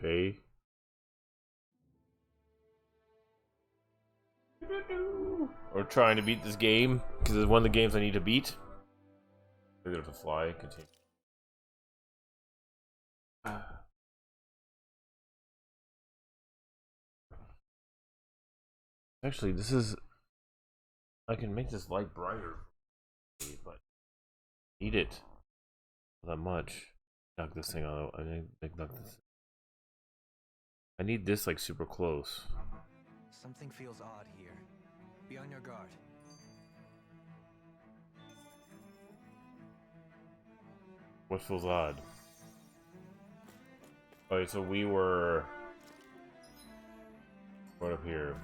Okay. We're trying to beat this game because it's one of the games I need to beat. We're gonna have to fly. Continue. Actually, this is. I can make this light brighter, but I need it not that much. Knock this thing out. I need knock this. I need this like super close. Something feels odd here. Be on your guard. What feels odd? Alright, so we were right up here.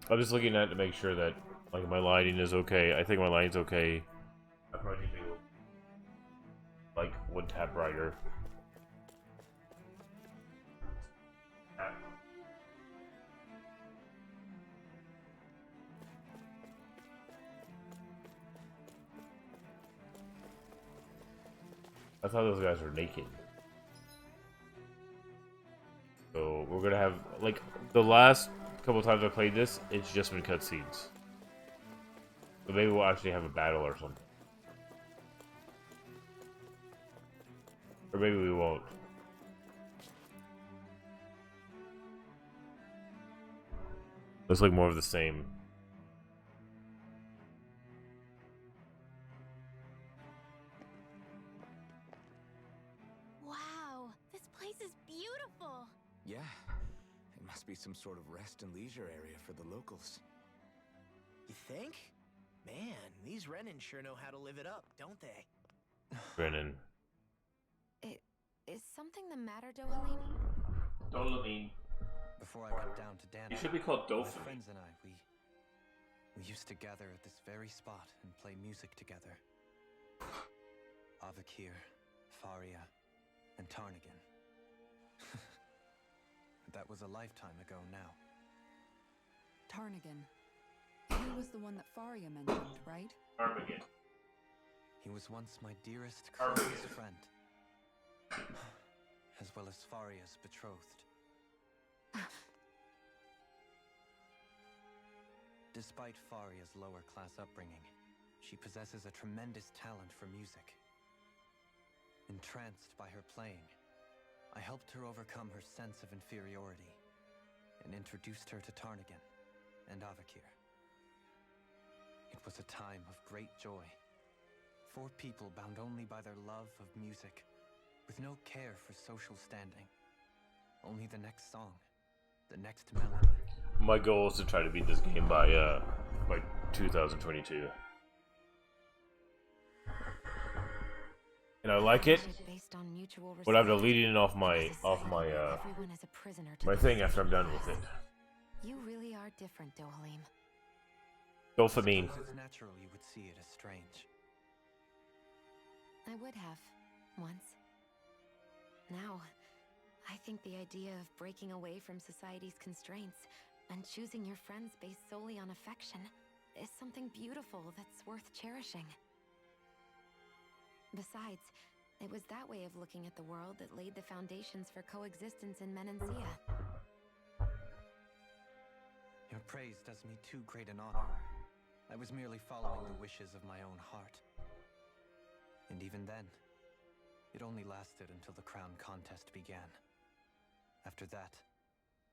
I'm just looking at it to make sure that like my lighting is okay. I think my lighting's okay. I probably need to like one tap brighter. I thought those guys were naked. So we're gonna have like the last couple times I played this, it's just been cutscenes. So maybe we'll actually have a battle or something. Or maybe we won't. Looks like more of the same. Wow, this place is beautiful. Yeah, it must be some sort of rest and leisure area for the locals. You think? Man, these Renin sure know how to live it up, don't they? Brennan. Is something the matter, Dohalim? Dohalim. Before I went down to Dana, You should be called my Dolphin. friends and I, we used to gather at this very spot and play music together. Avakir, Faria, and Tarnigan. That was a lifetime ago now. Tarnigan. He was the one that Faria mentioned, right? Armageddon. He was once my dearest, Armageddon. closest friend. As well as Faria's betrothed. Despite Faria's lower class upbringing, she possesses a tremendous talent for music. Entranced by her playing, I helped her overcome her sense of inferiority and introduced her to Tarnagin and Avakir. It was a time of great joy. 4 people bound only by their love of music, with no care for social standing. Only the next song, the next melody. My goal is to try to beat this game by 2022. And I like it, Based on mutual but I'm respect, deleting it off my everyone is a prisoner to my the thing after I'm system. done with it. You really are different, Dohalim. Dopamine. It's natural you would see it as strange. I would have, once. Now, I think the idea of breaking away from society's constraints and choosing your friends based solely on affection is something beautiful that's worth cherishing. Besides, it was that way of looking at the world that laid the foundations for coexistence in Menancia. Your praise does me too great an honor. I was merely following the wishes of my own heart. And even then, it only lasted until the crown contest began. After that,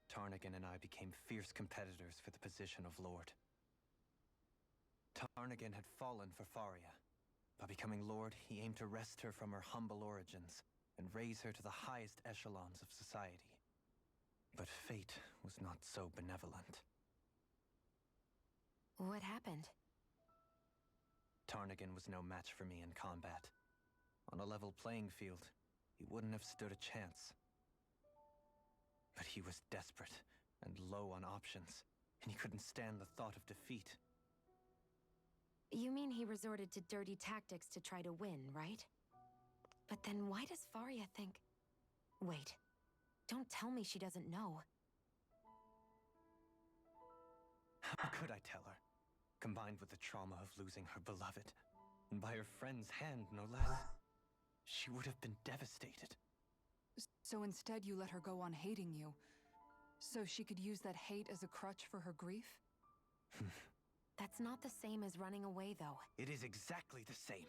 Tarnagin and I became fierce competitors for the position of Lord. Tarnagin had fallen for Faria. By becoming Lord, he aimed to wrest her from her humble origins and raise her to the highest echelons of society. But fate was not so benevolent. What happened? Tarnagin was no match for me in combat. On a level playing field, he wouldn't have stood a chance. But he was desperate and low on options, and he couldn't stand the thought of defeat. You mean he resorted to dirty tactics to try to win, right? But then why does Faria think... Wait, don't tell me she doesn't know. How could I tell her? Combined with the trauma of losing her beloved, and by her friend's hand, no less, she would have been devastated. So instead you let her go on hating you, so she could use that hate as a crutch for her grief? That's not the same as running away, though. It is exactly the same.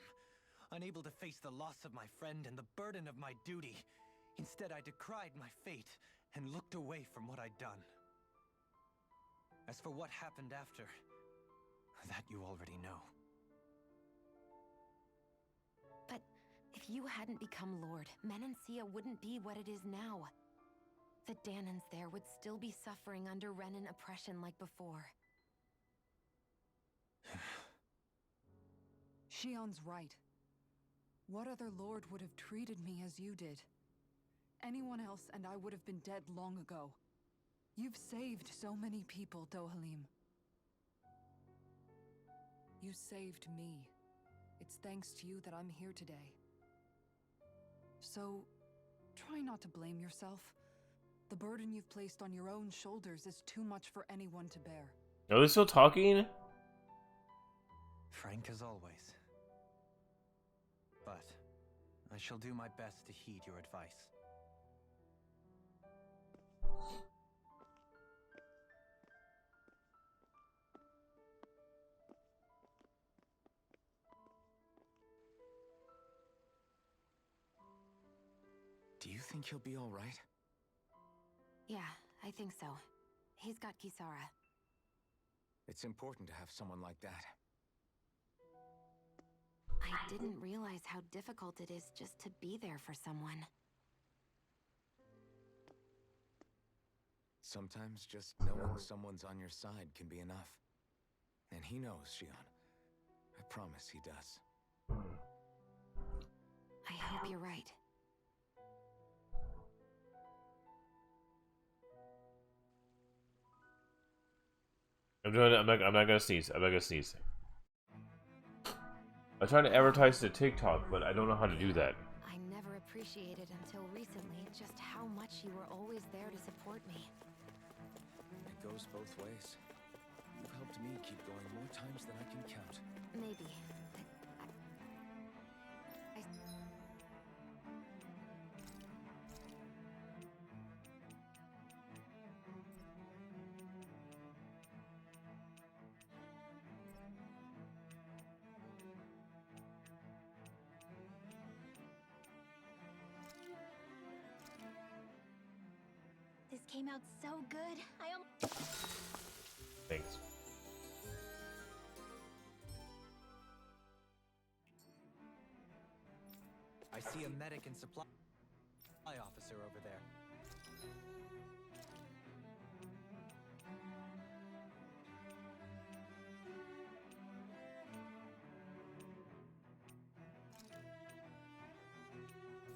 Unable to face the loss of my friend and the burden of my duty, instead I decried my fate and looked away from what I'd done. As for what happened after, that you already know. But if you hadn't become Lord, Menancia wouldn't be what it is now. The Danans there would still be suffering under Renan oppression like before. Shion's right. What other lord would have treated me as you did? Anyone else and I would have been dead long ago. You've saved so many people, Dohalim. You saved me. It's thanks to you that I'm here today. So, try not to blame yourself. The burden you've placed on your own shoulders is too much for anyone to bear. Are they still talking? Frank as always. But I shall do my best to heed your advice. Do you think he'll be all right? Yeah, I think so. He's got Kisara. It's important to have someone like that. I didn't realize how difficult it is just to be there for someone. Sometimes just knowing someone's on your side can be enough. And he knows, Shion. I promise he does. I hope you're right. I'm not gonna sneeze. I'm not gonna sneeze. I'm trying to advertise to TikTok, but I don't know how to do that. I never appreciated until recently just how much you were always there to support me. It goes both ways. You've helped me keep going more times than I can count. Maybe. came out so good. Thanks. I see a medic and supply officer over there.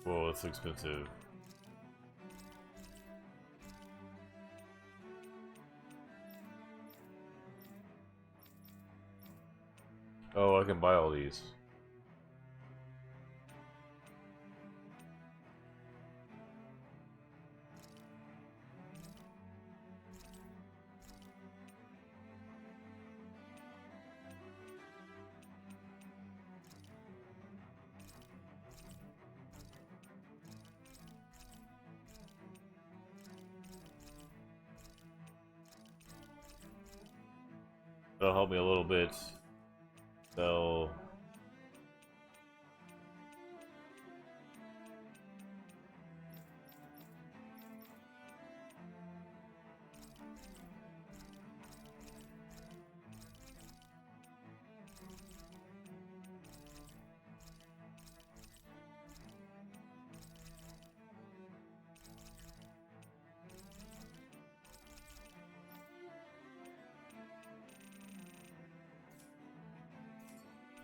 Whoa, it's expensive. Oh, I can buy all these. That'll help me a little bit. So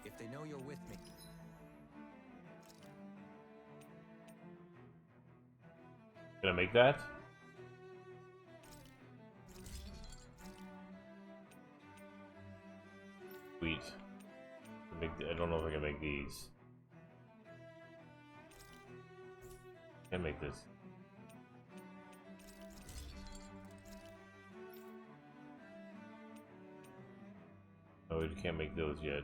If they know you're with me, can I make that? Sweet. I don't know if I can make these. Can't make this. Oh, we can't make those yet.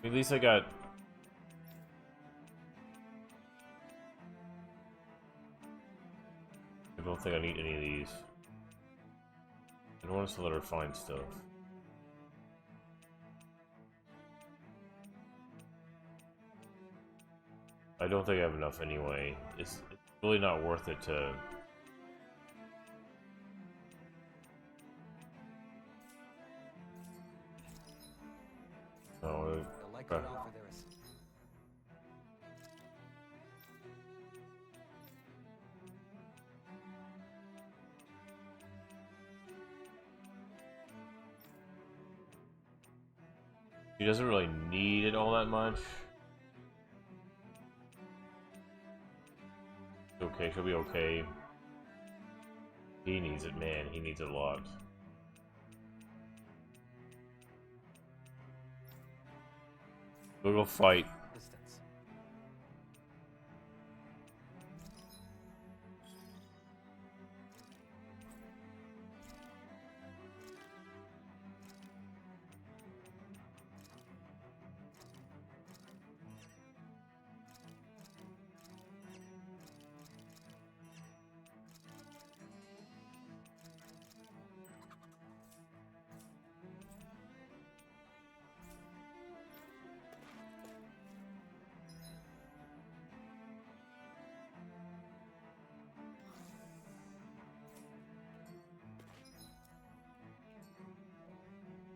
At least I got... I don't think I need any of these. I don't want us to let her find stuff. I don't think I have enough anyway. It's really not worth it to... No, the likely offer there is. she doesn't really need it all that much. It's okay, she'll be okay. He needs it, man. He needs it a lot. We'll go fight. Distance.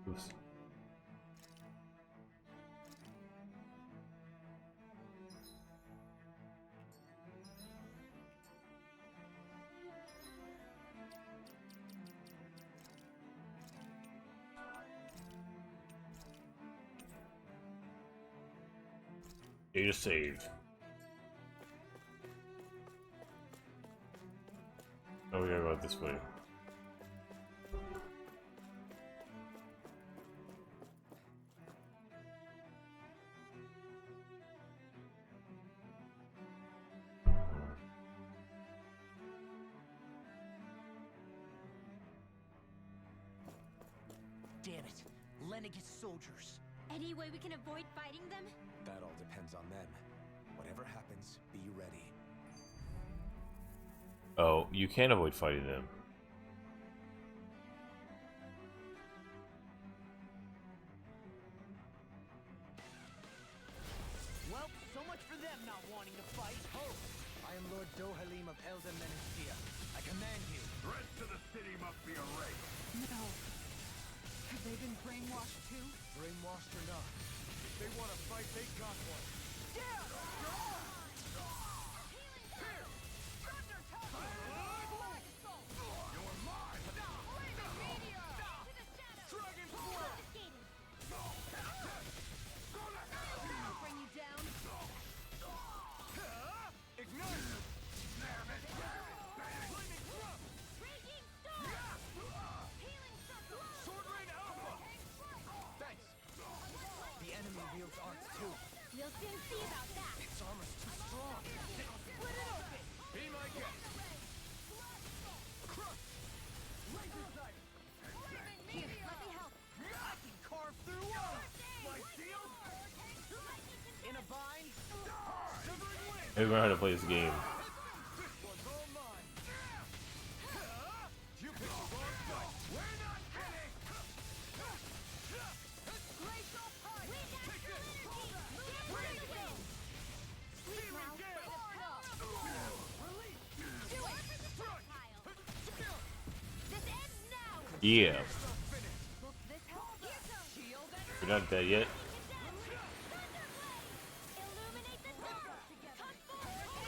Oops. Data saved. Oh, we gotta go out this way. Lenegis soldiers. Any way we can avoid fighting them? That all depends on them. Whatever happens, be ready. Oh, you can avoid fighting them. Well, so much for them not wanting to fight. Ho! I am Lord Dohalim of Elden Menastia. I command you. The rest of the city must be erased. No. Have they been brainwashed too? Brainwashed or not, if they want to fight, they got one. Bring you down. Ignite! Raging storm. Healing circle. Sword Rain Alpha! Thanks. The enemy wields arts too. You'll soon see about that. Its armor's too strong. Split it open. Be my guest. Crush! Laser sight! Here, let me help. I can carve through walls! My shield? In a bind? Shivering wind! Maybe learn how to play this game. This one's all mine! You picked the wrong fight! We're not kidding! Glacial punch. We got Take this! Bring it in. Searing gale! Release! Do it. Projectile. This ends now. Yeah. Look, this helps. Here goes. Shield You're not dead yet. Illuminate the circle. Come forward.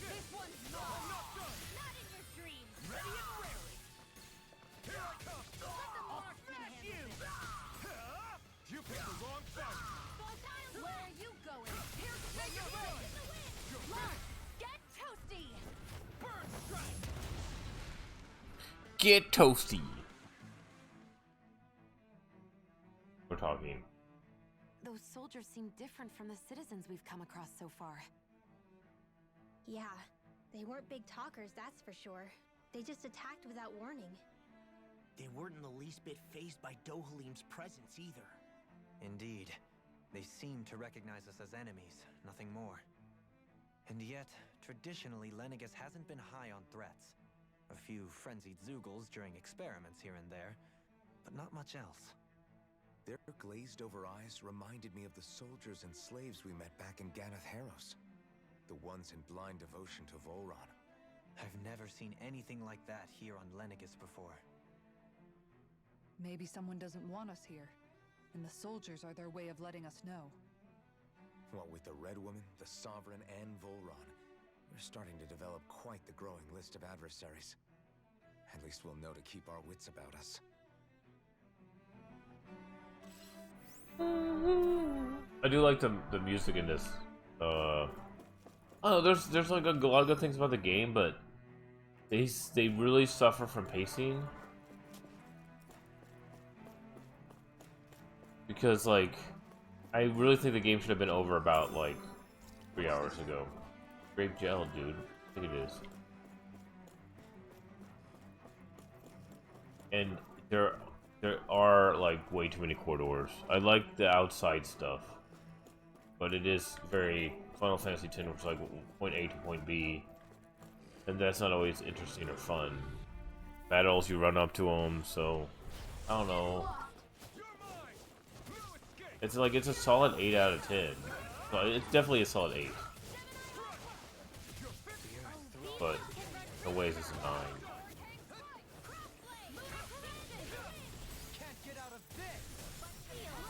This one's mine. Not in your dreams. ready and raring! Here I come! Let the marksman handle this. You picked the wrong fight! Where are you going? Here's the big run. Lars, get toasty. Burn strike! Get toasty. We're talking. Those soldiers seem different from the citizens we've come across so far. Yeah, they weren't big talkers, that's for sure. They just attacked without warning. They weren't in the least bit fazed by Dohalim's presence either. Indeed. They seem to recognize us as enemies, nothing more. And yet, traditionally, Lenegis hasn't been high on threats. A few frenzied Zeugles during experiments here and there, but not much else. Their glazed-over eyes reminded me of the soldiers and slaves we met back in Ganath Haros. The ones in blind devotion to Volron. I've never seen anything like that here on Lenegis before. Maybe someone doesn't want us here, and the soldiers are their way of letting us know. What with the Red Woman, the Sovereign, and Volron, we're starting to develop quite the growing list of adversaries. At least we'll know to keep our wits about us. I do like the music in this. I don't know, there's like a lot of good things about the game, but they really suffer from pacing. Because like I really think the game should have been over about like 3 hours ago. Grape gel, dude. I think it is. And there are like way too many corridors. I like the outside stuff, but it is very Final Fantasy X, which is like point A to point B, and that's not always interesting or fun. Battles, you run up to them, so I don't know. It's like it's a solid 8 out of 10. So it's definitely a solid 8. But in ways it's a 9.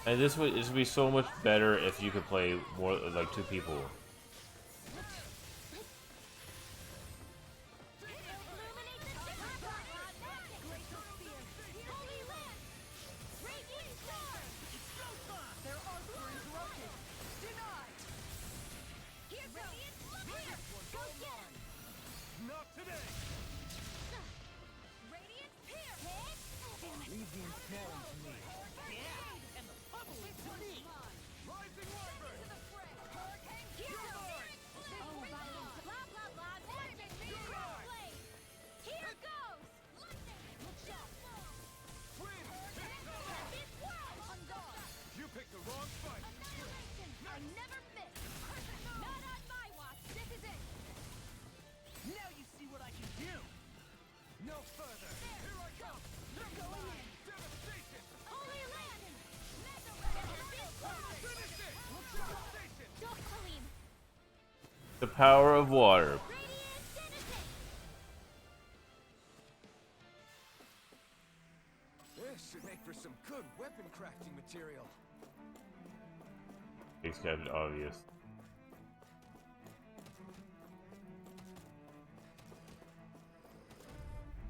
And this would be so much better if you could play more like 2 people. Not today! Leave the ensnaring to me. Yeah, and the puzzle is to me. Rising Wyvern! The power of water. This should make for some good weapon crafting material. It's Captain Obvious.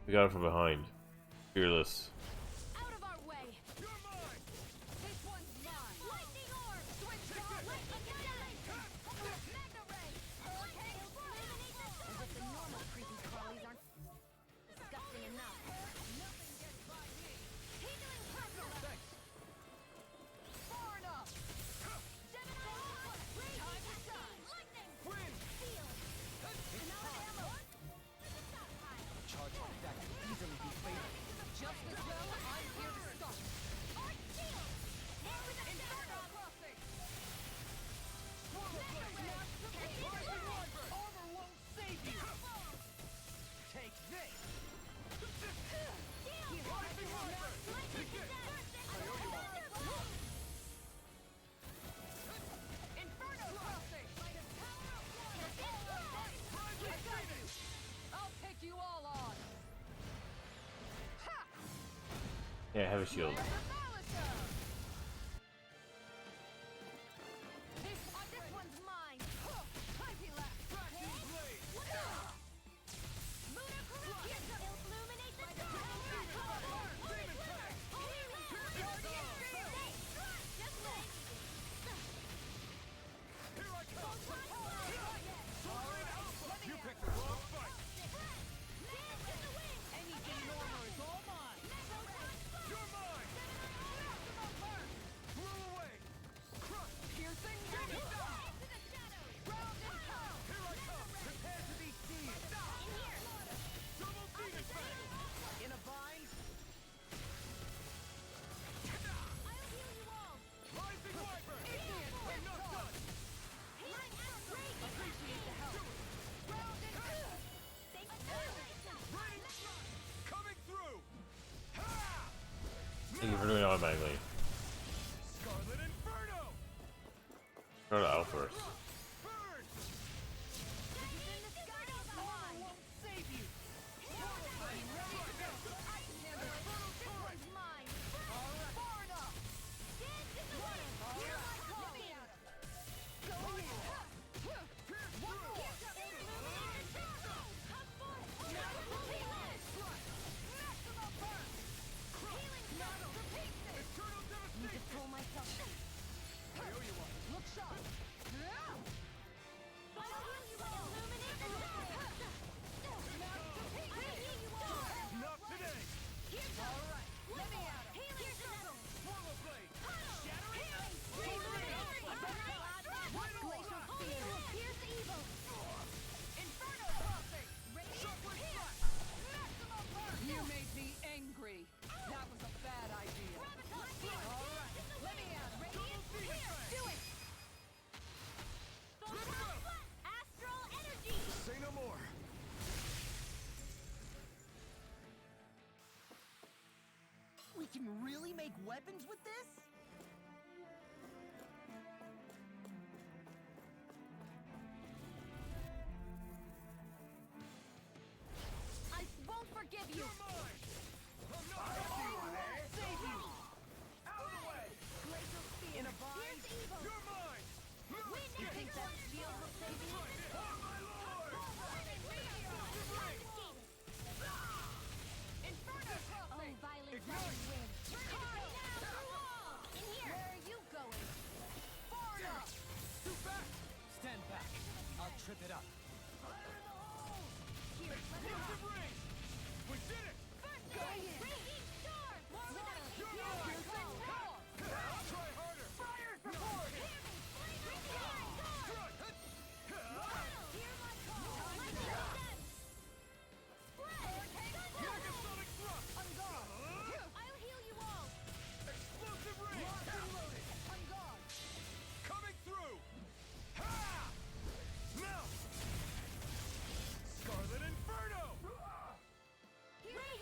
We got it from behind. Fearless. Out of our way! You're mine! This one's mine! Lightning orb! Switch on! Lightning annihilation! Magna ray! Hurricane illuminate the sun! As if the normal creepy crawlies aren't disgusting enough. Nothing gets by me! Healing purple! Thanks! Far enough! Gemini! Time to shine! Lightning! Wind! Steel! Another ammo! Charge like that could easily be fatal. Just as well, I'm here to stop. Art shield! Hit with a inferno crossing! Armor won't save you! Take this! Inferno crossing! I'll take you all on. Yeah, have a shield. This one's mine! Mighty left! Illuminate the You picked the wrong fight. Anything in armor is all mine! You're mine. Blow away. Crush. Piercing Here damage. I come. Prepare to be seized. Double Phoenix Bang. In a bind? Rising Wyvern. I'm not done. Appreciate the help. Coming through. Ha! Thank you for doing it automatically. Scarlet Inferno. Go to Outburst. Burn. Armor won't save you! Need to pull myself. Look sharp. Not today. Swallow Blade. You made me angry. That was a bad idea. Astral energy! Say no more. We can really make weapons with this? I won't forgive you! Save you! In a bind? You're mine. You think that shield will save you? Oh, violent doesn't win. In here! Where are you going? Too fast. Stand back. I'll trip it up. Here, Explosive ring. We did it. I'll try harder. Fire's report! Megasonic thrust. I'll heal you all! Explosive ring. Coming through. Ha! Now. Scarlet Inferno. Right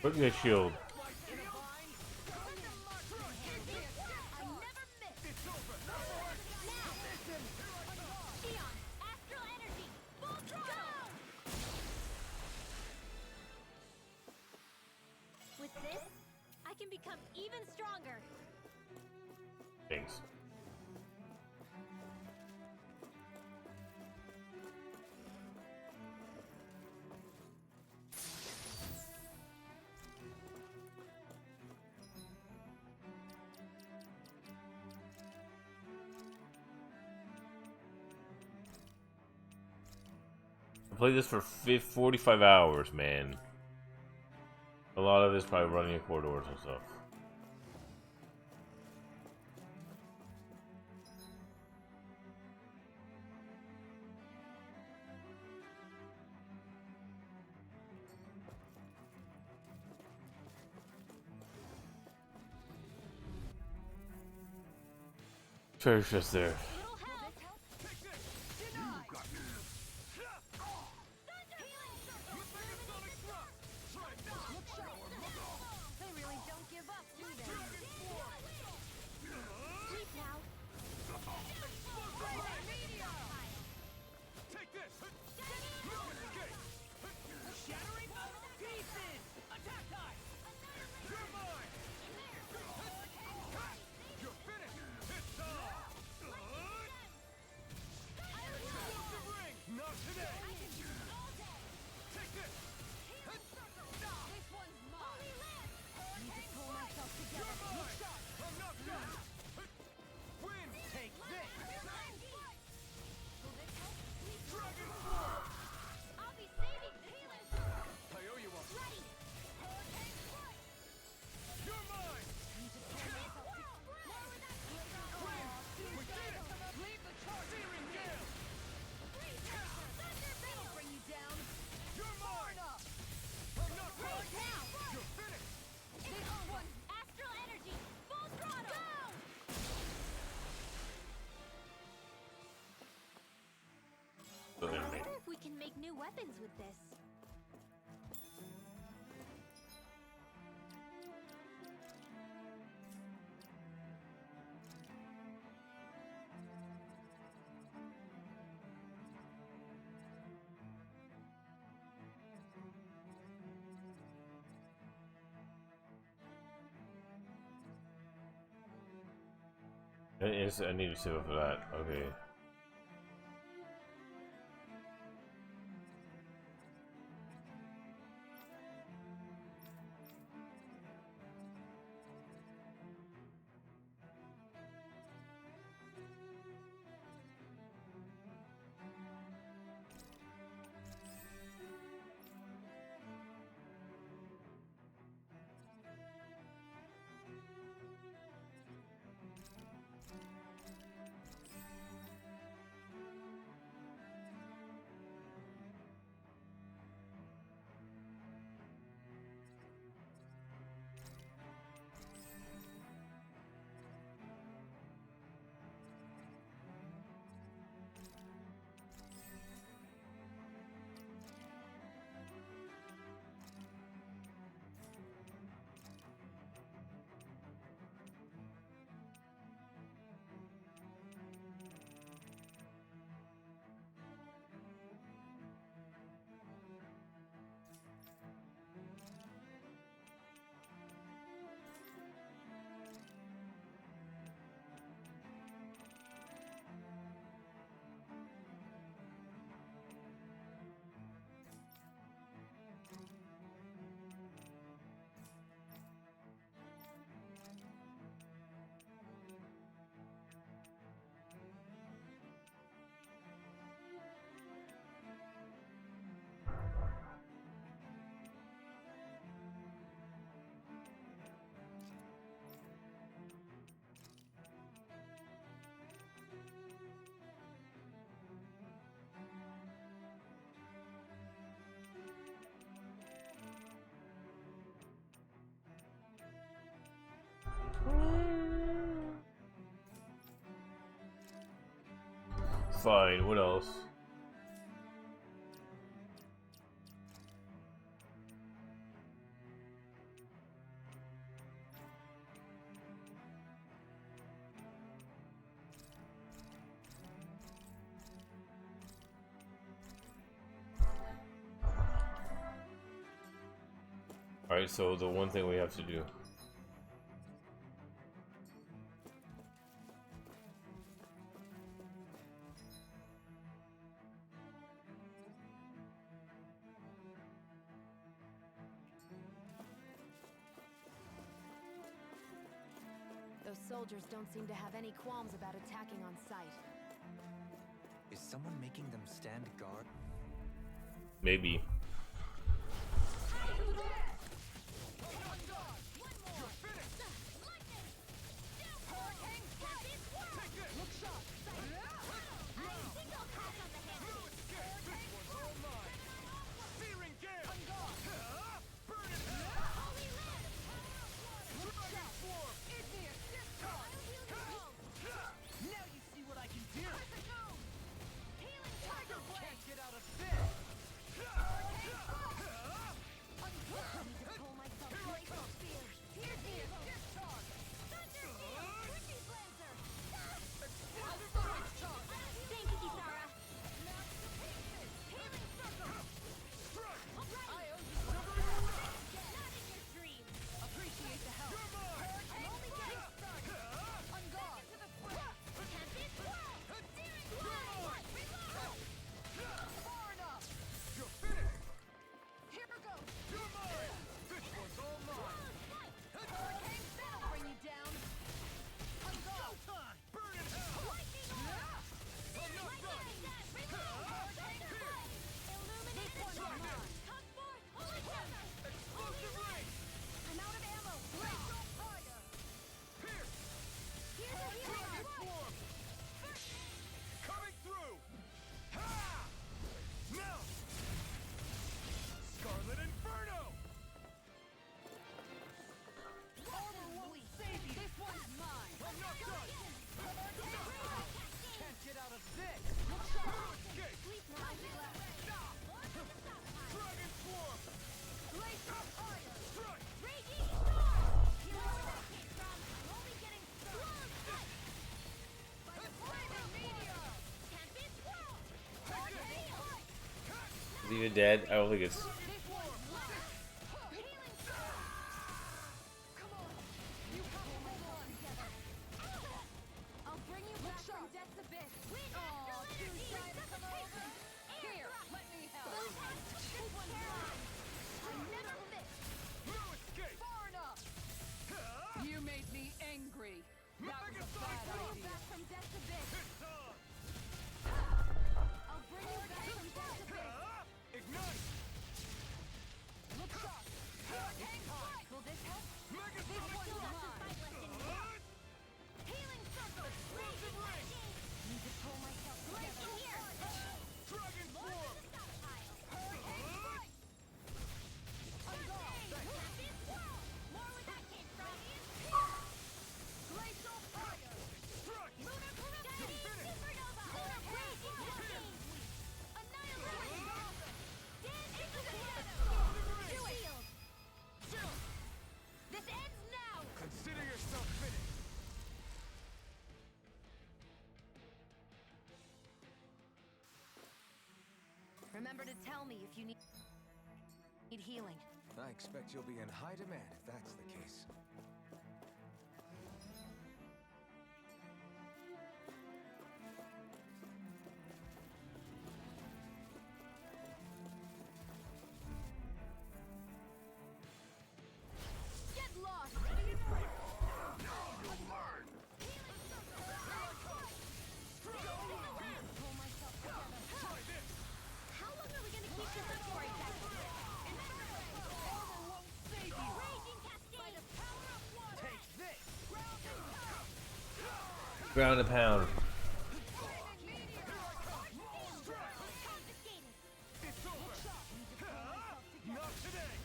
Look at that shield. With this, I can become even stronger. Thanks. I played this for 45 hours, man. A lot of it's probably running in corridors and stuff. Treasure's just there. I wonder if we can make new weapons with this. I need to save up for that. Okay. Fine, what else? Alright, so the one thing we have to do. Those soldiers don't seem to have any qualms about attacking on sight. Is someone making them stand guard? Maybe. Is he even dead? I don't think it's. You made me angry. That was a bad idea. From death to bit. I'll bring you back from death to bit. Ignite! Look sharp. Hurricane strike. Will this help? This one's mine. Healing circle. Raging lightning. Need to pull myself together. Lightning here. Dragon form! Hurricane strike. Champion swirl. More where that came from. Glacial fire. Lunar Guardian supernova. Raging lightning. Annihilation. Dance into the shadows. Do it. Shield. This ends now. Consider yourself finished. Remember to tell me if you need healing. I expect you'll be in high demand if that's the case. Get lost. How long are we gonna keep this up for, exactly? Raging cascade. By the power of water. Take this! Ground and pound. Confiscated. It's over! Not today!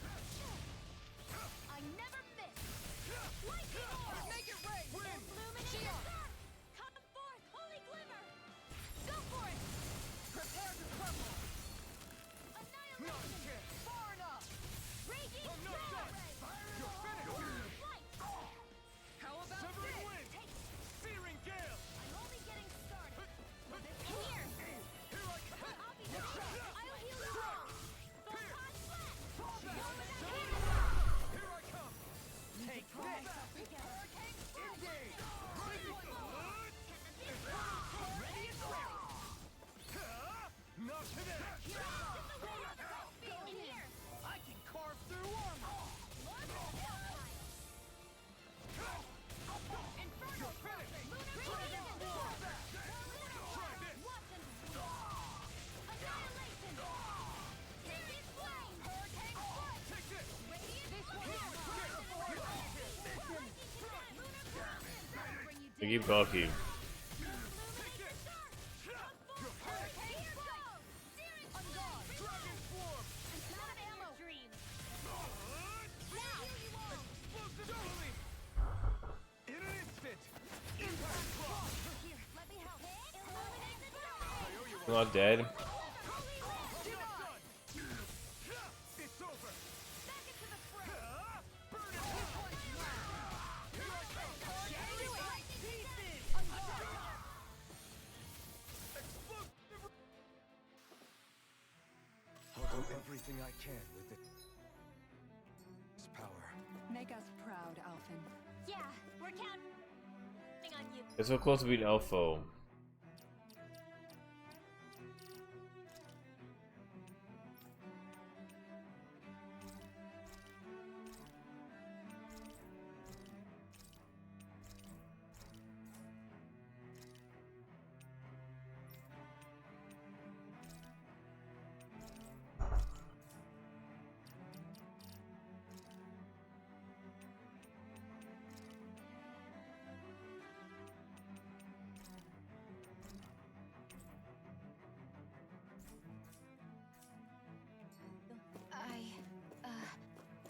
I never miss. Lightning orb. Make it rain. Illuminate the dark. Come forth, holy glimmer. Go for it. Prepare to crumble. Annihilation. Far enough. Raging I'm not star. done! You're finished! Flight. How about Severing this? wind! Searing gale! I'm only getting They keep talking. I'm not dead. I'll do everything I can with its power. Make us proud, Alphen. Yeah, we're counting on you. It's so close to being Elfo.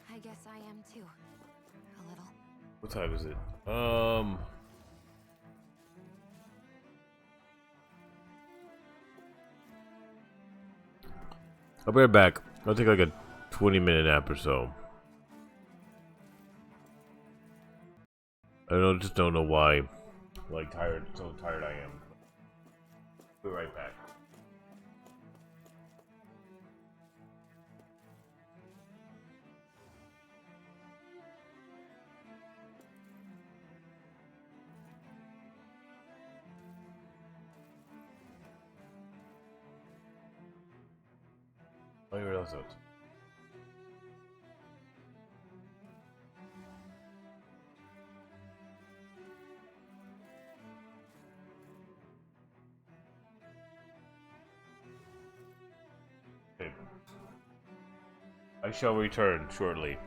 I guess I am too. A little. What time is it? I'll be right back. I'll take like a 20-minute nap or so. Just don't know why. Like so tired I am. Be right back. Oh, you realize it. Okay. I shall return shortly.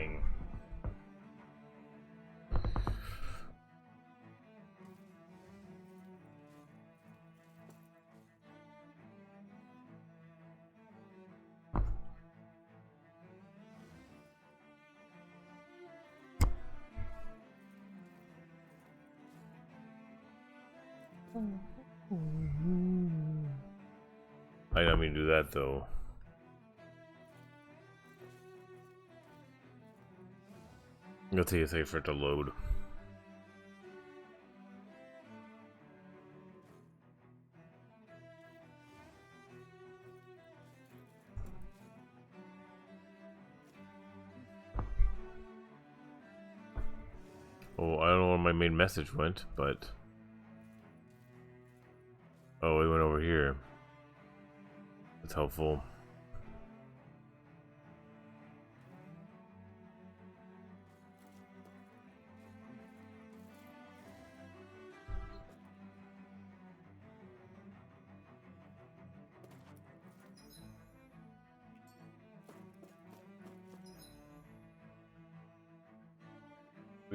dying. I don't mean to do that though. It'll take a second for it to load. Oh, I don't know where my main message went, but oh, it went over here. That's helpful.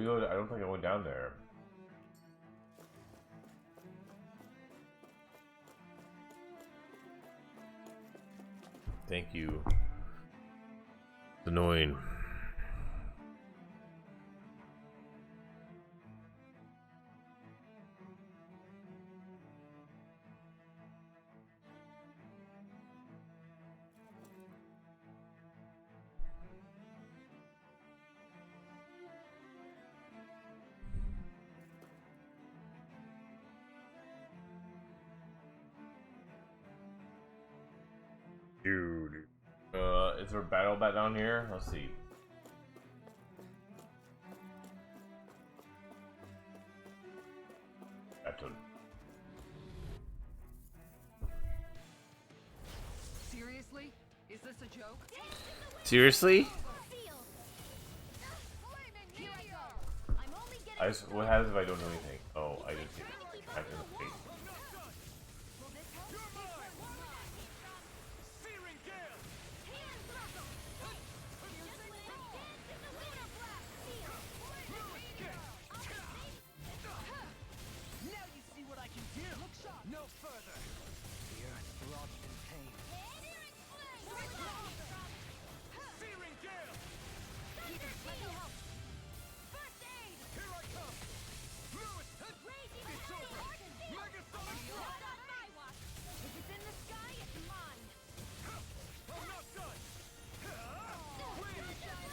I don't think I went down there. Thank you. It's annoying. Dude. Is there a battle bat down here? Let's see. Battle. Seriously? Is this a joke? Seriously? What happens if I don't do anything? Oh, I didn't see it. I didn't see it. No further! The earth throbbed in pain. Searing gale! First aid! Here I come! Lewis! It's over! Megasonic drop! Not on my watch! If it's in the sky, it's mine! I'm not done! Please!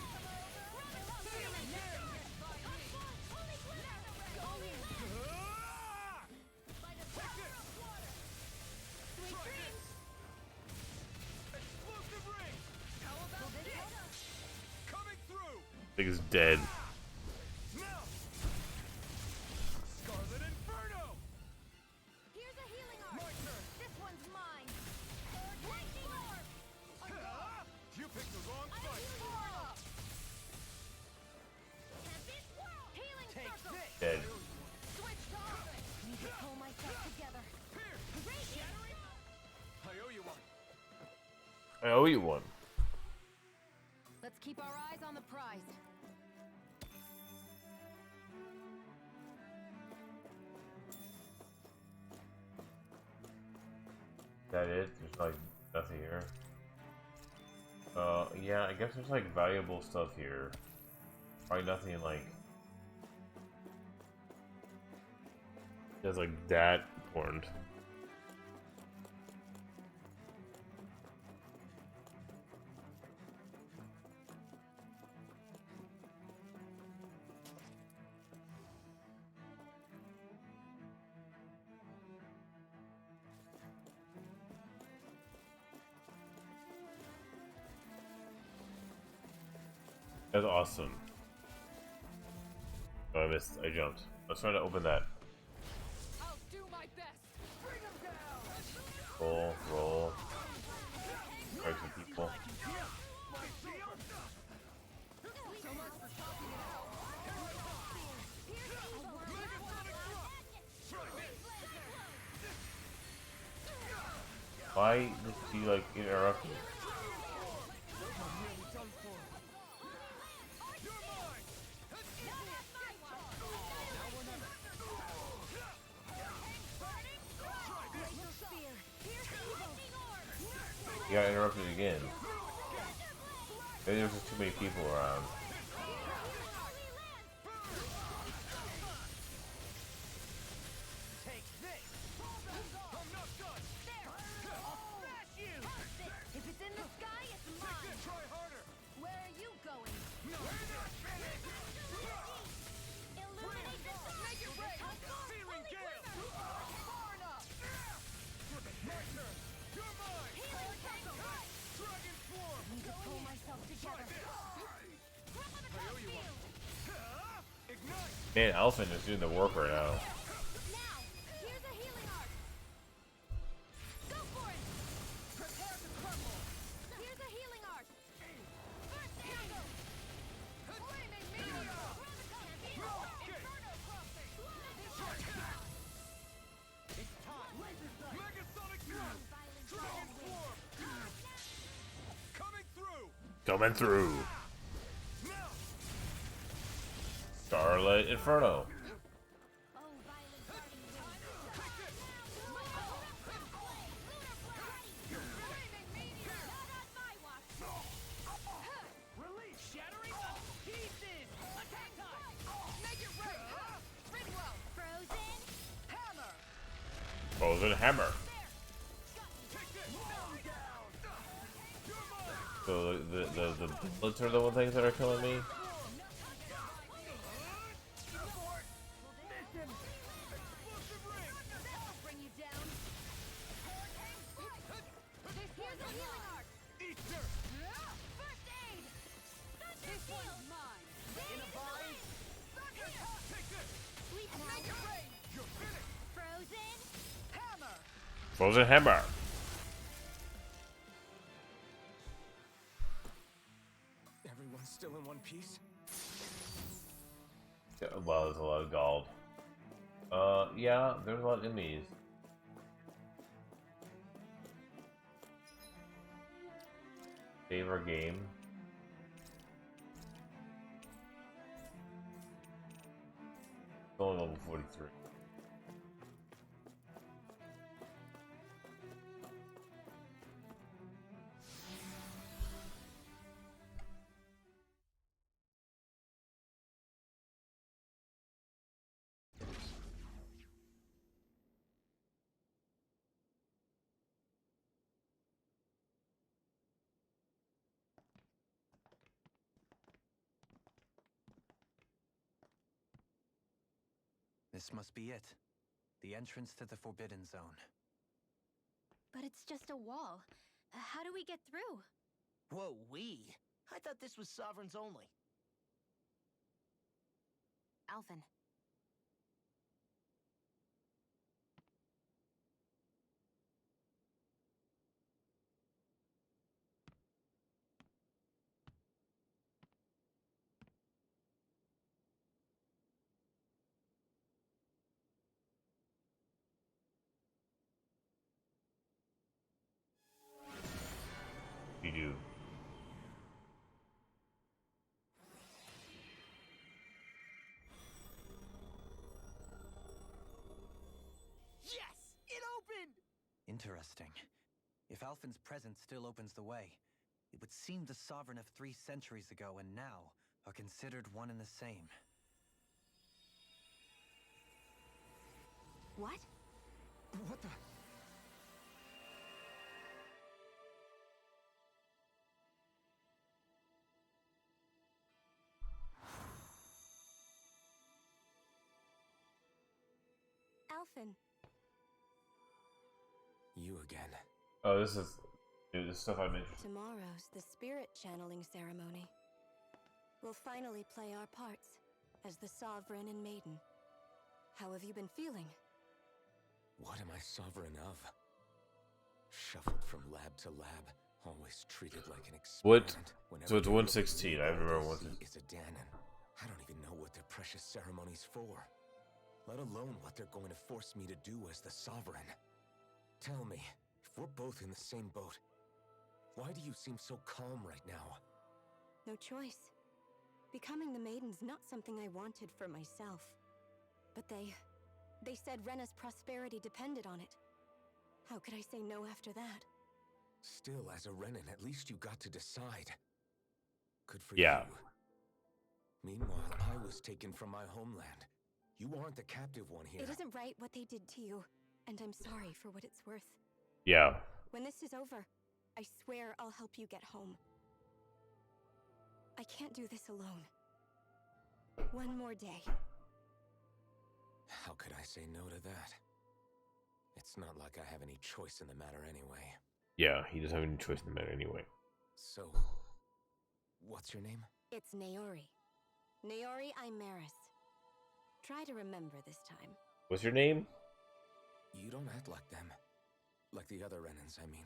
Searing gale! Explosive ring! How about this? Coming through! Thing is dead. Now! Scarlet Inferno! Here's a healing orb! My turn! This one's mine! Lightning orb! You picked the wrong I fight! heal you all! Tempest whirl! Healing Take circle! this! Dead. Switch off! Need to pull myself together. Here! Radiant! I owe you one! I owe you one. Let's keep our eyes on the prize. Is that it? There's like nothing here. Yeah, I guess there's like valuable stuff here. Probably nothing like that's like that important. That's awesome. Oh, I missed. I jumped. I was trying to open that. I'll do my best. Bring them down. Roll. Break some people. Why did she like interrupt me? got interrupted again. Maybe there's just too many people around. Take this. I'm not done. There. I'll smash you. If it's in the sky, it's mine. Try harder. Where are you going? No. We're not finished. Illuminate this. Make it rain. Searing gale. Far enough. My turn. You're mine. Healing tank. Dragon form. Need to pull myself together. Ignite. Man, Elfin is doing the work right now. Now, here's a healing art. Go for it. Prepare to crumble. Here's a healing art. First angle. Flaming meteor. Inferno crossing. It's time. Megasonic thrust. Dragon form. Coming through. Coming through. Now. Starlight Inferno. Oh, violent parting wind. Flaming meteor. Not on my watch. Release. Shattering up. Pieces. Attack time. Make it rain. Ridwell. Frozen. Hammer. Frozen Hammer. Take this. Down. You're mine. So the bullets are the one things that are killing me. Explosive ring. That'll bring you down. Here's a healing art. Easter. First aid. This one's mine. In a bind. Take this. Sweet Make it rain. You're finished. Frozen. Hammer. Frozen Hammer. Everyone's still in one piece? Yeah, well, there's a lot of gold. Yeah, there's a lot of enemies. Favorite game. It's only level 43. This must be it. The entrance to the Forbidden Zone. But it's just a wall. How do we get through? Whoa, we? I thought this was Sovereigns only. Alphen. You do. Yes! It opened! Interesting. If Alphen's presence still opens the way, it would seem the Sovereign of 3 centuries ago and now are considered one and the same. What? What the? Alphen. You again. Oh, this is dude, this stuff I'm interested. Tomorrow's the spirit channeling ceremony. We'll finally play our parts as the Sovereign and Maiden. How have you been feeling? What am I sovereign of? Shuffled from lab to lab, always treated like an What? experiment. Whenever So it's they 116. I all remember they 116. see is a Danon. I don't even know what their precious ceremony's for. Let alone what they're going to force me to do as the Sovereign. Tell me, if we're both in the same boat, why do you seem so calm right now? No choice. Becoming the Maiden's not something I wanted for myself. But they said Rena's prosperity depended on it. How could I say no after that? Still, as a Renin, at least you got to decide. Good for Yeah. you. Meanwhile, I was taken from my homeland. You aren't the captive one here. It isn't right what they did to you, and I'm sorry for what it's worth. Yeah. When this is over, I swear I'll help you get home. I can't do this alone. One more day. How could I say no to that? It's not like I have any choice in the matter anyway. Yeah, he doesn't have any choice in the matter anyway. So, what's your name? It's Naori. Naori Imaris. Try to remember this time. What's your name? You don't act like them. Like the other Renins, I mean.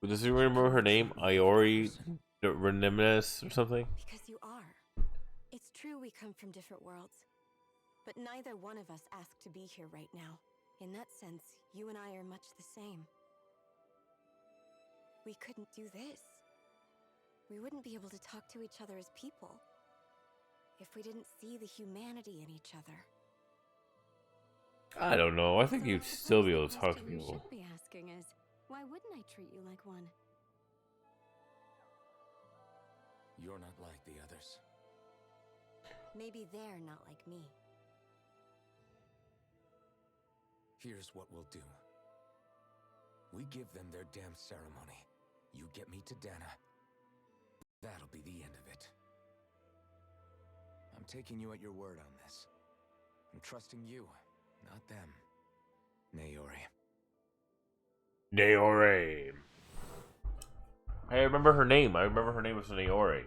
Does he remember her name? Iori Reniminus or something? Because you are. It's true we come from different worlds. But neither one of us asked to be here right now. In that sense, you and I are much the same. We couldn't do this. We wouldn't be able to talk to each other as people if we didn't see the humanity in each other. I don't know. I think So you'd I still suppose be the able to talk to question you people. should be asking is, why wouldn't I treat you like one? You're not like the others. Maybe they're not like me. Here's what we'll do. We give them their damn ceremony. You get me to Dana. That'll be the end of it. I'm taking you at your word on this. I'm trusting you, not them. Naori. Naori. I remember her name. I remember her name was Naori.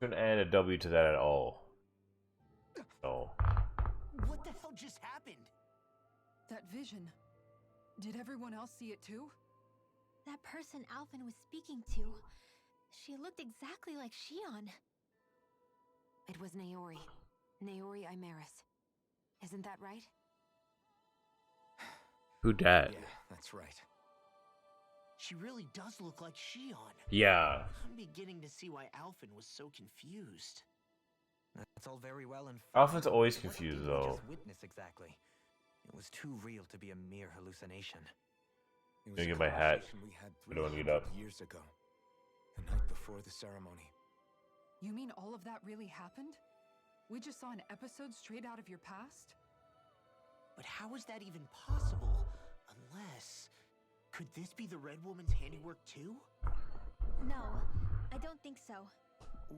Couldn't add a W to that at all. No. What the hell just happened? That vision. Did everyone else see it too? That person Alphen was speaking to, she looked exactly like Shion. It was Naori. Naori Imaris. Isn't that right? Who dat? Yeah, that's right. She really does look like Shion. Yeah. I'm beginning to see why Alphen was so confused. That's all very well and Alphen's always What confused, did we though. just witness exactly? It was too real to be a mere hallucination. It was Gonna a get my hat. conversation we had I don't wanna get 300 up. years ago. The night before the ceremony. You mean all of that really happened? We just saw an episode straight out of your past? But how is that even possible? Unless... Could this be the Red Woman's handiwork too? No, I don't think so.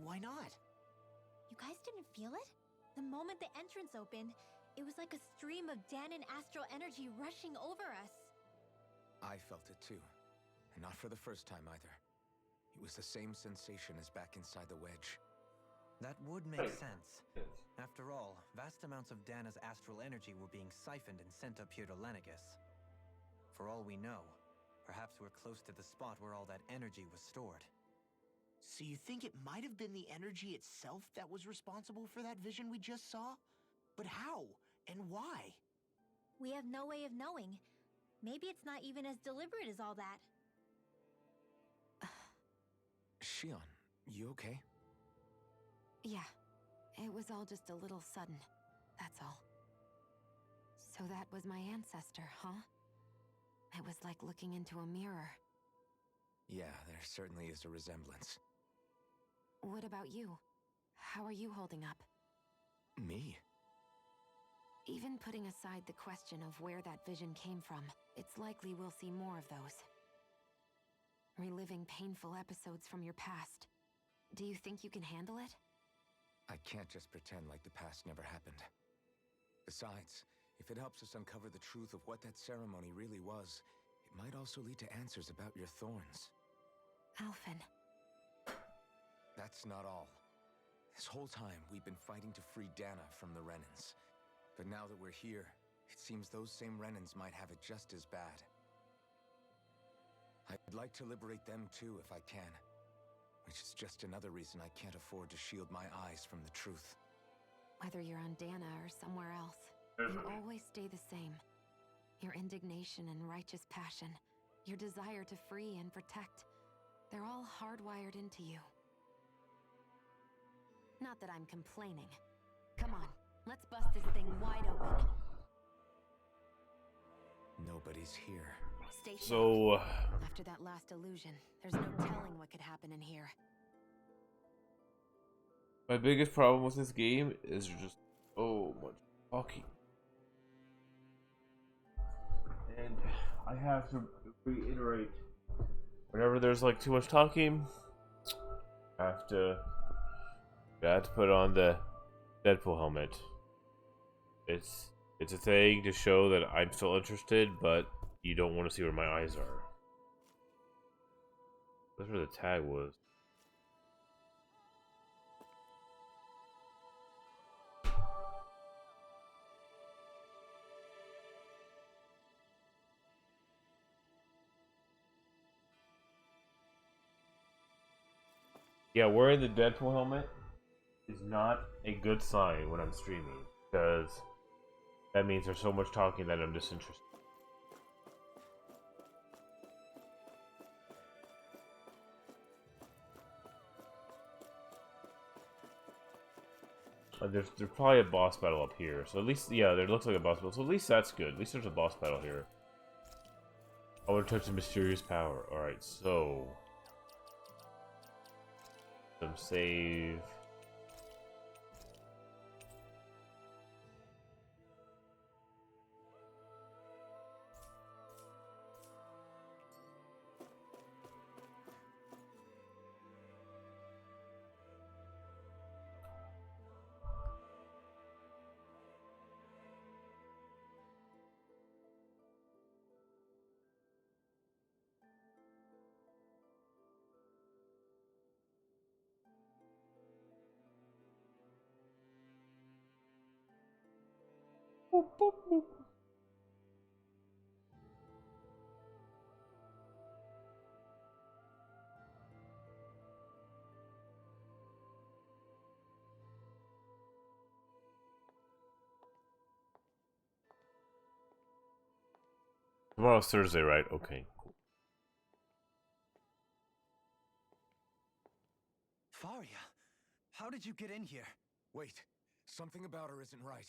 Why not? You guys didn't feel it? The moment the entrance opened, it was like a stream of Danon astral energy rushing over us. I felt it too. And not for the first time either. It was the same sensation as back inside the wedge. That would make sense. After all, vast amounts of Dana's astral energy were being siphoned and sent up here to Lenegus. For all we know, perhaps we're close to the spot where all that energy was stored. So you think it might have been the energy itself that was responsible for that vision we just saw? But how? And why? We have no way of knowing. Maybe it's not even as deliberate as all that. Shion, you okay? Yeah. It was all just a little sudden. That's all. So that was my ancestor, huh? It was like looking into a mirror. Yeah, there certainly is a resemblance. What about you? How are you holding up? Me? Even putting aside the question of where that vision came from, it's likely we'll see more of those. Reliving painful episodes from your past. Do you think you can handle it? I can't just pretend like the past never happened. Besides, if it helps us uncover the truth of what that ceremony really was, it might also lead to answers about your thorns. Alphen. That's not all. This whole time, we've been fighting to free Dana from the Renins. But now that we're here, it seems those same Renins might have it just as bad. I'd like to liberate them too if I can. Which is just another reason I can't afford to shield my eyes from the truth. Whether you're on Dana or somewhere else, you always stay the same. Your indignation and righteous passion, your desire to free and protect, they're all hardwired into you. Not that I'm complaining. Come on, Let's bust this thing wide open. Nobody's here. Stay sharp. So, After that last illusion, there's no telling what could happen in here. my biggest problem with this game is just so much talking. And I have to reiterate, whenever there's like too much talking, I have to put on the Deadpool helmet. It's a thing to show that I'm still interested, but you don't want to see where my eyes are. That's where the tag was. Yeah, wearing the Deadpool helmet is not a good sign when I'm streaming, because that means there's so much talking that I'm disinterested. There's probably a boss battle up here, so at least, yeah, there looks like a boss battle, so at least that's good. At least there's a boss battle here. I want to touch the mysterious power. Alright, so... some save... Boop, boop, boop. Tomorrow's Thursday, right? Okay, cool. Faria, how did you get in here? Wait, something about her isn't right.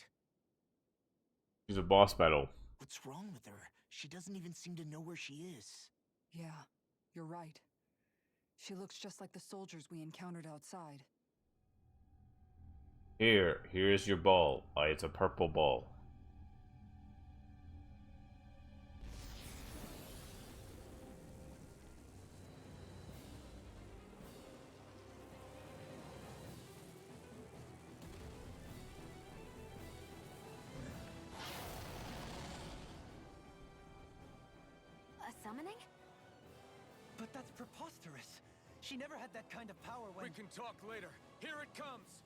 She's a boss battle. What's wrong with her? She doesn't even seem to know where she is. Yeah, you're right. She looks just like the soldiers we encountered outside. Here's your ball. It's a purple ball. A summoning? But that's preposterous. She never had that kind of power when... We can talk later. Here it comes!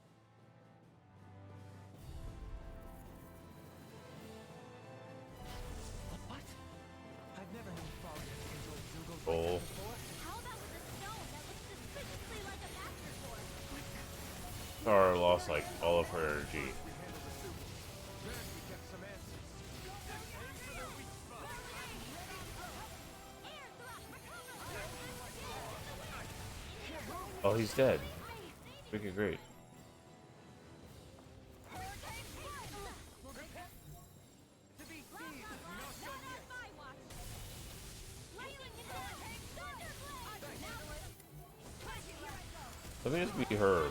What? I've never known Faria to enjoy Zoogo's Oh. like that before. How about with a stone that looks suspiciously like a master sword? Tara lost like all of her energy. We handle the suit. Then we get some answers. Aim for their weak spot. Oh, he's dead. Freaking great. Let me just be her.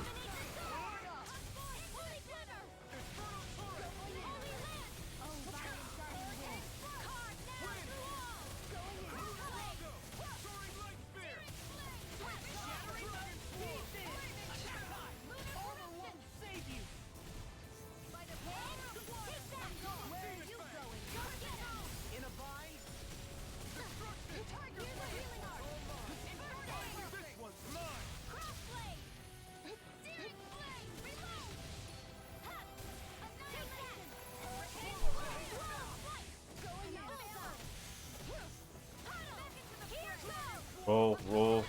Roll.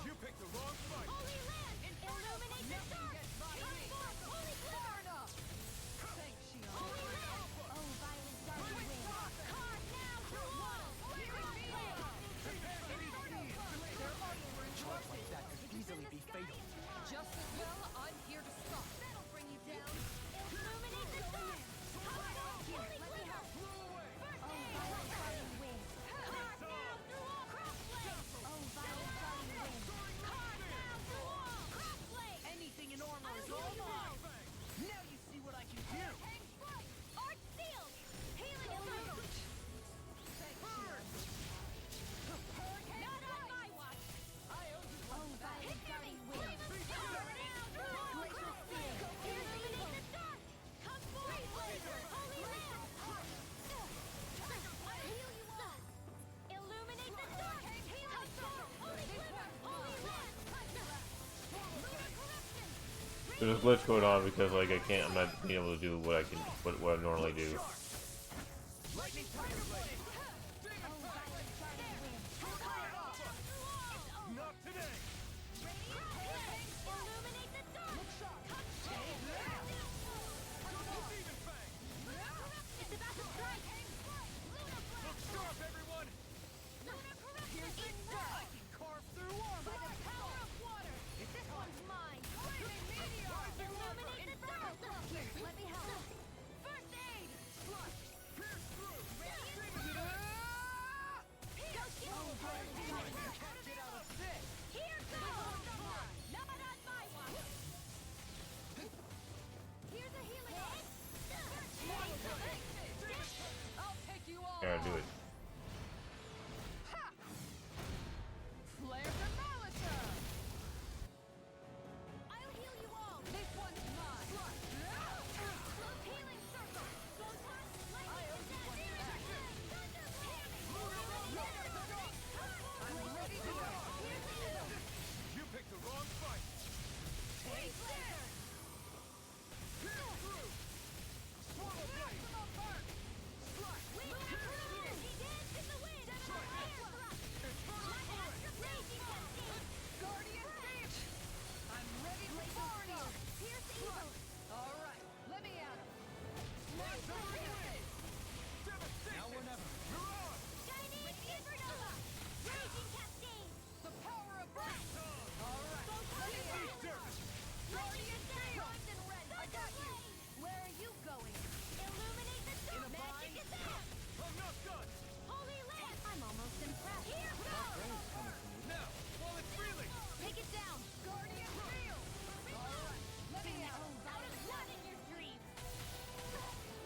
You picked the wrong fight. There's a glitch going on because like I'm not being able to do what what I normally do. Yeah, do it. Flare Demolisher! I'll heal you all. This one's mine! Healing circle. Photon, I owe you one back. I'm ready to go! You picked the wrong fight. Take this! Swallow blade. Guardian Beam! I'm ready to burn you! Alright, let me at him! Now or never. You're on. The power of breath! Alright, let me at him! Guardian Beam! Primed and ready! I got you! Where are you going? Illuminate the dark. Magic is out. I'm not done. Holy land. I'm almost impressed. Here goes. Now, while it's reeling. Take it down. Guardian Field! Alright, let me at him! Out of blood in your dreams.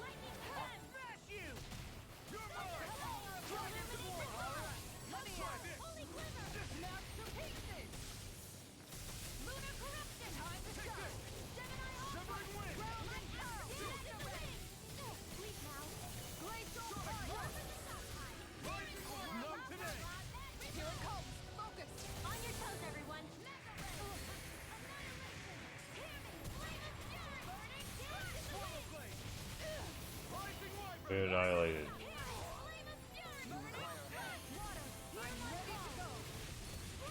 Lightning hand. Smash you. You're mine. Alright, let me at him! Holy glimmer. Snap to pieces! Lunar corruption. Time to go! Gemini Severing wind. Realm and power. Land in the wings. Sleep now. Glacial Fire! Rising war. Not today. Here it comes! Focus! On your toes, everyone. Swallow blade. Rising wind. Been annihilated. I'm ready to go!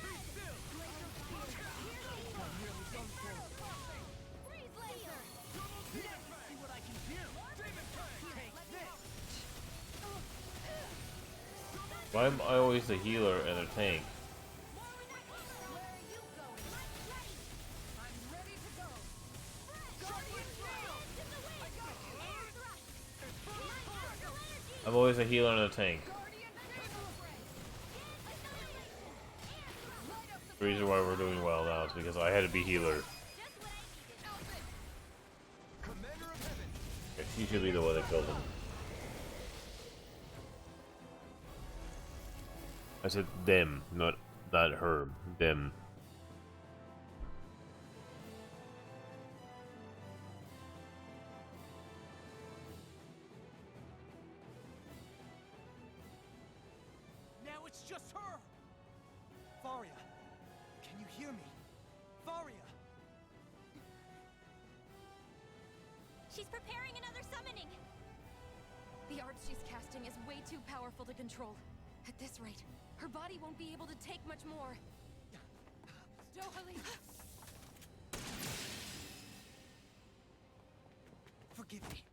Be still. Freeze laser. See what I can do. Demon fang. Take this. Why am I always the healer and a tank? Where are you going? Light ready. I'm ready to go! Guardian Field. I got you. Air thrust. Light circle energy. I'm always a healer and a tank. Guardian Field! Light up the The reason why we're doing well now is because I had to be healer. Just what I needed. Commander of heaven. She should be the one that killed him. I said them, not her. Them. Now it's just her! Faria, can you hear me? Faria! She's preparing another summoning. The art she's casting is way too powerful to control. At this rate, her body won't be able to take much more. Dohalim! Forgive me.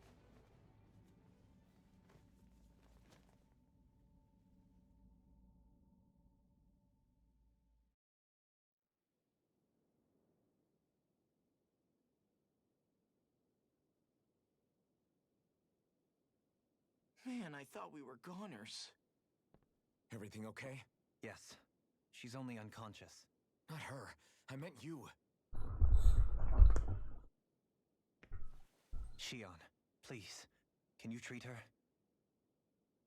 Man, I thought we were goners. Everything okay? Yes. She's only unconscious. Not her. I meant you. Shion, please. Can you treat her?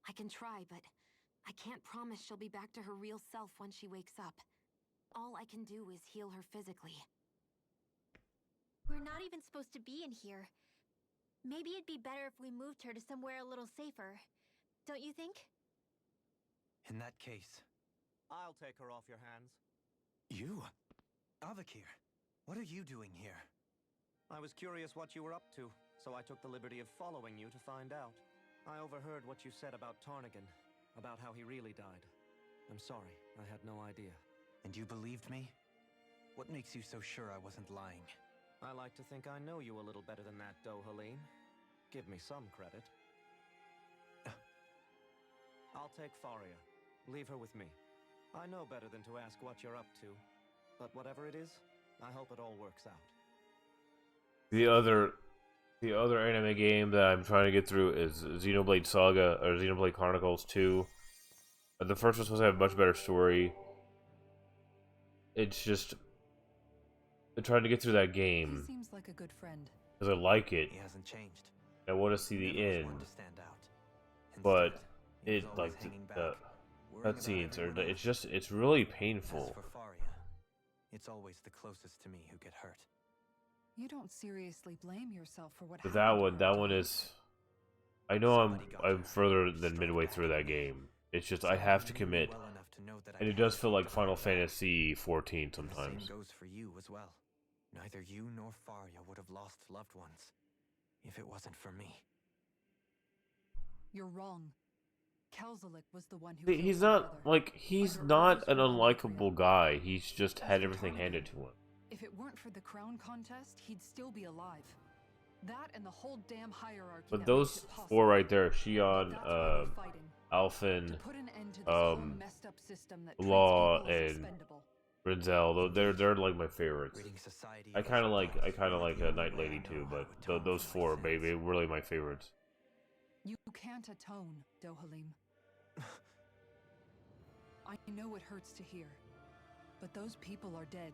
I can try, but I can't promise she'll be back to her real self when she wakes up. All I can do is heal her physically. We're not even supposed to be in here. Maybe it'd be better if we moved her to somewhere a little safer. Don't you think? In that case, I'll take her off your hands. You? Avakir, what are you doing here? I was curious what you were up to, so I took the liberty of following you to find out. I overheard what you said about Tarnigan, about how he really died. I'm sorry, I had no idea. And you believed me? What makes you so sure I wasn't lying? I like to think I know you a little better than that, Dohalim. Give me some credit. I'll take Faria. Leave her with me. I know better than to ask what you're up to. But whatever it is, I hope it all works out. The other anime game that I'm trying to get through is Xenoblade Saga, or Xenoblade Chronicles 2. The first one's supposed to have a much better story. It's just... I'm trying to get through that He game. seems like a good friend. Because I like it. He hasn't changed. I want to see the Never was end. one to stand out. But Instead, he was it, always like, hanging the back, worrying about cutscenes, everyone or it's else. just, it's really As painful. for Faria, it's always the closest to me who get hurt. You don't seriously blame yourself for what But happened. that to one her, is... I know Somebody got I'm her. further She than struck midway back through at that me. game. It's just, I Someone have to who knew me commit. well enough to know that And I'd it does hurt feel her like Final behind her back. Fantasy 14 And the sometimes. same goes for you as well. Neither you nor Faria would have lost loved ones if it wasn't for me. You're wrong. Kelzalik was the one who killed He's your not, brother. like, he's Under not orders an from unlikable guy. He's just had Mr. everything Tarnigan. handed to him. If it weren't for the crown contest, he'd still be alive. That and the whole damn hierarchy. But that those makes it possible. four right there, But Shion, that's why we're fighting. To Alphen, put an end to this whole messed up system that treats Law, people as and expendable. Rinzel, they're like my favorites. Reading society I kind of like a Night Lady too, but those four, baby, really my favorites. You can't atone, Dohalim. I know it hurts to hear, but those people are dead.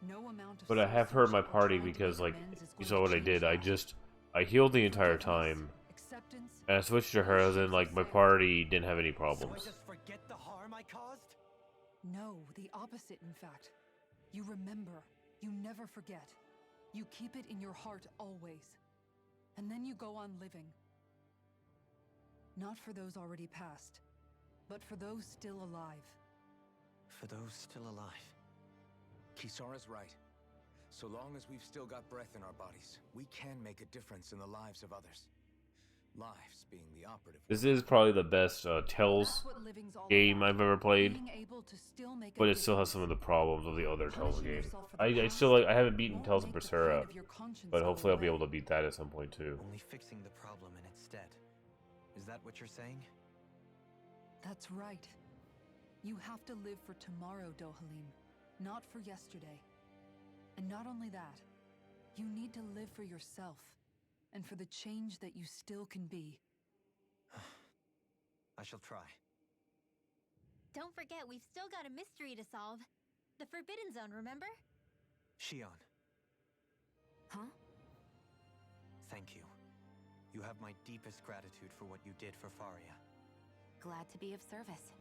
No amount of But I have hurt my citizenship or party trying to because, make like, amends is you going saw to what I change did. that. I healed the entire Forgiveness, time, acceptance, and I switched to her, and then, like, my party didn't have any problems. forget the harm I caused? no, the opposite, in fact. You remember. You never forget. You keep it in your heart always. And then you go on living. Not for those already passed, but for those still alive. For those still alive. Kisara's right. So long as we've still got breath in our bodies, we can make a difference in the lives of others. Lives being the operative. This is probably the best That's Tales what living's all game about. I've ever played, Being able to still make a but it still has difference. some of the problems of the other Tales Punishing games. yourself for the I past still I haven't beaten won't Tales of make the Berseria, pain of your conscience but go hopefully I'll be away. able to beat that at some point too. Only fixing the problem in its stead. Is that what you're saying? That's right. You have to live for tomorrow, Dohalim, not for yesterday. And not only that, you need to live for yourself, and for the change that you still can be. I shall try. Don't forget, we've still got a mystery to solve. The Forbidden Zone, remember? Shion, Huh? thank you. You have my deepest gratitude for what you did for Faria. Glad to be of service.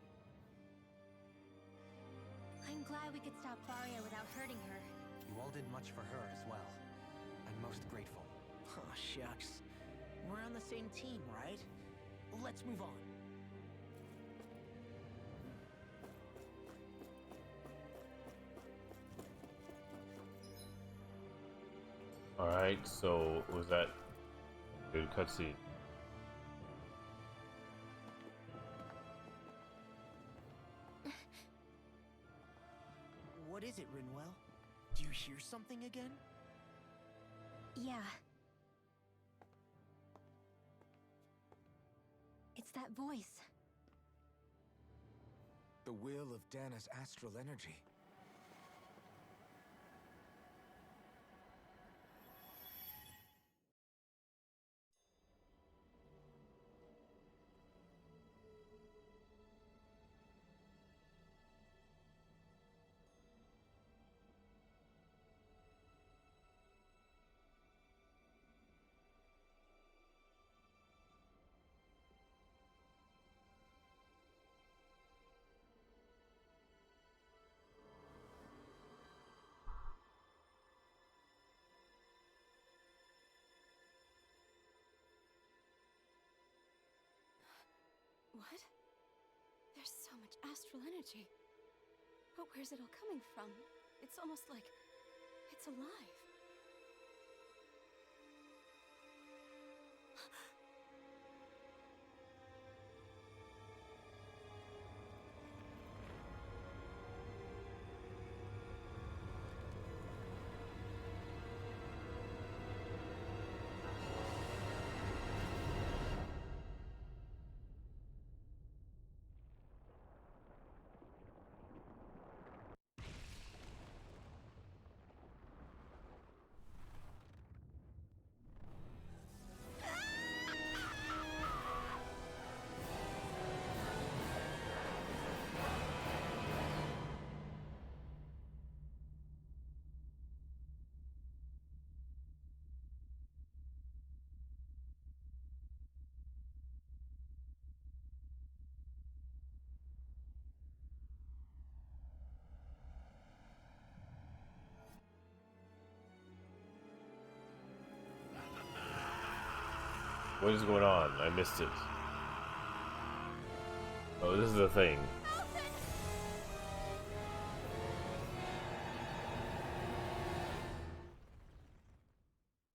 I'm glad we could stop Faria without hurting her. You all did much for her as well. I'm most grateful. Oh, shucks. We're on the same team, right? Let's move on. Alright, so was that good cutscene? What is it, Rinwell? Do you hear something again? Yeah. It's that voice. The will of Dana's astral energy. What? There's so much astral energy. But where's it all coming from? It's almost like it's alive. What is going on? I missed it. Oh, this is the thing.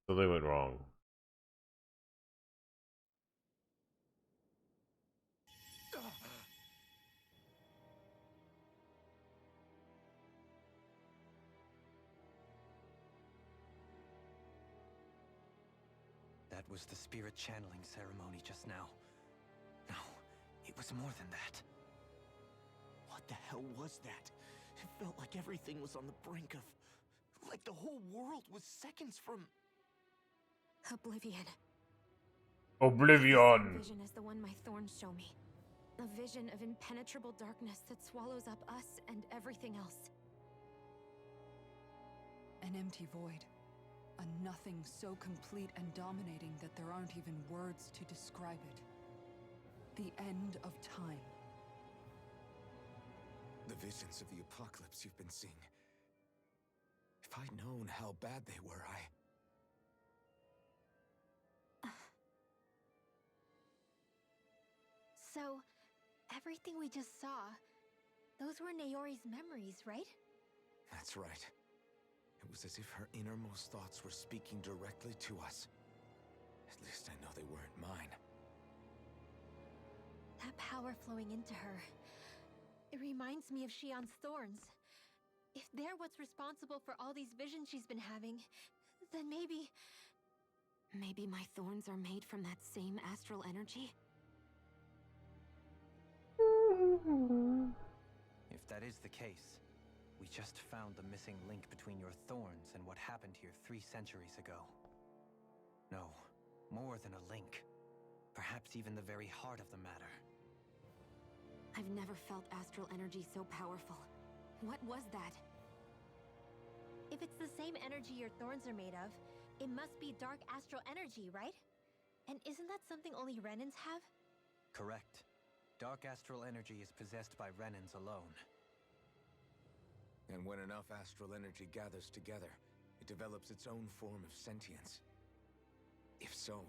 Something went wrong. That was the spirit channeling ceremony just now. No, it was more than that. What the hell was that? It felt like everything was on the brink of... like the whole world was seconds from... Oblivion. Oblivion! The vision is the one my thorns show me. A vision of impenetrable darkness that swallows up us and everything else. An empty void. A nothing so complete and dominating that there aren't even words to describe it. The end of time. The visions of the apocalypse you've been seeing. If I'd known how bad they were, So, everything we just saw, those were Naori's memories, right? That's right. It was as if her innermost thoughts were speaking directly to us. At least I know they weren't mine. That power flowing into her. It reminds me of Shion's thorns. If they're what's responsible for all these visions she's been having, then maybe... Maybe my thorns are made from that same astral energy? If that is the case, we just found the missing link between your thorns and what happened here 3 centuries ago. No, more than a link. Perhaps even the very heart of the matter. I've never felt astral energy so powerful. What was that? If it's the same energy your thorns are made of, it must be dark astral energy, right? And isn't that something only Renans have? Correct. Dark astral energy is possessed by Renans alone. And when enough astral energy gathers together, it develops its own form of sentience. If so,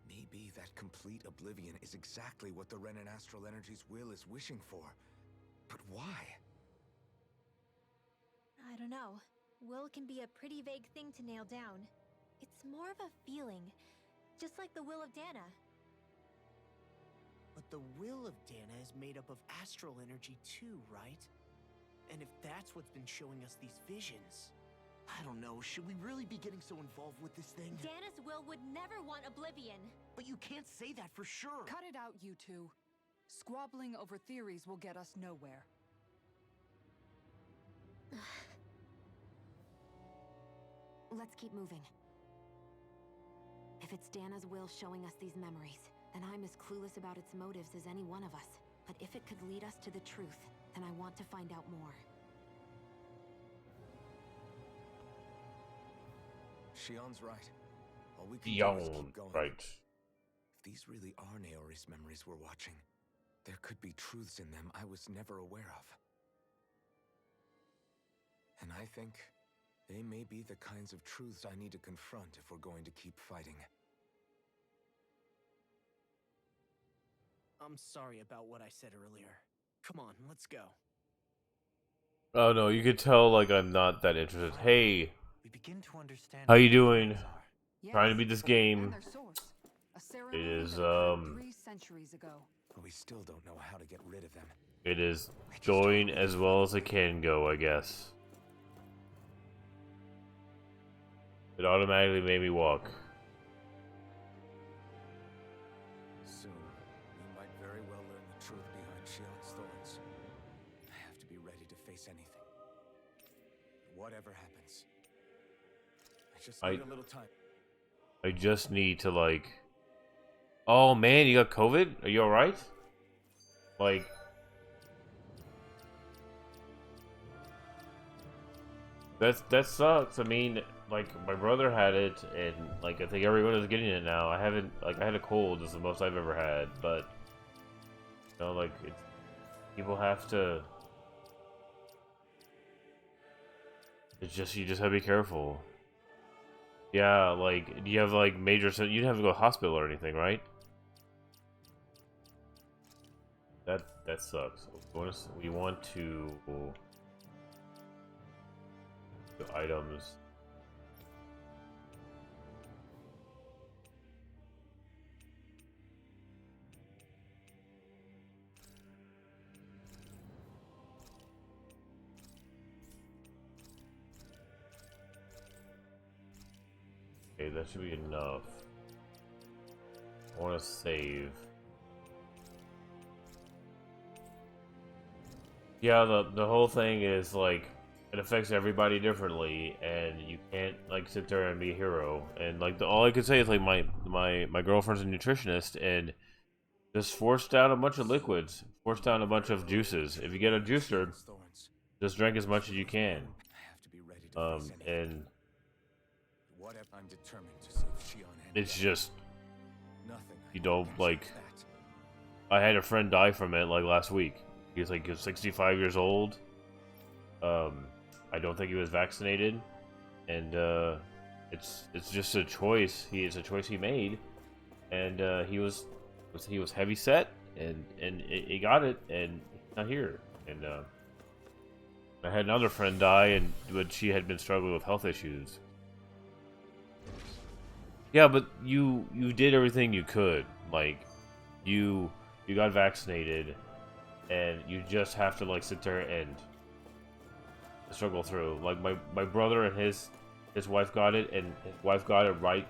maybe that complete oblivion is exactly what the Renan astral energy's will is wishing for. But why? I don't know. Will can be a pretty vague thing to nail down. It's more of a feeling, just like the will of Dana. But the will of Dana is made up of astral energy too, right? And if that's what's been showing us these visions... I don't know, should we really be getting so involved with this thing? Dana's will would never want oblivion. But you can't say that for sure! Cut it out, you two. Squabbling over theories will get us nowhere. Let's keep moving. If it's Dana's will showing us these memories, then I'm as clueless about its motives as any one of us. But if it could lead us to the truth, then I want to find out more. Shion's right. All we can do is keep going. Right. If these really are Naori's memories we're watching, there could be truths in them I was never aware of. And I think they may be the kinds of truths I need to confront if we're going to keep fighting. I'm sorry about what I said earlier. Come on, let's go. Oh no, you could tell like I'm not that interested. Hey, We begin to understand how you what your doing? thorns are. Yes, Trying to beat this game. and their source. A ceremony It is that occurred 3 centuries ago. But we still don't know how to get rid of them. It is going as well as it can go, I guess. It automatically made me walk. Soon, we might very well learn the truth behind Shion's thorns. I have to be ready to face anything. Whatever happens. I just need a little time. I just need to like... Oh man, you got COVID? Are you alright? Like... That sucks. I mean, like, my brother had it, and, like, I think everyone is getting it now. I haven't, like, I had a cold. This is the most I've ever had, but... You know, like, it's... People have to... It's just, you just have to be careful. Yeah, like, do you have like major? You didn't have to go to the hospital or anything, right? That sucks. We want to the items. Okay, that should be enough. I want to save. Yeah, the whole thing is like it affects everybody differently, and you can't like sit there and be a hero. And like all I could say is like my girlfriend's a nutritionist, and just force down a bunch of liquids, force down a bunch of juices. If you get a juicer, just drink as much as you can. And I'm determined to save Shion and it's just nothing. you don't like. I had a friend die from it like last week. He's 65 years old. I don't think he was vaccinated, and it's just a choice. It's a choice he made, and he was heavy set, and he got it, and he's not here. And I had another friend die, but she had been struggling with health issues. Yeah, but you did everything you could. Like you got vaccinated, and you just have to like sit there and struggle through. Like my brother and his wife got it, and his wife got it right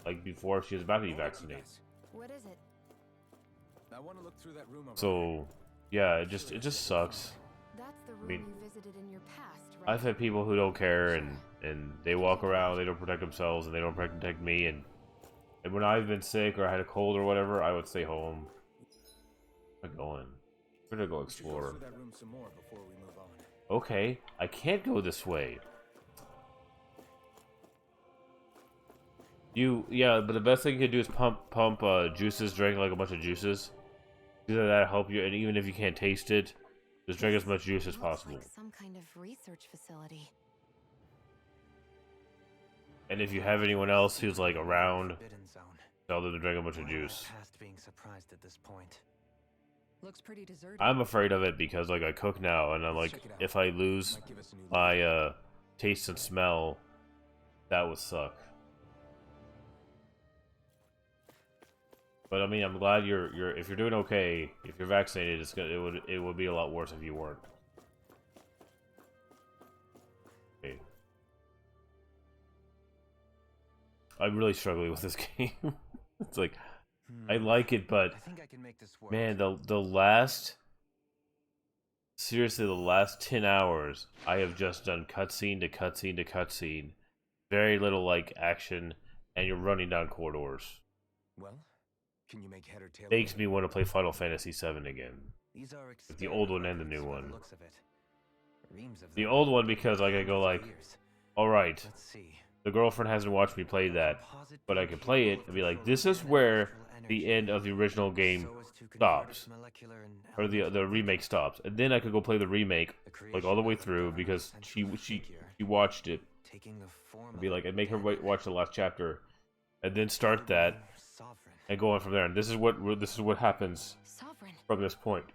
like before she was about to be vaccinated. What is it? I want to look through that room over So yeah, it just sucks. That's the room I mean, you visited in your past, right? I've had people who don't care, and they walk around, they don't protect themselves, and they don't protect me. And when I've been sick or I had a cold or whatever, I would stay home. I'm going. We're gonna go We should go explore. through that room some more before we move on. Okay, I can't go this way. Yeah, but the best thing you can do is pump juices, drink like a bunch of juices. Either that help you, and even if you can't taste it, just drink as much juice as Looks possible. like some kind of research facility. And if you have anyone else who's like around, Forbidden zone. tell them to drink a bunch of Why am I juice. past being surprised at this point? Looks pretty deserted. I'm afraid of it because like I cook now, and I'm like, Check it out. if I lose Might give us a new look. my taste and smell, that would suck. But I mean, I'm glad if you're doing okay. If you're vaccinated, it would be a lot worse if you weren't. Okay. I'm really struggling with this game. It's like I like it, but I think I can make this work. man, the last seriously the last 10 hours, I have just done cutscene to cutscene to cutscene. Very little like action, and you're running down corridors. Well, can you make head or tail? Makes me want to play Final Fantasy VII again. These are The old one and the experiment new records by the one. looks of it. Reams of The them old one dating because like I back go like, years. all right, Let's see. the girlfriend hasn't watched me play that, Composite but I being can play it capable and be of like, this is controlling where natural the energy end of the original game so as to convert stops, its molecular and or the elemental remake properties. stops, and then I could go play the remake The like all the way creation of a through divine because central she figure watched it. taking the form I'd be of like, a I'd make her dead watch the last chapter, and then start that sovereign. and go on from there. And this is what happens Sovereign. from this point.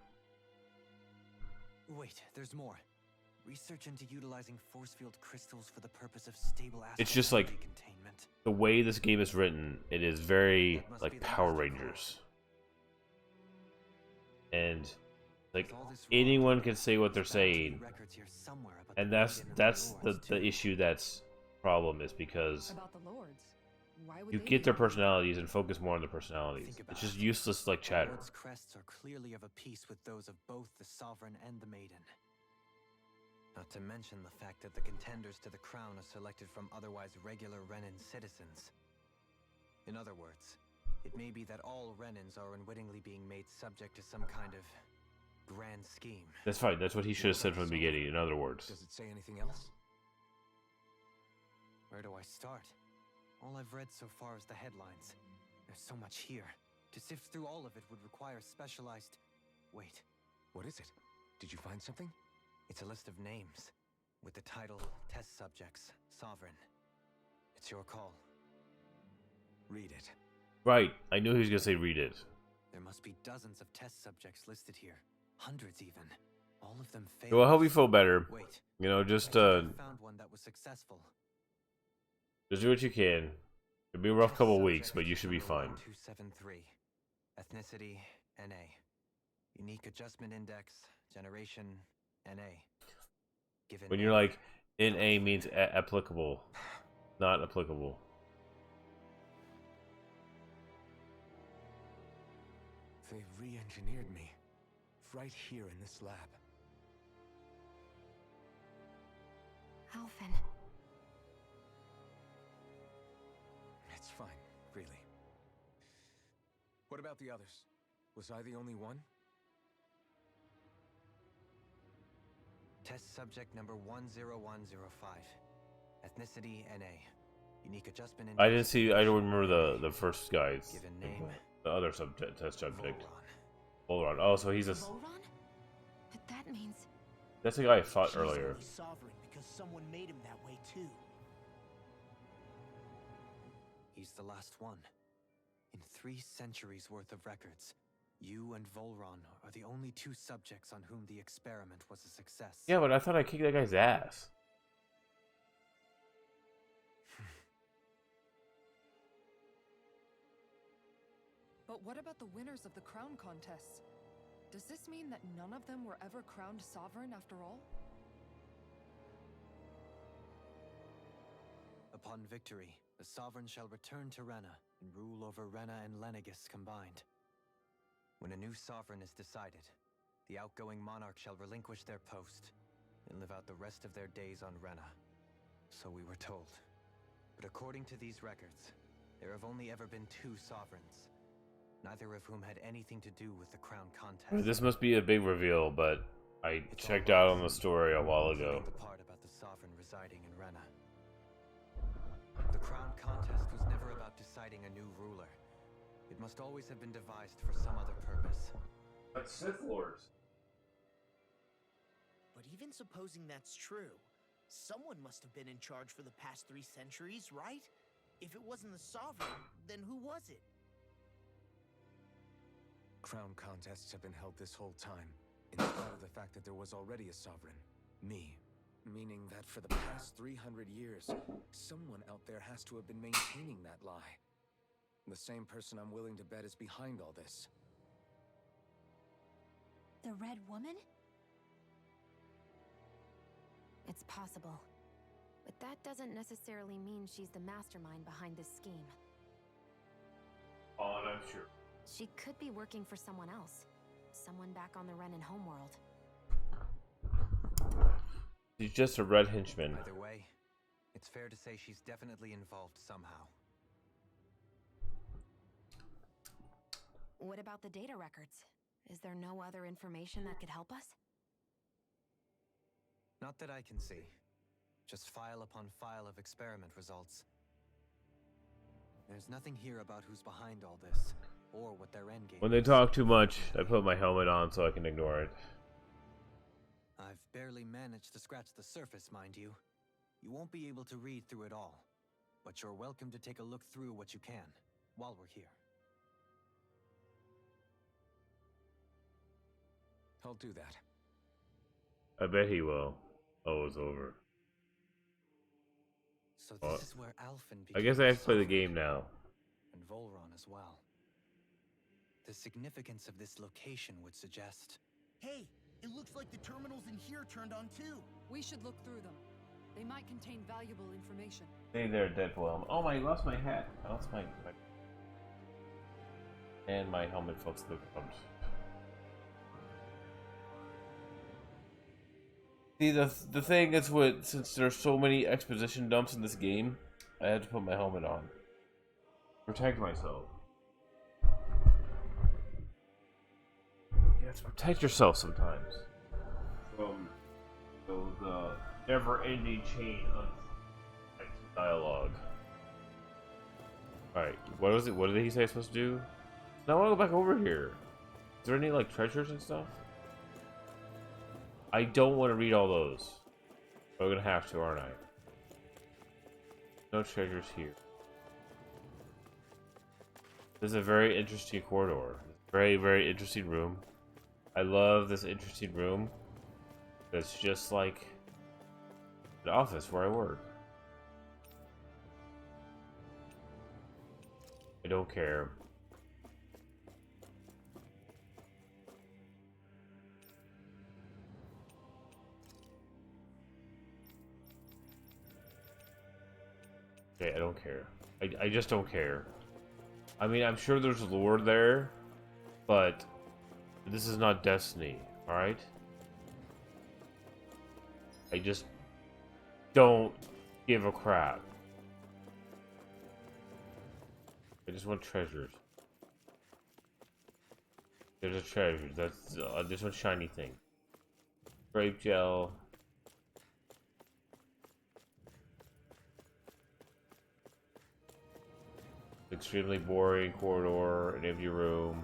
Wait, there's more. Research into utilizing force field crystals for the purpose of stable It's astral just like energy containment. the way this game is written. It is very That must be like the Power master core. Rangers, and like With all this anyone wrong, can say what they're there's bound to be saying, records here somewhere about and the that's Maiden and that's the Lords, the too. issue. That's problem is because About the lords. Why would you they get be their here? personalities and focus more on their personalities. Think about It's just it. useless like The chatter. Lord's crests are clearly of a piece with those of both the Sovereign and the Maiden. Not to mention the fact that the contenders to the crown are selected from otherwise regular Renin citizens. In other words, it may be that all Renins are unwittingly being made subject to some kind of grand scheme. That's fine. That's what he should have said from the beginning. In other words, Does it say anything else? Where do I start? All I've read so far is the headlines. There's so much here. To sift through all of it would require specialized... Wait, What is it? Did you find something? it's a list of names, with the title Test Subjects, Sovereign. It's your call. Read it. Right. I knew he was gonna say read it. There must be dozens of test subjects listed here. Hundreds even. All of them failed. Well, I hope you feel better. Wait. You know, just I found one that was successful. just do what you can. It'll be a rough Test couple subject weeks, but you should be number fine. 1273. Ethnicity NA. Unique adjustment index generation NA. Given When you're like, NA means applicable, not applicable. They re-engineered me. Right here in this lab. Alphen. It's fine, really. What about the others? Was I the only one? Test subject number 10105. Ethnicity NA. Unique adjustment index. I didn't see. I don't remember the first guys. Given name. The other test subject. Volron. Volron. Oh, so he's a. Volron? But that means... That's the guy I fought She's earlier. only sovereign because someone made him that way too. He's the last one. In 3 centuries worth of records, you and Volron are the only 2 subjects on whom the experiment was a success. Yeah, but I thought I kicked that guy's ass. But what about the winners of the crown contests? Does this mean that none of them were ever crowned sovereign after all? Upon victory, the sovereign shall return to Rena and rule over Rena and Lenegis combined. When a new sovereign is decided, the outgoing monarch shall relinquish their post and live out the rest of their days on Rena. So we were told. But according to these records, there have only ever been 2 sovereigns, neither of whom had anything to do with the crown contest. This must be a big reveal, but I checked out on the story a while ago. The part about the sovereign residing in Rena. The crown contest was never about deciding a new ruler. It must always have been devised for some other purpose. But Sith Lords. But even supposing that's true, someone must have been in charge for the past 3 centuries, right? If it wasn't the sovereign, then who was it? Crown contests have been held this whole time, in spite of the fact that there was already a sovereign. Me. Meaning that for the past 300 years, someone out there has to have been maintaining that lie. The same person I'm willing to bet is behind all this. The Red Woman? It's possible. But that doesn't necessarily mean she's the mastermind behind this scheme. Oh, I'm sure. She could be working for someone else. Someone back on the Renan homeworld. She's just a red henchman. Either way, it's fair to say she's definitely involved somehow. What about the data records? Is there no other information that could help us? Not that I can see. Just file upon file of experiment results. There's nothing here about who's behind all this, or what their endgame When they is. talk too much, I put my helmet on so I can ignore it. I've barely managed to scratch the surface, mind you. You won't be able to read through it all, but you're welcome to take a look through what you can, while we're here. I'll do that. I bet he will. Oh, it's over. So this is where Alphen I guess I have to play the game now. And Volron as well. The significance of this location would suggest... Hey, it looks like the terminals in here turned on too. We should look through them. They might contain valuable information. Hey there, Deadpool. Oh my, I lost my hat. I lost my... And my helmet flips the ground. See, the thing is, since there's so many exposition dumps in this game, I had to put my helmet on. Protect myself. You have to protect yourself sometimes. From those never-ending chain of dialogue. Alright, what was it? What did he say I'm supposed to do? Now I want to go back over here. Is there any, like, treasures and stuff? I don't want to read all those. But I'm gonna have to, aren't I? No treasures here. This is a very interesting corridor. Very, very interesting room. I love this interesting room. That's just like the office where I work. I don't care. Okay, I don't care. I just don't care. I mean, I'm sure there's lore there, but this is not Destiny, alright? I just don't give a crap. I just want treasures. There's a treasure. That's this one shiny thing. Grape gel. Extremely boring corridor, an empty room.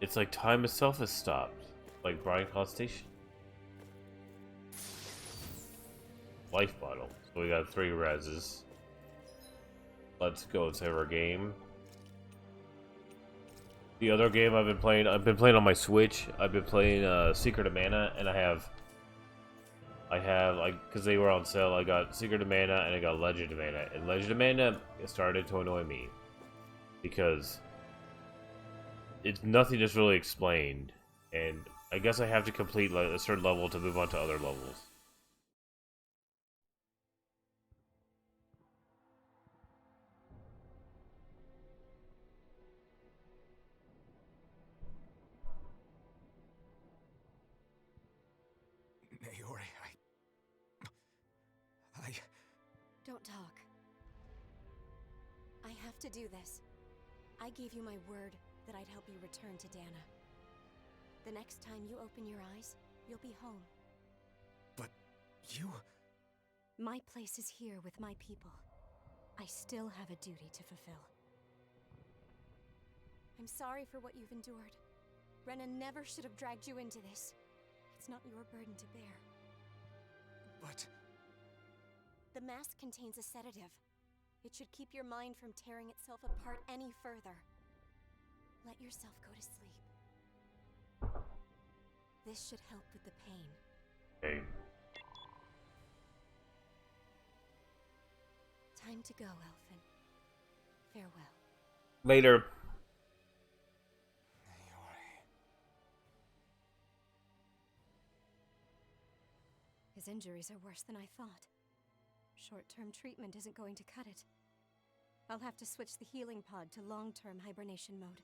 It's like time itself has stopped, like Brian Cloud Station. Life bottle. So we got 3 reses. Let's go. Let's have our game. The other game I've been playing on my Switch. I've been playing Secret of Mana, and I have like, because they were on sale, I got Secret of Mana and I got Legend of Mana. And Legend of Mana started to annoy me because it's nothing is really explained, and I guess I have to complete like a certain level to move on to other levels. Naori, Don't talk. I have to do this. I gave you my word that I'd help you return to Dana. The next time you open your eyes, you'll be home. But you... My place is here with my people. I still have a duty to fulfill. I'm sorry for what you've endured. Rena never should have dragged you into this. It's not your burden to bear. But... The mask contains a sedative. It should keep your mind from tearing itself apart any further. Let yourself go to sleep. This should help with the pain. Okay. Time to go, Elfin. Farewell. Later. His injuries are worse than I thought. Short-term treatment isn't going to cut it. I'll have to switch the healing pod to long-term hibernation mode.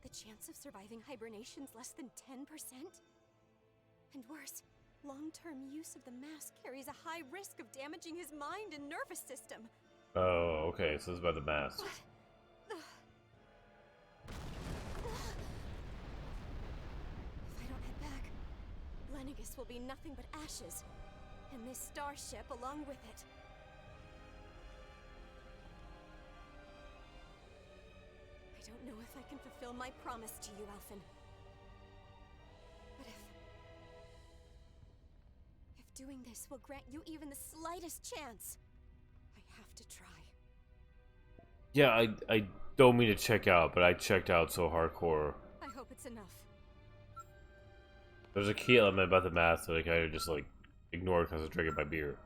The chance of surviving hibernation's less than 10%? And worse, long-term use of the mask carries a high risk of damaging his mind and nervous system. Oh, okay, so this is about the mask. What? If I don't head back, Lenegis will be nothing but ashes, and this starship along with it. I don't know if I can fulfill my promise to you, Alphen. But if doing this will grant you even the slightest chance, I have to try. Yeah, I don't mean to check out, but I checked out so hardcore. I hope it's enough. There's a key element about the mask that I kind of just like ignored because I was drinking my beer.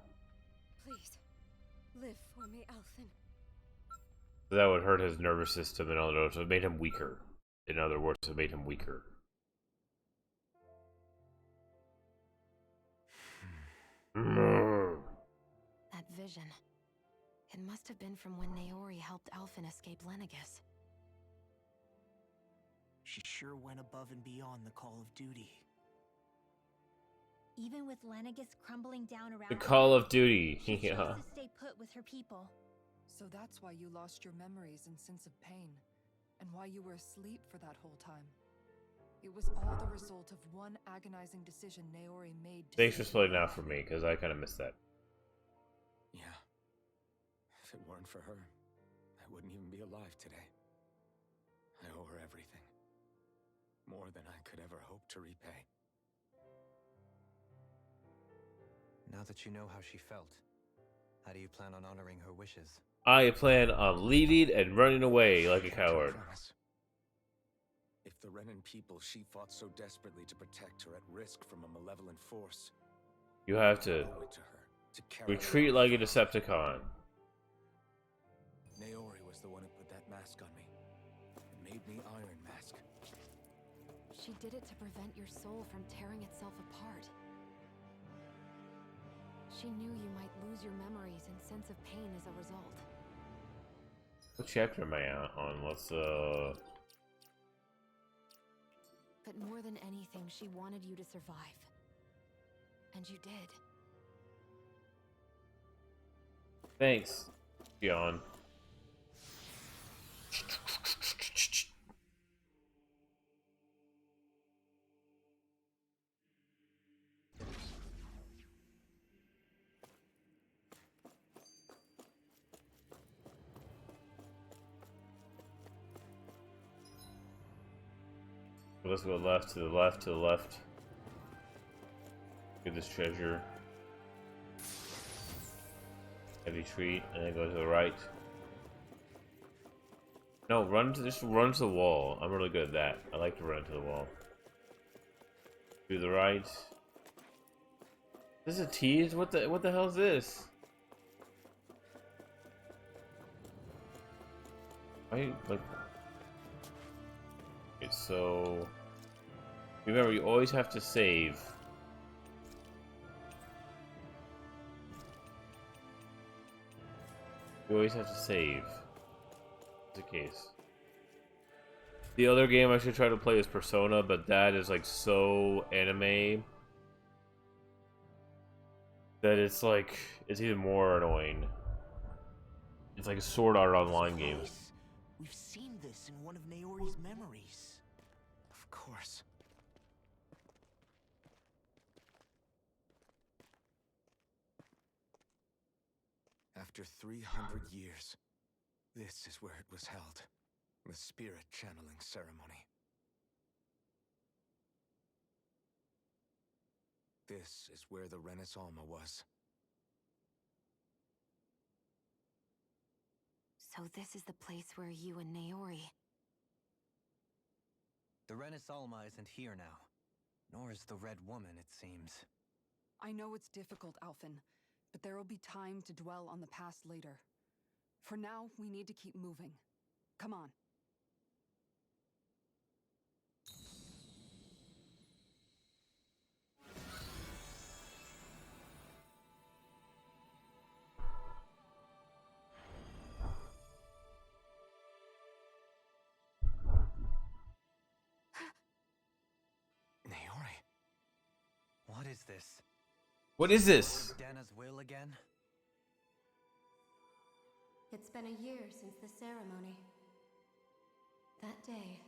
Please, live for me, Alphen. That would hurt his nervous system and all that, so it made him weaker. In other words, it made him weaker. That vision. It must have been from when Naori helped Alphen escape Lenegis. She sure went above and beyond the call of duty. Even with Lenegis crumbling down around The Call of Duty. she chose Yeah. to stay put with her people. So that's why you lost your memories and sense of pain, and why you were asleep for that whole time. It was all the result of one agonizing decision Naori made to Thanks for save splitting your out life. for me, because I kind of missed that. Yeah. If it weren't for her, I wouldn't even be alive today. I owe her everything. More than I could ever hope to repay. Now that you know how she felt, how do you plan on honoring her wishes? I plan on leaving and running away like a coward. Promise. If the Renan people she fought so desperately to protect are at risk from a malevolent force, You have to I owe it to her to carry her retreat on. like a Decepticon. Naori was the one who put that mask on me and made me Iron Mask. She did it to prevent your soul from tearing itself apart. She knew you might lose your memories and sense of pain as a result. What chapter am I on? Let's But more than anything, she wanted you to survive. And you did. Thanks, John. Let's go left to the left to the left. Get this treasure. Heavy treat, and then go to the right. No, just run to the wall. I'm really good at that. I like to run to the wall. To the right. This is a tease? What the hell is this? I like. Okay, so remember, you always have to save. You always have to save. It's the case. The other game I should try to play is Persona, but that is like so anime that it's like it's even more annoying. It's like a Sword Art Online game. We've seen this in one of Naori's memories. Of course. After 300 years, this is where it was held. The spirit channeling ceremony. This is where the Renis Alma was. So this is the place where you and Naori... The Renis Alma isn't here now. Nor is the Red Woman, it seems. I know it's difficult, Alphen, but there will be time to dwell on the past later. For now, we need to keep moving. Come on. Naori. What is this? What is this? Dana's will again? It's been a year since the ceremony. That day,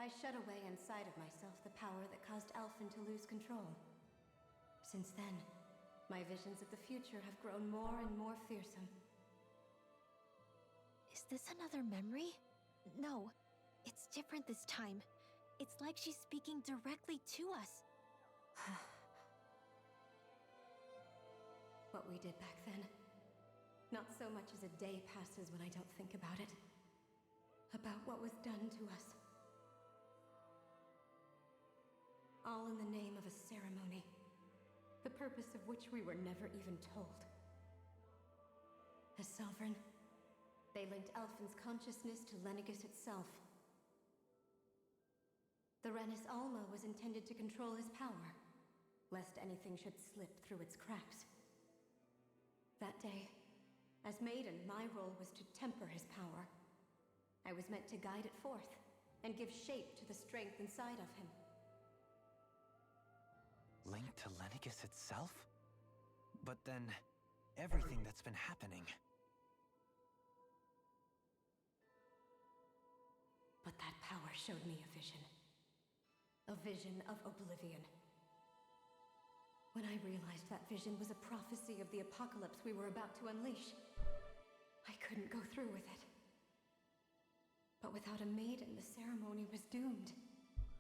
I shut away inside of myself the power that caused Alphen to lose control. Since then, my visions of the future have grown more and more fearsome. Is this another memory? No, it's different this time. It's like she's speaking directly to us. What we did back then. Not so much as a day passes when I don't think about it. About what was done to us. All in the name of a ceremony. The purpose of which we were never even told. As Sovereign, they linked Alphen's consciousness to Lenegis itself. The Renis Alma was intended to control his power, lest anything should slip through its cracks. That day, as Maiden, my role was to temper his power. I was meant to guide it forth, and give shape to the strength inside of him. Linked to Lenegis itself? But then, everything that's been happening... But that power showed me a vision. A vision of oblivion. When I realized that vision was a prophecy of the apocalypse we were about to unleash, I couldn't go through with it. But without a maiden, the ceremony was doomed.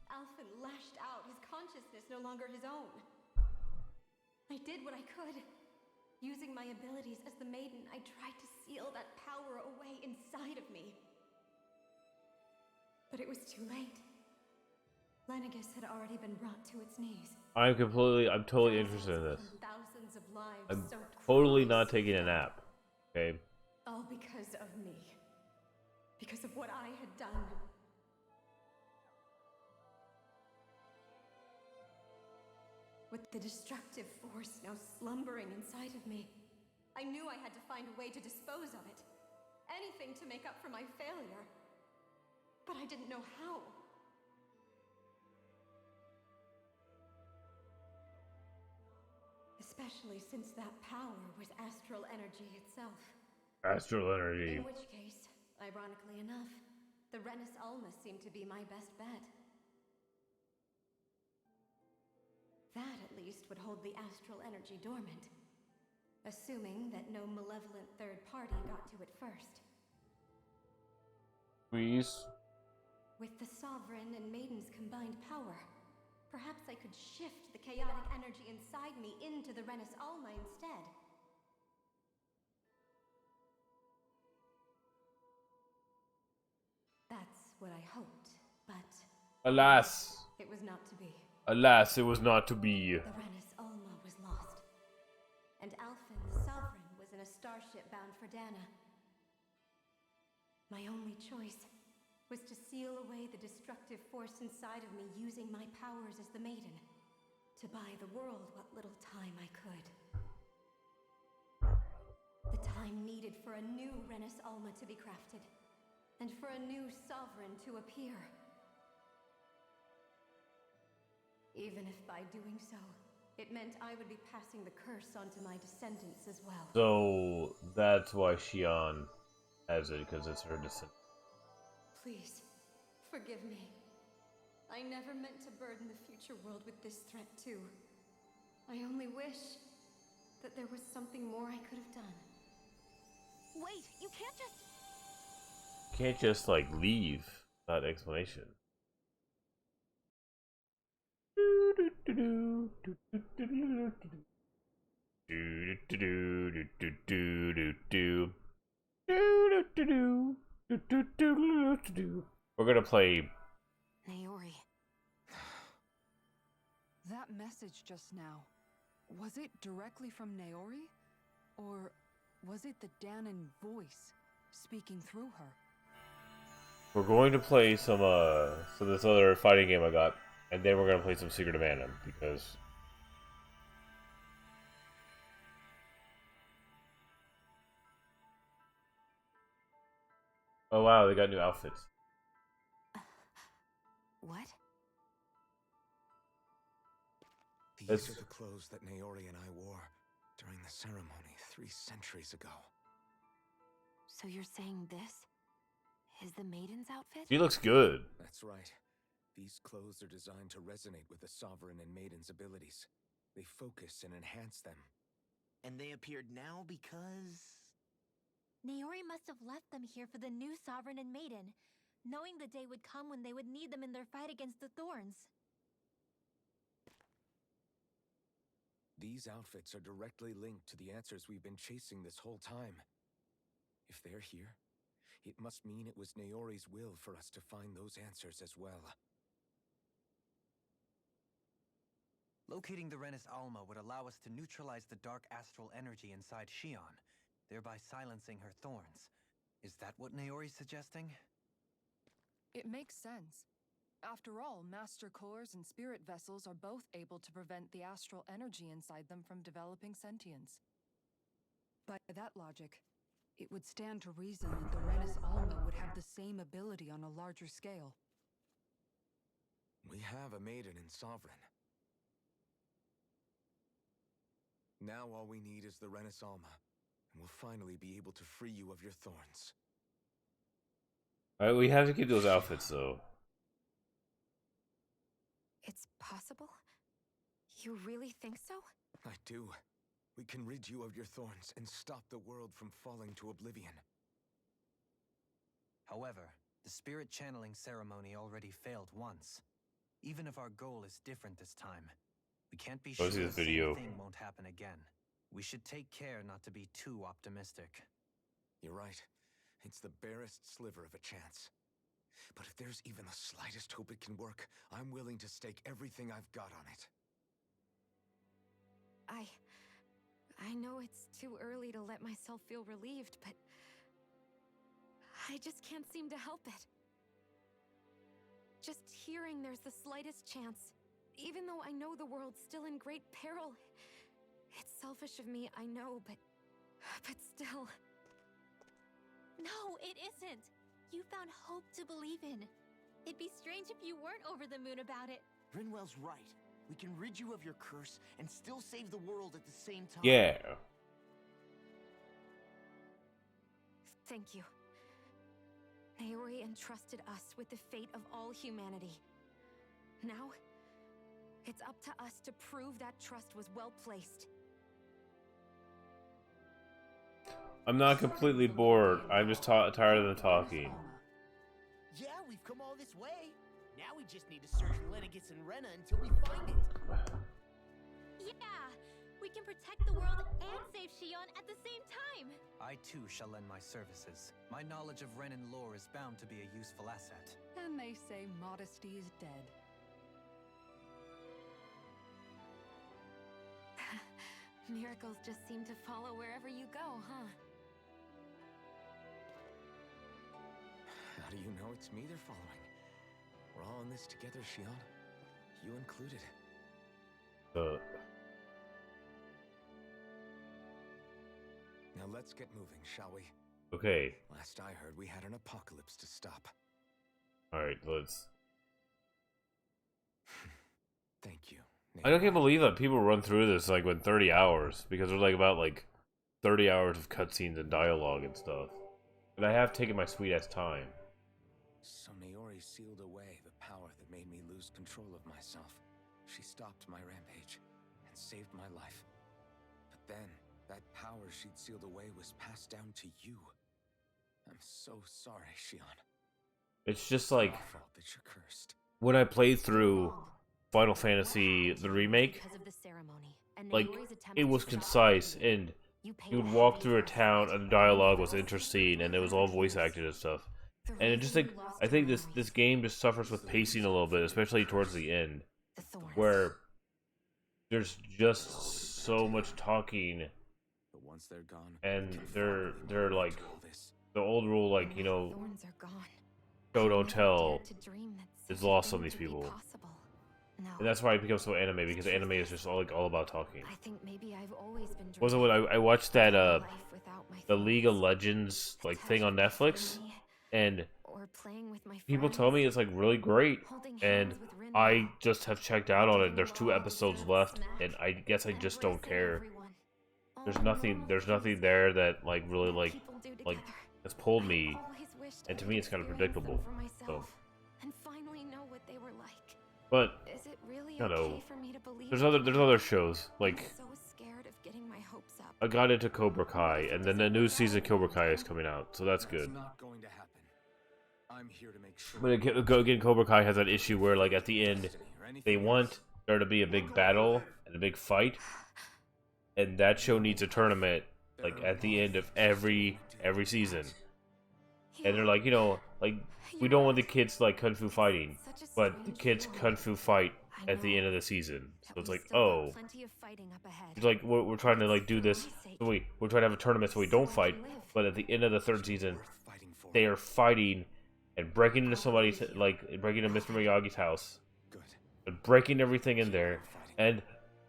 Alphen lashed out, his consciousness no longer his own. I did what I could. Using my abilities as the maiden, I tried to seal that power away inside of me. But it was too late. Lenegis had already been brought to its knees. I'm totally interested in this. Thousands of lives I'm soaked totally crumbs. not taking a nap. Okay? All because of me. Because of what I had done. With the destructive force now slumbering inside of me, I knew I had to find a way to dispose of it. Anything to make up for my failure. But I didn't know how. Especially since that power was astral energy itself. Astral energy. In which case, ironically enough, the Renis Alma seemed to be my best bet. That, at least, would hold the astral energy dormant. Assuming that no malevolent third party got to it first. Please. With the Sovereign and Maiden's combined power, perhaps I could shift the chaotic energy inside me into the Renis Alma instead. That's what I hoped, but... Alas. It was not to be. Alas, it was not to be. The Renis Alma was lost. And Alphen, the Sovereign, was in a starship bound for Dana. My only choice was to seal away the destructive force inside of me using my powers as the Maiden. To buy the world what little time I could. The time needed for a new Renis Alma to be crafted. And for a new Sovereign to appear. Even if by doing so, it meant I would be passing the curse on to my descendants as well. So that's why Xion has it, because it's her descendant. Please, forgive me. I never meant to burden the future world with this threat too. I only wish that there was something more I could have done. Wait, you can't just... Can't just, like, leave without explanation. We're gonna play Naori. That message just now, was it directly from Naori? Or was it the Danon voice speaking through her? We're going to play some this other fighting game I got, and then we're gonna play some Secret of Mana, because oh wow, they got new outfits. What? These are the clothes that Naori and I wore during the ceremony 3 centuries ago. So you're saying this is the Maiden's outfit? She looks good. That's right. These clothes are designed to resonate with the Sovereign and Maiden's abilities. They focus and enhance them. And they appeared now because... Naori must have left them here for the new Sovereign and Maiden, knowing the day would come when they would need them in their fight against the Thorns. These outfits are directly linked to the answers we've been chasing this whole time. If they're here, it must mean it was Naori's will for us to find those answers as well. Locating the Renis Alma would allow us to neutralize the dark astral energy inside Xion, thereby silencing her thorns. Is that what Naori's suggesting? It makes sense. After all, Master Cores and Spirit Vessels are both able to prevent the astral energy inside them from developing sentience. By that logic, it would stand to reason that the Renis Alma would have the same ability on a larger scale. We have a Maiden and Sovereign. Now all we need is the Renis Alma, and we'll finally be able to free you of your thorns. Alright, we have to keep those outfits though. It's possible? You really think so? I do. We can rid you of your thorns and stop the world from falling to oblivion. However, The spirit channeling ceremony already failed once. Even if our goal is different this time, we can't be Go sure see the this video. same thing won't happen again. We should take care not to be too optimistic. You're right. It's the barest sliver of a chance. But if there's even the slightest hope it can work, I'm willing to stake everything I've got on it. I know it's too early to let myself feel relieved, but I just can't seem to help it. Just hearing there's the slightest chance, even though I know the world's still in great peril. It's selfish of me, I know, but still. No, it isn't. You found hope to believe in. It'd be strange if you weren't over the moon about it. Rinwell's right. We can rid you of your curse and still save the world at the same time. Yeah. Thank you. Naori entrusted us with the fate of all humanity. Now, it's up to us to prove that trust was well placed. I'm not completely bored. I'm just tired of the talking. Yeah, we've come all this way. Now we just need to search Lenegis and Rena until we find it. Yeah, we can protect the world and save Shion at the same time. I too shall lend my services. My knowledge of Renan lore is bound to be a useful asset. And they say modesty is dead. Miracles just seem to follow wherever you go, huh? How do you know it's me they're following? We're all in this together, Shion. You included. Now let's get moving, shall we? Okay. Last I heard, we had an apocalypse to stop. Alright, let's... Thank you. I can't believe that people run through this like in 30 hours, because there's like about like 30 hours of cutscenes and dialogue and stuff. And I have taken my sweet ass time. So Naori sealed away the power that made me lose control of myself. She stopped my rampage and saved my life. But then, that power she'd sealed away was passed down to you. I'm so sorry, Shion. It's just like My fault that you're cursed. when I played through Final Fantasy the remake, like it was concise and you would walk through a town and the dialogue was interesting and it was all voice acted and stuff. And it just like I think this game just suffers with pacing a little bit, especially towards the end, where there's just so much talking, But once they're gone, and they're like the old rule, like, you know, Thorns are gone. show don't tell To dream that is such a lost thing on these could be people. possible. No. And that's why it becomes so anime, because anime is just all about talking. I think maybe I've always been Wasn't what I watched that the League of Legends like thing on Netflix, and or playing with my people friends, tell me it's like really great, holding and hands with Rin. I just have checked out on it. There's 2 episodes left, and I guess I just don't care. There's nothing there that like really like has pulled me, and to me it's kind of predictable. So, and finally know what they were like. but Is it really I don't know. okay for me to believe There's it? other shows like I'm so scared of getting my hopes up. I got into Cobra Kai, and then the new season of Cobra Kai is coming out, so that's good. It's not going to happen. I'm here to make sure. But again, Cobra Kai has that issue where, like, at the end, they want there to be a big battle and a big fight, and that show needs a tournament, like, at the end of every season. And they're like, you know, like, we don't want the kids, like, kung fu fighting, but the kids kung fu fight at the end of the season. So it's like, oh, it's like, we're trying to, like, do this, so we're trying to have a tournament so we don't fight, but at the end of the 3rd season, they are fighting and breaking into somebody's, like, breaking into Mr. Miyagi's house, and breaking everything in there, and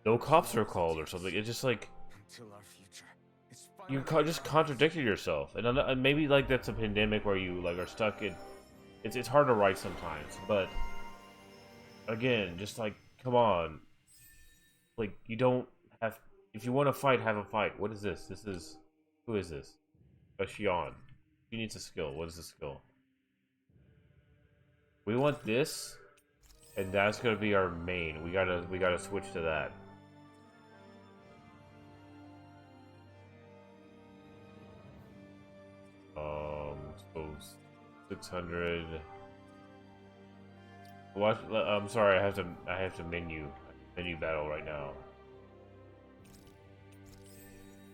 no cops are called or something. It's just like, Until our future. It's you finally just contradicted yourself. And maybe, like, that's a pandemic where you, like, are stuck in, it's hard to write sometimes, but again, just like, come on, like, you don't have, if you want to fight, have a fight. What is this? Who is this? Shion. She needs a skill. What is the skill? We want this, and that's gonna be our main. We gotta switch to that. So 600. Watch. I'm sorry. I have to menu battle right now.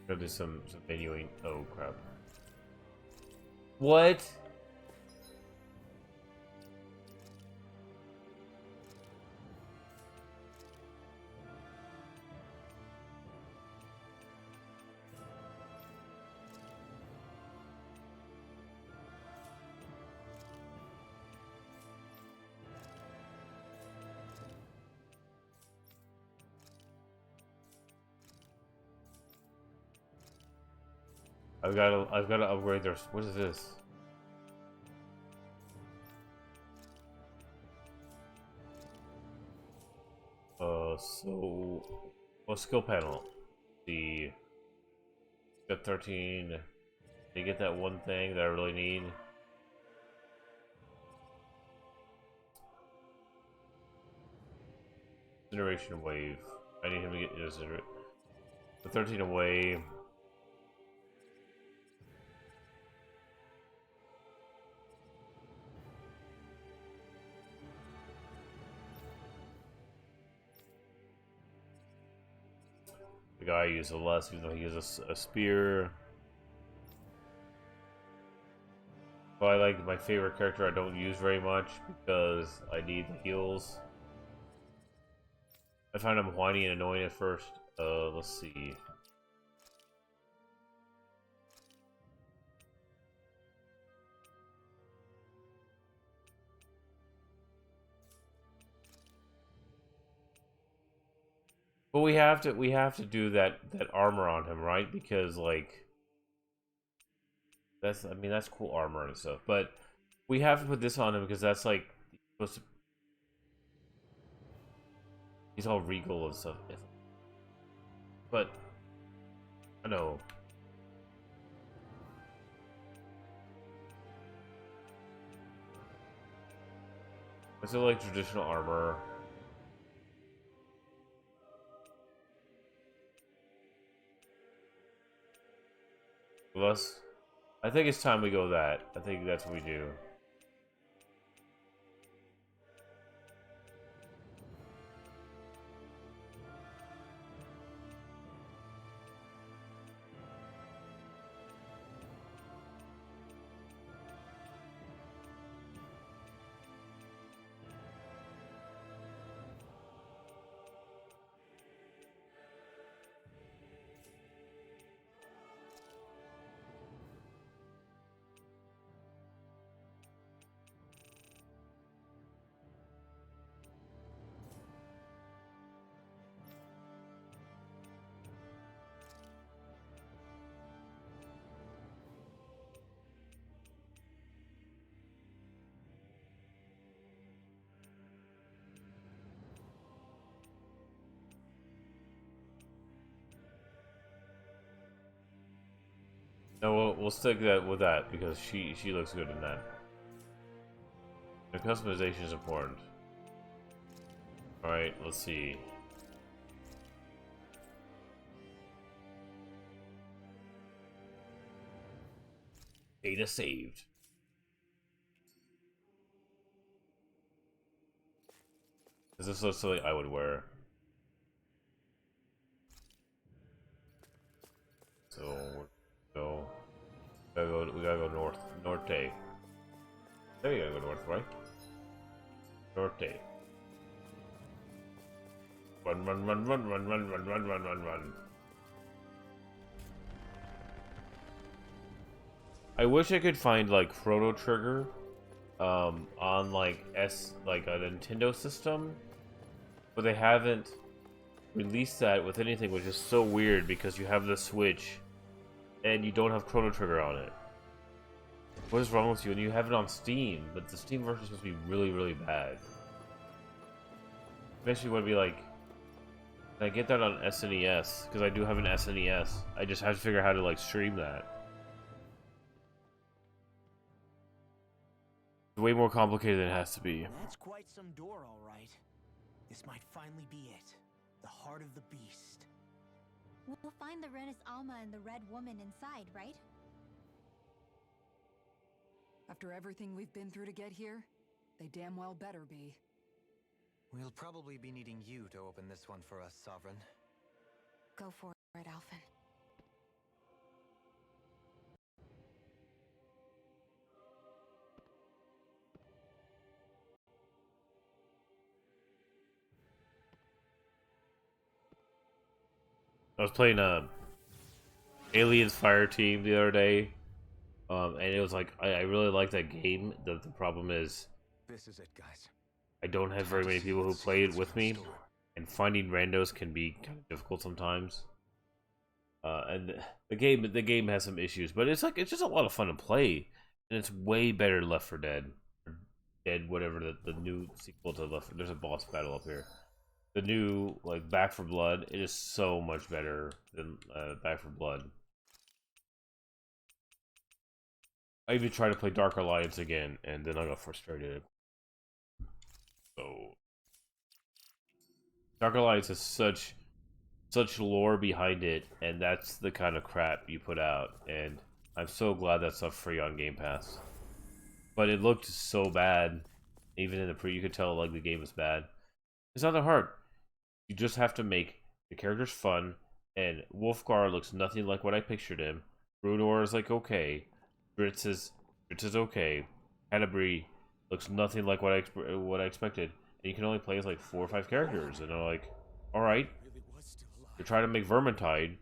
Gotta do some menuing. Oh crap. What? I've got to upgrade their. What is this? So, well, skill panel. The got 13. They get that one thing that I really need. Incineration wave. I need him to get incinerate. The 13 away. The guy uses less, even though he uses a spear. But I like my favorite character I don't use very much because I need the heals. I find him whiny and annoying at first. Let's see. But we have to do that armor on him, right? Because like that's that's cool armor and stuff. But we have to put this on him because that's like supposed to. He's all regal and stuff. But I know. I still like traditional armor. Plus, I think it's time we go that. I think that's what we do. No, we'll stick with that because she looks good in that. The customization is important. All right, let's see. Data saved. Is this something I would wear? So we gotta go norte. There you gotta go north, right? Norte. Run. I wish I could find like Chrono Trigger on like a Nintendo system, but they haven't released that with anything, which is so weird because you have the Switch and you don't have Chrono Trigger on it. What is wrong with you? And you have it on Steam, but the Steam version is supposed to be really, really bad. Makes me want to be like, can I get that on SNES? Because I do have an SNES. I just have to figure out how to like stream that. It's way more complicated than it has to be. That's quite some door, all right. This might finally be it. The heart of the beast. We'll find the Renis Alma and the Red Woman inside, right? After everything we've been through to get here, they damn well better be. We'll probably be needing you to open this one for us, Sovereign. Go for it, Alphen. I was playing Aliens Fire Team the other day, and it was like I really like that game. The problem is This is it, guys. I don't have very many people who play it with me, and finding randos can be kind of difficult sometimes. And the game has some issues, but it's just a lot of fun to play, and it's way better than Left 4 Dead, or Dead whatever the new sequel to Left 4. There's a boss battle up here. The new like Back 4 Blood, it is so much better than Back 4 Blood. I even tried to play Dark Alliance again, and then I got frustrated. So Dark Alliance has such lore behind it, and that's the kind of crap you put out. And I'm so glad that stuff's free on Game Pass. But it looked so bad, even in the pre. You could tell like the game was bad. It's not that hard. You just have to make the characters fun, and Wolfgar looks nothing like what I pictured him. Brudor is like okay. Dritz is okay. Canterbury looks nothing like what I expected. And you can only play as like 4 or 5 characters, and I'm like, all right. You're trying to make Vermintide.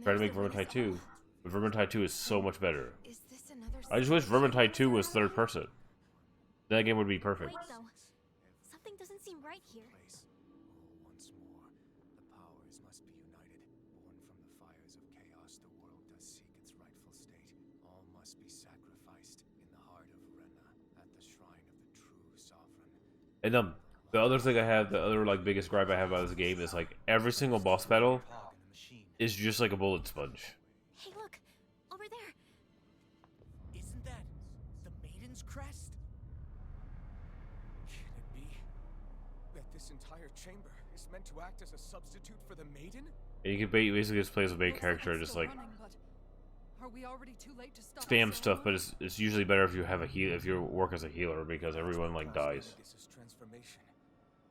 Try to make Vermintide 2, but Vermintide 2 is so much better. I just wish Vermintide 2 was third person. That game would be perfect. Wait, though. Something doesn't seem right here. Once more, the powers must be united. Born from the fires of chaos, the world does seek its rightful state. All must be sacrificed in the heart of Renna, at the shrine of the true sovereign. And the other thing I have, the other like biggest gripe I have about this game is like every single boss battle is just like a bullet sponge. Hey, look! Over there! Isn't that the Maiden's crest? Can it be that this entire chamber is meant to act as a substitute for the maiden? And you can basically just play as a main Looks character and it's just still like running, but are we already too late to stop spam the stuff, but ceremony? it's usually better if you have a heal, if you work as a healer, because everyone like dies. This transformation,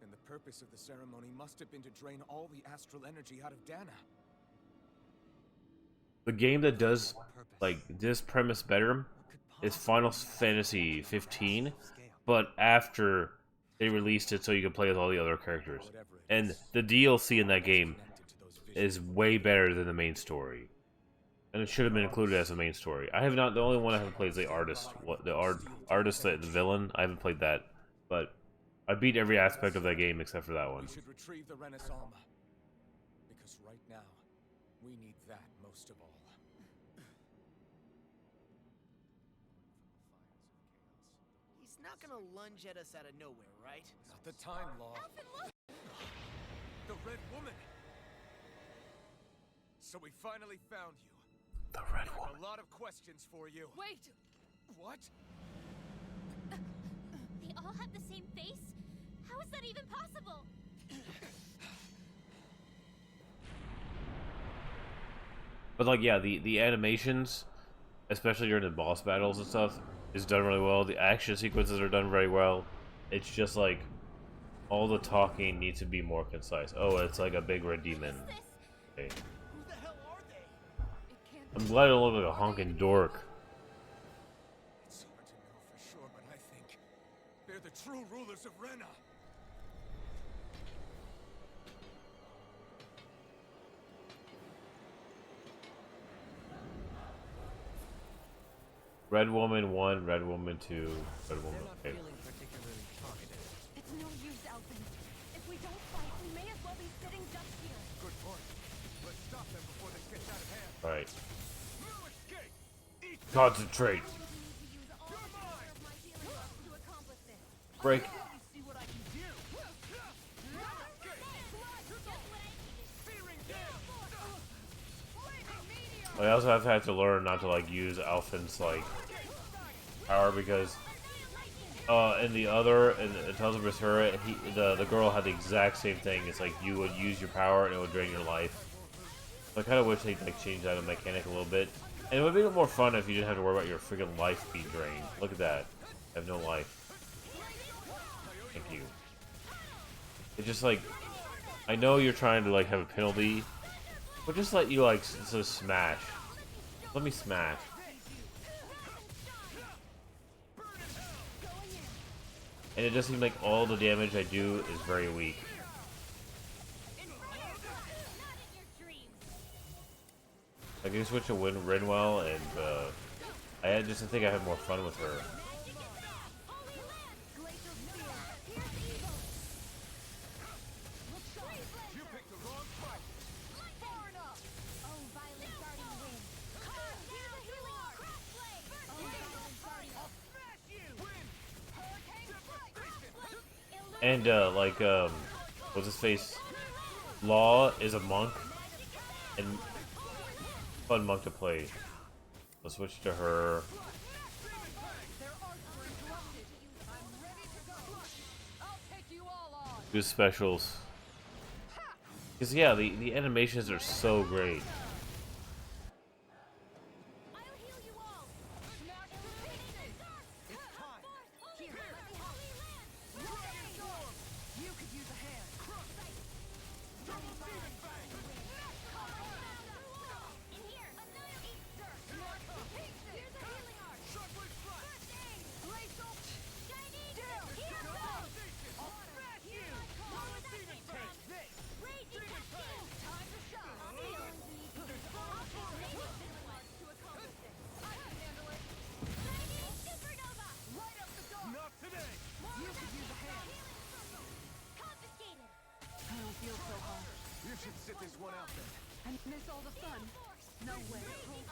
and the purpose of the ceremony must have been to drain all the astral energy out of Dana. The game that does like this premise better is Final Fantasy 15, but after they released it so you can play with all the other characters. And the DLC in that game is way better than the main story. And it should have been included as a main story. I have not, the only one I haven't played is the artist. Artist, the villain. I haven't played that. But I beat every aspect of that game except for that one. We should retrieve the Renaissance. Because right now, we need that most of all. He's not gonna lunge at us out of nowhere, right? Not the time, Law. The Red Woman! So we finally found you. The Red I Woman. have a lot of questions for you. Wait! What? They all have the same face? How is that even possible? But like, yeah, the animations, especially during the boss battles and stuff, is done really well. The action sequences are done very well. It's just like all the talking needs to be more concise. Oh, it's like a big red demon. Okay. Who the hell are they? It can't I'm glad I don't look like a honking dork. It's hard to know for sure, but I think they're the true rulers of Renna. Red Woman 1, Red Woman 2, Red Woman. Okay. It's no use, Alvin. If we don't fight, we may as well be sitting ducks here. Good point. Let's stop them before this gets out of hand. All right. No escape! Eat Concentrate. I will need to use all the power of my healing levels to accomplish this. Break. Let me see what I can do. I also have had to learn not to like use Alphen's like power because in the other in Tales of Berseria, the girl had the exact same thing. It's like you would use your power and it would drain your life. So I kind of wish they'd like change that mechanic a little bit. And it would be a little more fun if you didn't have to worry about your freaking life being drained. Look at that. I have no life. Thank you. It's just like, I know you're trying to like have a penalty, but just let you like just smash. Let me smash. And it just seems like all the damage I do is very weak. I can switch to Rinwell, and I just think I have more fun with her. And what's his face? Law is a monk, and fun monk to play. Let's switch to her. Do specials. Because yeah, the animations are so great.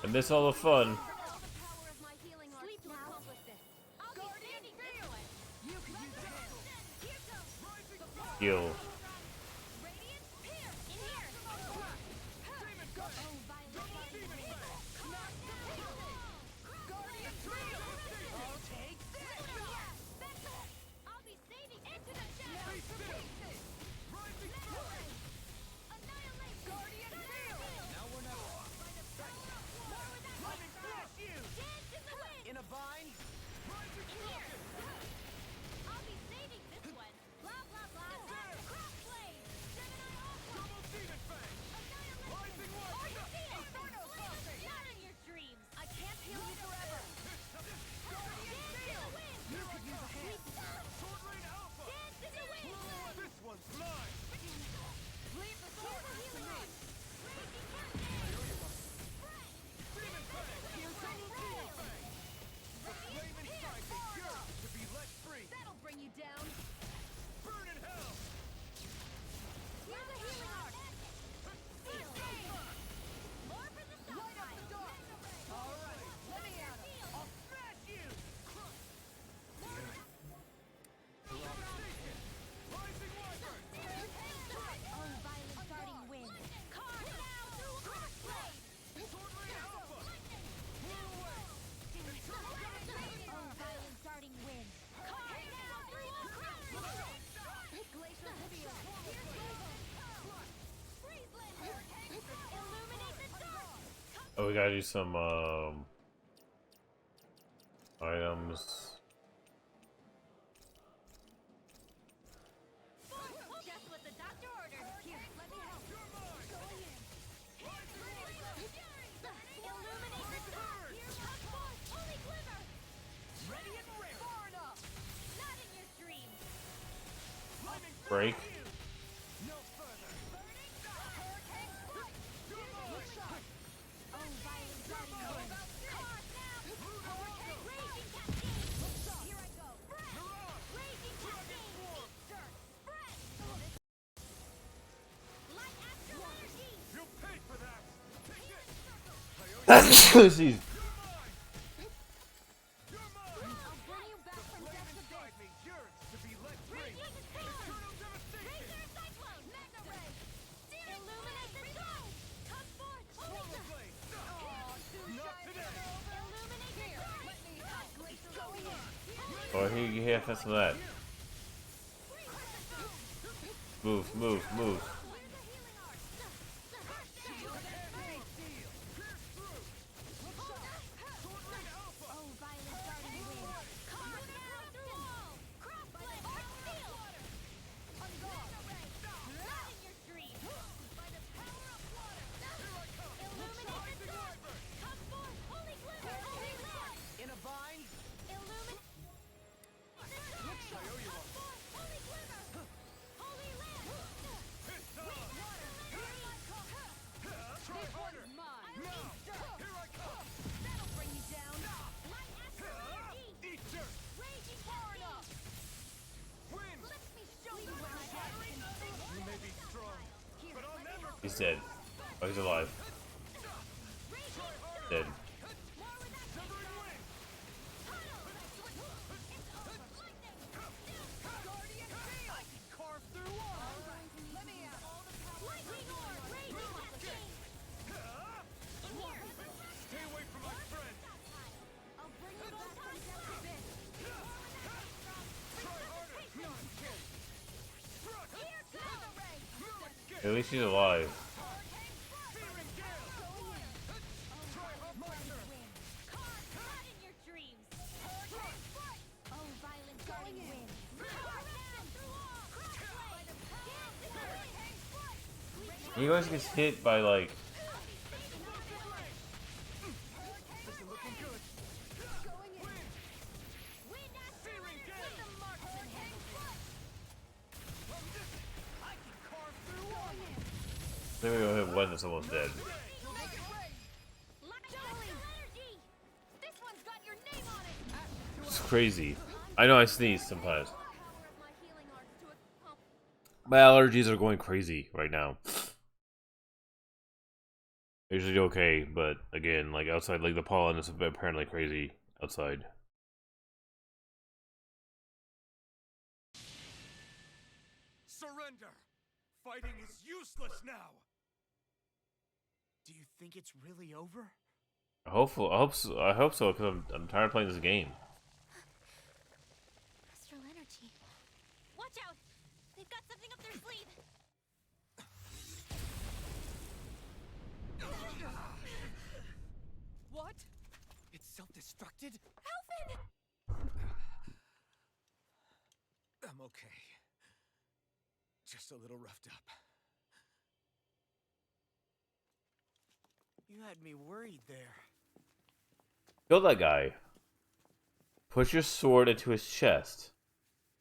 I miss all the fun. Heal. Oh, we gotta do some items. Break. Jeez. Oh, here you have some of that. Move, move, move. He's dead. Oh, he's alive. Dead. At least he's alive. He always gets hit by like. Maybe we'll hit one that's almost dead. It's crazy. I know I sneeze sometimes. My allergies are going crazy right now. Usually okay, but again, like outside, like the pollen is apparently crazy outside. Surrender! Fighting is useless now! Do you think it's really over? I hope so, because I'm tired of playing this game. Astral energy. Watch out! They've got something up their sleeve. What? It's self-destructed? Alphen! I'm okay. Just a little roughed up. You had me worried there. Kill that guy. Push your sword into his chest.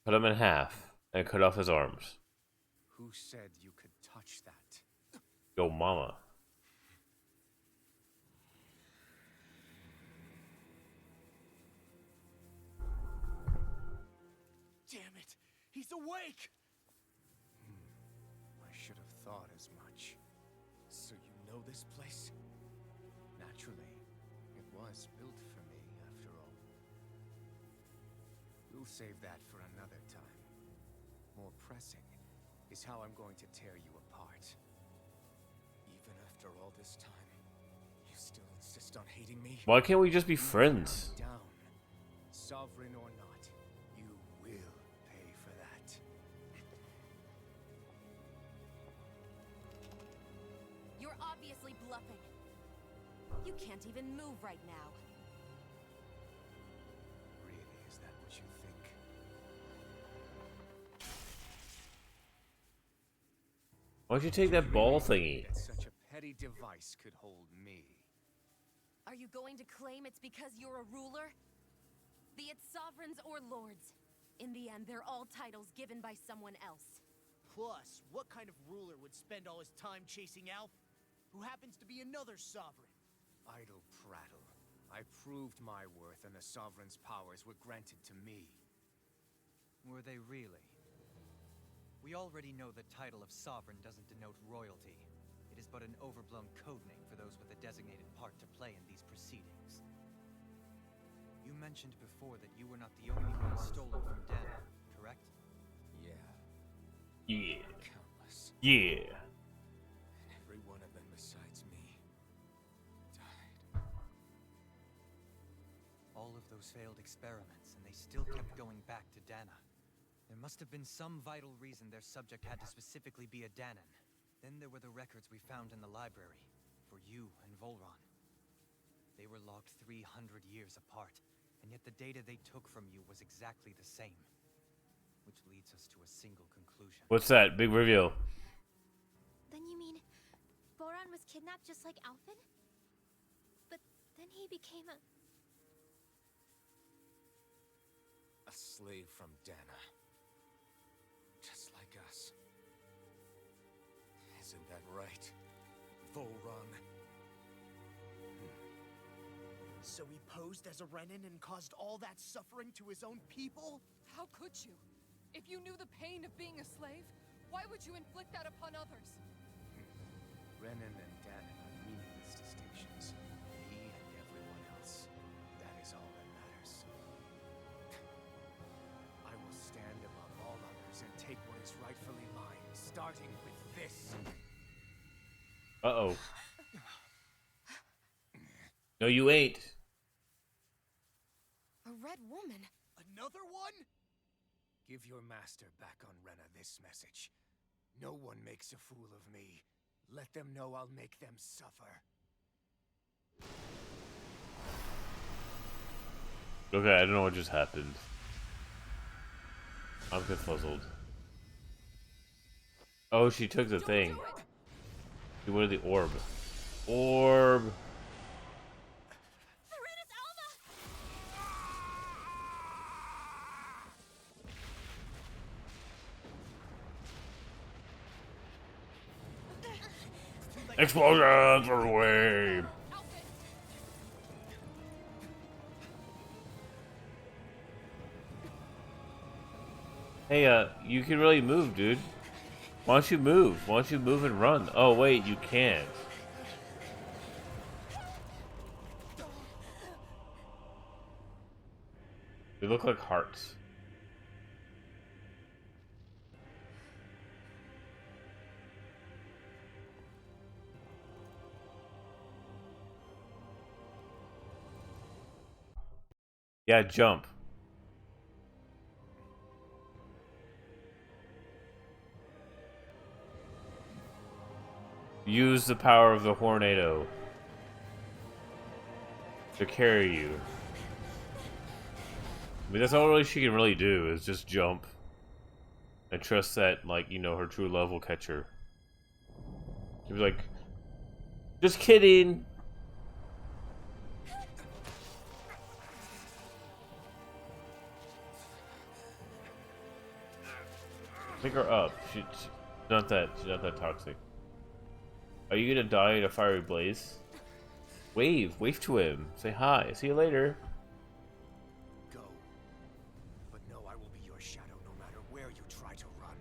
Cut him in half. And cut off his arms. Who said you could touch that? Yo mama. Damn it! He's awake! I should have thought as much. So you know this place? Naturally, it was built for me, after all. We'll save that for another time. More pressing is how I'm going to tear you apart. Even after all this time, you still insist on hating me? Why can't we just be friends? Down. Sovereign or not, you will pay for that. You're obviously bluffing. You can't even move right now. Really, is that what you think? Why'd you take that ball thingy? That such a petty device could hold me. Are you going to claim it's because you're a ruler? Be it sovereigns or lords. In the end, they're all titles given by someone else. Plus, what kind of ruler would spend all his time chasing Alf, who happens to be another sovereign? Idle prattle. I proved my worth and the sovereign's powers were granted to me. Were they really? We already know the title of sovereign doesn't denote royalty. It is but an overblown codename for those with a designated part to play in these proceedings. You mentioned before that you were not the only one stolen from Dana, correct? Yeah. Yeah. Countless. Yeah. And every one of them besides me died. All of those failed experiments, and they still kept going back to Dana. There must have been some vital reason their subject had to specifically be a Danan. Then there were the records we found in the library, for you and Volron. They were logged 300 years apart, and yet the data they took from you was exactly the same. Which leads us to a single conclusion. What's that? Big reveal. Then you mean Boran was kidnapped just like Alphen? But then he became a slave from Dana. Just like us. Isn't that right, Volron? So he posed as a Renin and caused all that suffering to his own people? How could you? If you knew the pain of being a slave, why would you inflict that upon others? Renan and Danon are meaningless distinctions. Me and everyone else. That is all that matters. I will stand above all others and take what is rightfully mine, starting with this. Uh-oh. No, you ain't. A red woman. Another one? Give your master back on Rena this message. No one makes a fool of me. Let them know I'll make them suffer. Okay, I don't know what just happened. I'm confuzzled. Oh, she took the thing. She wanted the orb. Orb! Explosions away! Hey, you can really move, dude. Why don't you move? Why don't you move and run? Oh, wait, you can't. They look like hearts. Yeah, jump. Use the power of the Hornado to carry you. I mean, that's all really she can really do is just jump and trust that, like, you know, her true love will catch her. She'll be like, just kidding. Pick her up. She's not that toxic. Are you gonna die in a fiery blaze? Wave to him. Say hi. See you later. Go. But no, I will be your shadow no matter where you try to run.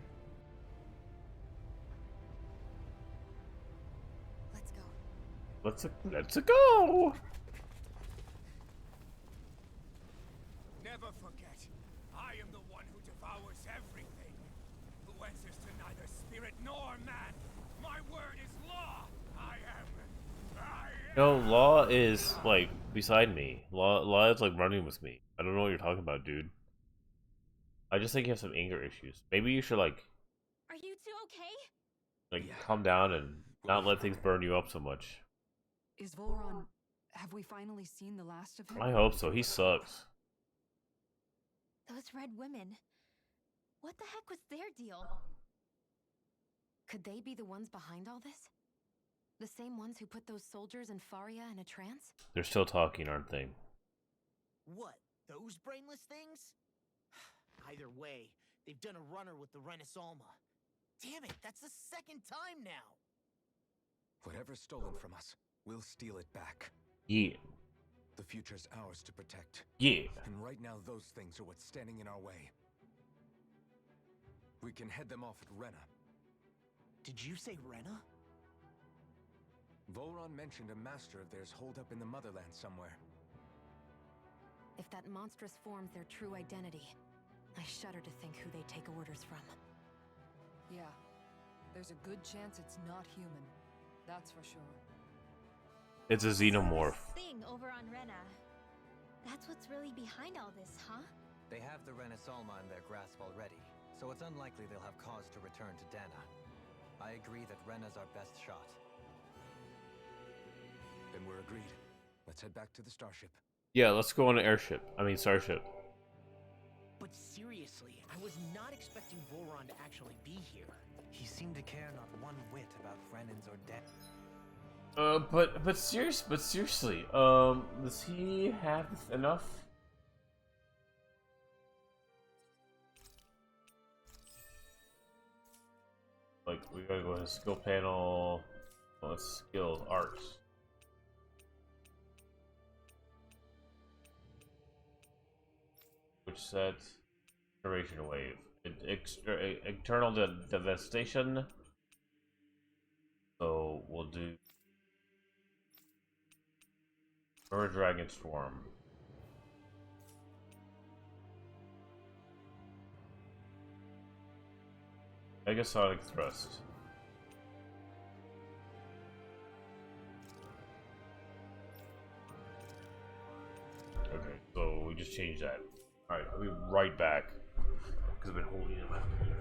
Let's go. Let's go. Never forget, I am the one who devours everything, who answers to neither spirit nor man. My word is law. I am. No, Law is like beside me. Law is like running with me. I don't know what you're talking about, dude. I just think you have some anger issues. Maybe you should like Are you two okay? calm down and not let things burn you up so much. Is Volron... Have we finally seen the last of him? I hope so. He sucks. Those red women. What the heck was their deal? Could they be the ones behind all this? The same ones who put those soldiers in Faria in a trance? They're still talking, aren't they? What? Those brainless things? Either way, they've done a runner with the Renaissance. Damn it, that's the second time now! Whatever's stolen from us, we'll steal it back. Yeah. The future's ours to protect. Yeah. And right now, those things are what's standing in our way. We can head them off at Rena. Did you say Rena? Volron mentioned a master of theirs holed up in the motherland somewhere. If that monstrous form's their true identity, I shudder to think who they take orders from. Yeah. There's a good chance it's not human. That's for sure. It's a xenomorph. This thing over on Rena. That's what's really behind all this, huh? They have the Renaissance in their grasp already, so it's unlikely they'll have cause to return to Dana. I agree that Rena's our best shot. Then we're agreed. Let's head back to the starship. Yeah, let's go on an airship. I mean, starship. But seriously, I was not expecting Volron to actually be here. He seemed to care not one whit about Renan's or death. But seriously, does he have enough? Like, we gotta go to skill panel. Skills, arts. Which set? Generation wave. Eternal devastation. So So we'll do Ur Dragon Storm. Megasonic Thrust. Okay, so we just changed that. Alright, I'll be right back. Because I've been holding it left for a while.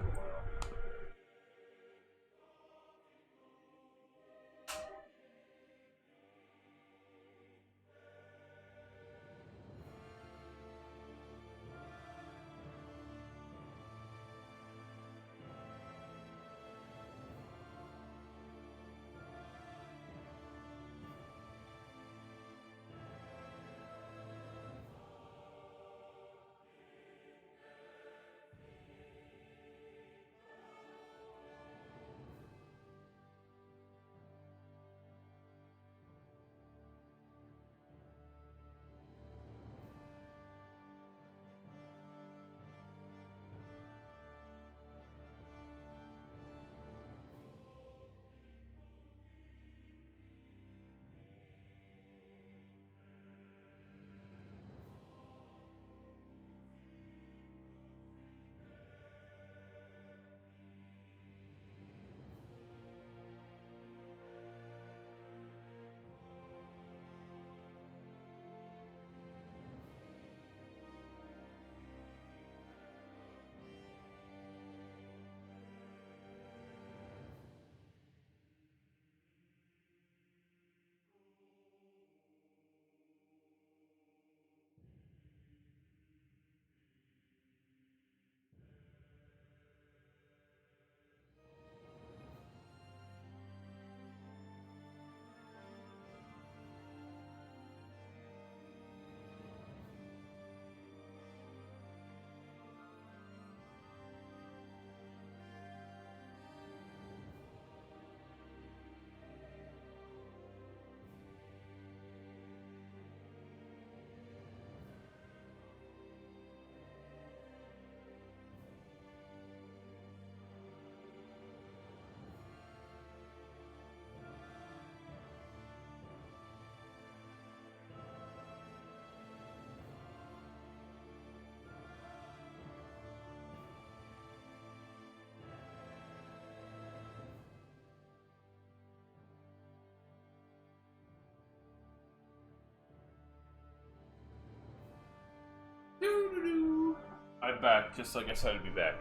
I'm back, just like I said I'd be back.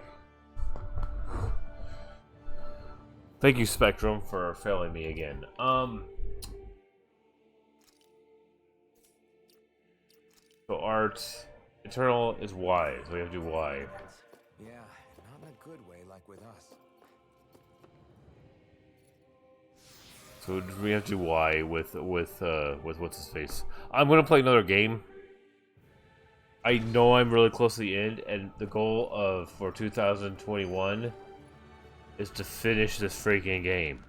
Thank you, Spectrum, for failing me again. So Art, Eternal is Y, so we have to do Y. Yeah, not in a good way like with us. So we have to do Y with what's his face. I'm gonna play another game. I know I'm really close to the end, and the goal for 2021 is to finish this freaking game.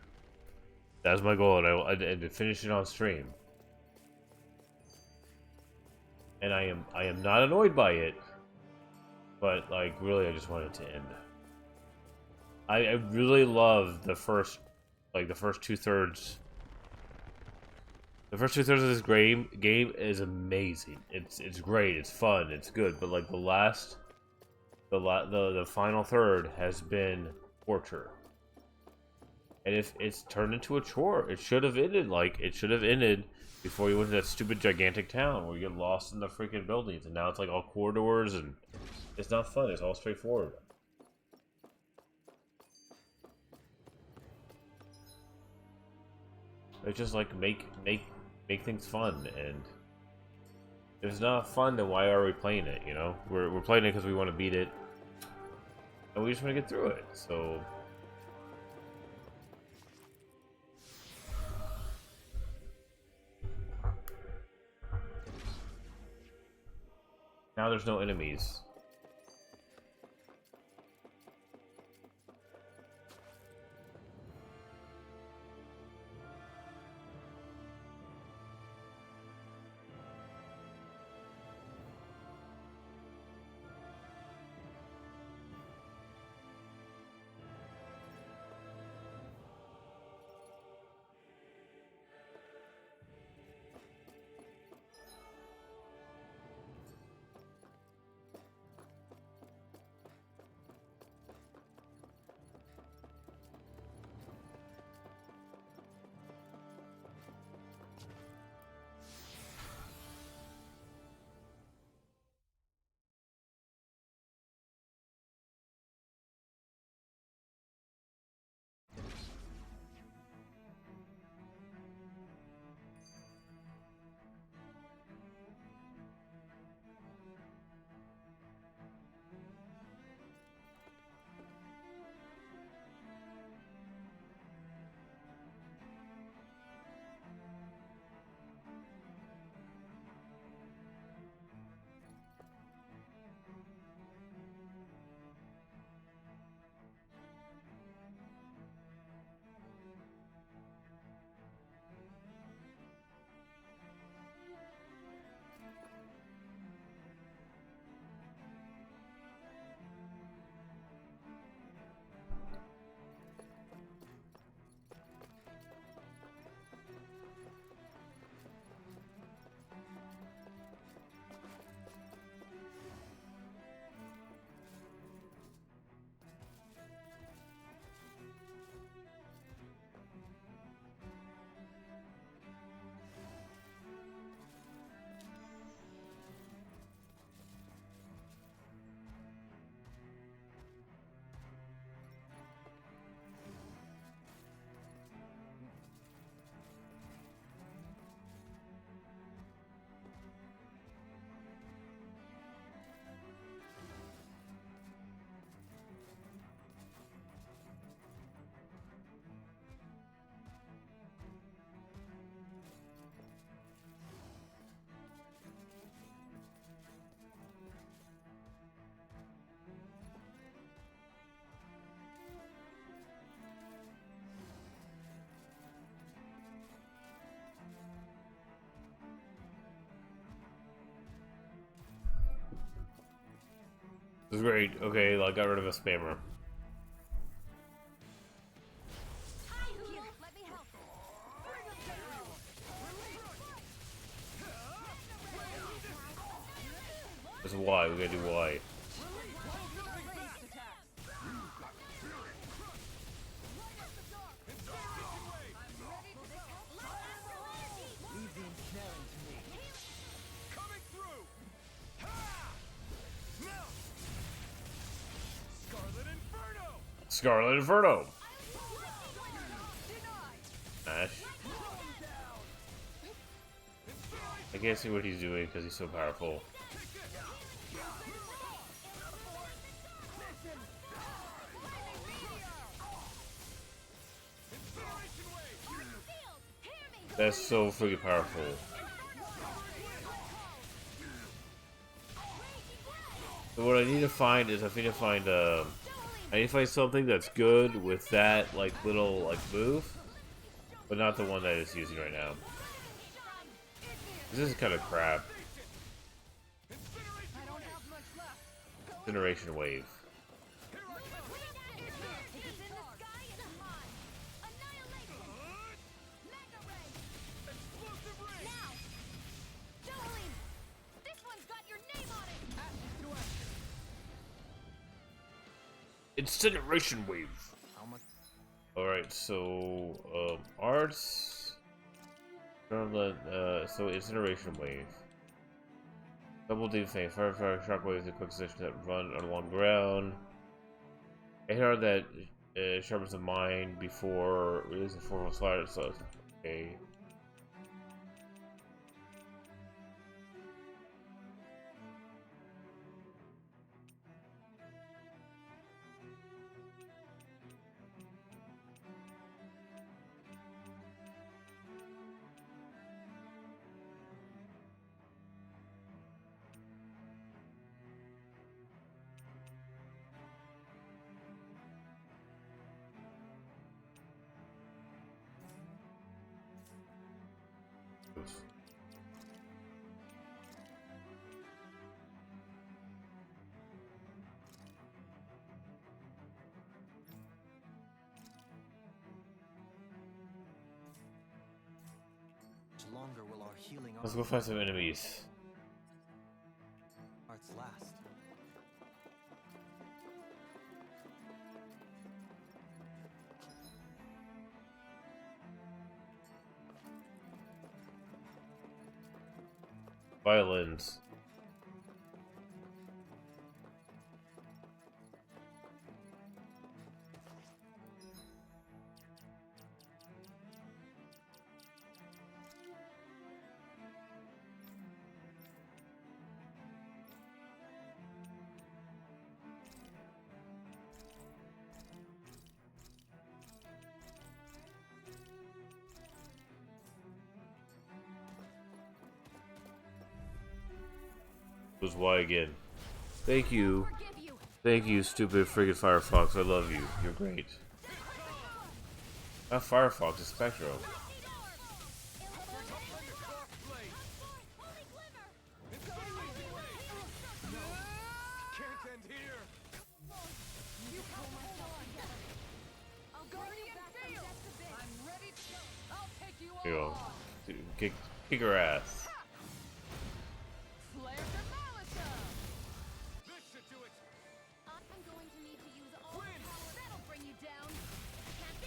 That's my goal, and to finish it on stream. And I am not annoyed by it, but like really, I just want it to end. I really love the first 2/3. The first 2/3 of this game is amazing. It's great. It's fun. It's good. But like the final third has been torture. And if it's turned into a chore, it should have ended before you went to that stupid gigantic town where you get lost in the freaking buildings. And now it's like all corridors and it's not fun. It's all straightforward. It's just like make things fun, and if it's not fun, then why are we playing it? You know, we're playing it because we want to beat it, and we just want to get through it. So now there's no enemies. This is great. Okay, I got rid of a spammer. Let me help. This is Y. We gotta do Y. Leave the ensnaring to me. Coming through! Ha! Now! Scarlet Inferno! Scarlet Inferno. Ash. I can't see what he's doing because he's so powerful. That's so freaking powerful. So what I need to find is I need to find something that's good with that little move, but not the one that it's using right now. This is kind of crap. Incineration wave. Incineration wave. Alright, so arts. So incineration wave. Double defense, fire shockwaves, a quick position that run along ground. I heard that sharpens the mind before releasing formal slider, so okay. Longer will our healing Let's go find some enemies. arts last. Violins. Was Y again. Thank you. Thank you, stupid friggin' Firefox. I love you. You're great. Not Firefox, it's Spectro. Here you go. Kick her ass. I'm going to need to use all the power that'll bring you down. Can't be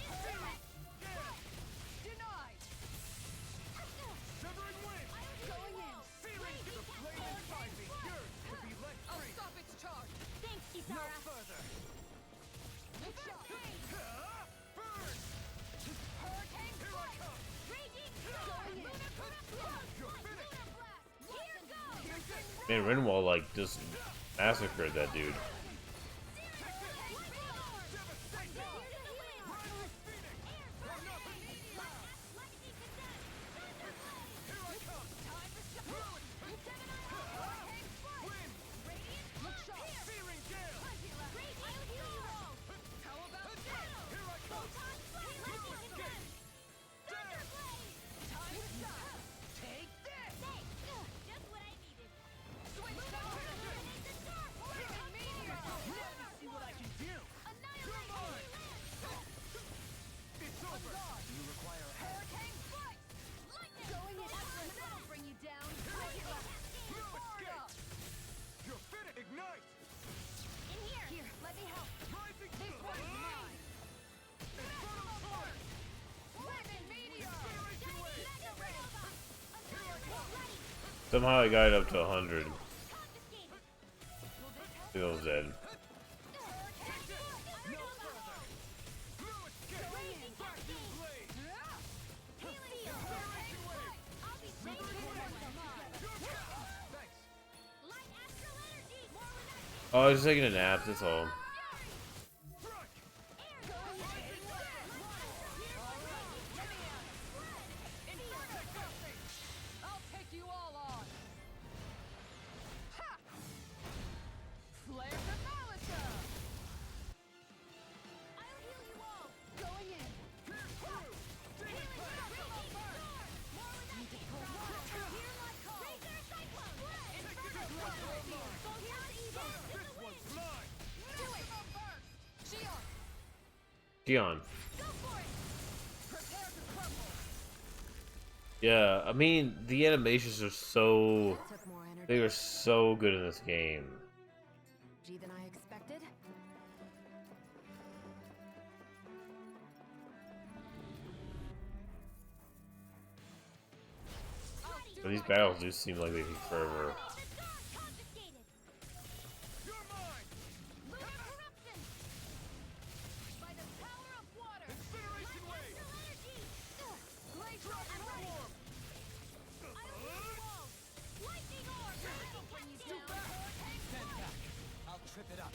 denied. Severing wind! Going in. Feeling the flame inside me yearns to be let I'll free. stop its charge. Thanks, No Kisara. further. Look shot. Burn! Hurricane Here I come! Raging going in. You're finished! Here goes. Man, Renwall just massacred that dude. Somehow I got it up to 100. He was dead. Oh, I was just taking a nap, that's all. I'll take you all on. Ha! Flare to Malika. I'll heal you all. Going in. Gion. Yeah, I mean, the animations are so... Took more energy They are so good in this game. than I expected. But these battles do seem like they take forever. You're mine! Lunar corruption! By the power of water! Incineration wave! Astral energy! Glacial storm! I'll heal you all! Lightning orb! When you do I'll trip it up.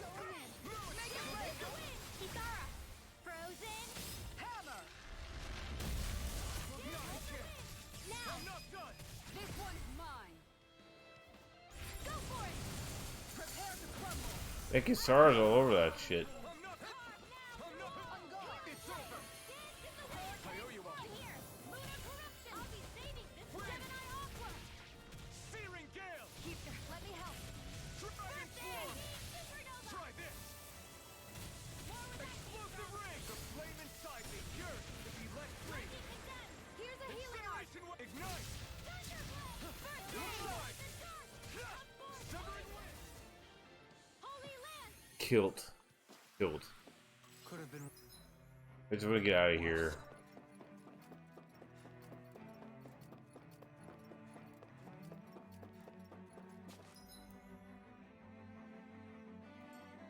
Going in! Make it break! Kisara! Frozen! Hammer. Now! I'm not done! This one's mine. Go for it! Prepare to crumble. Hey, Kisara's all over that shit. I'm not... I'm gone. It's over! I owe you all. Here! Lunar corruption! I'll be saving this Gemini Aqua! Searing gale! Keeper, let me help. Dragon swarm! Supernova! Try this! Explosive ring! The flame inside me yearns to be let free! Here's a healing arc! Incineration wave! Ignite! Thunderbolt! Inside! First Severing wind! Holy Land! Killed. Killed. Could have been. I just want to get out of here.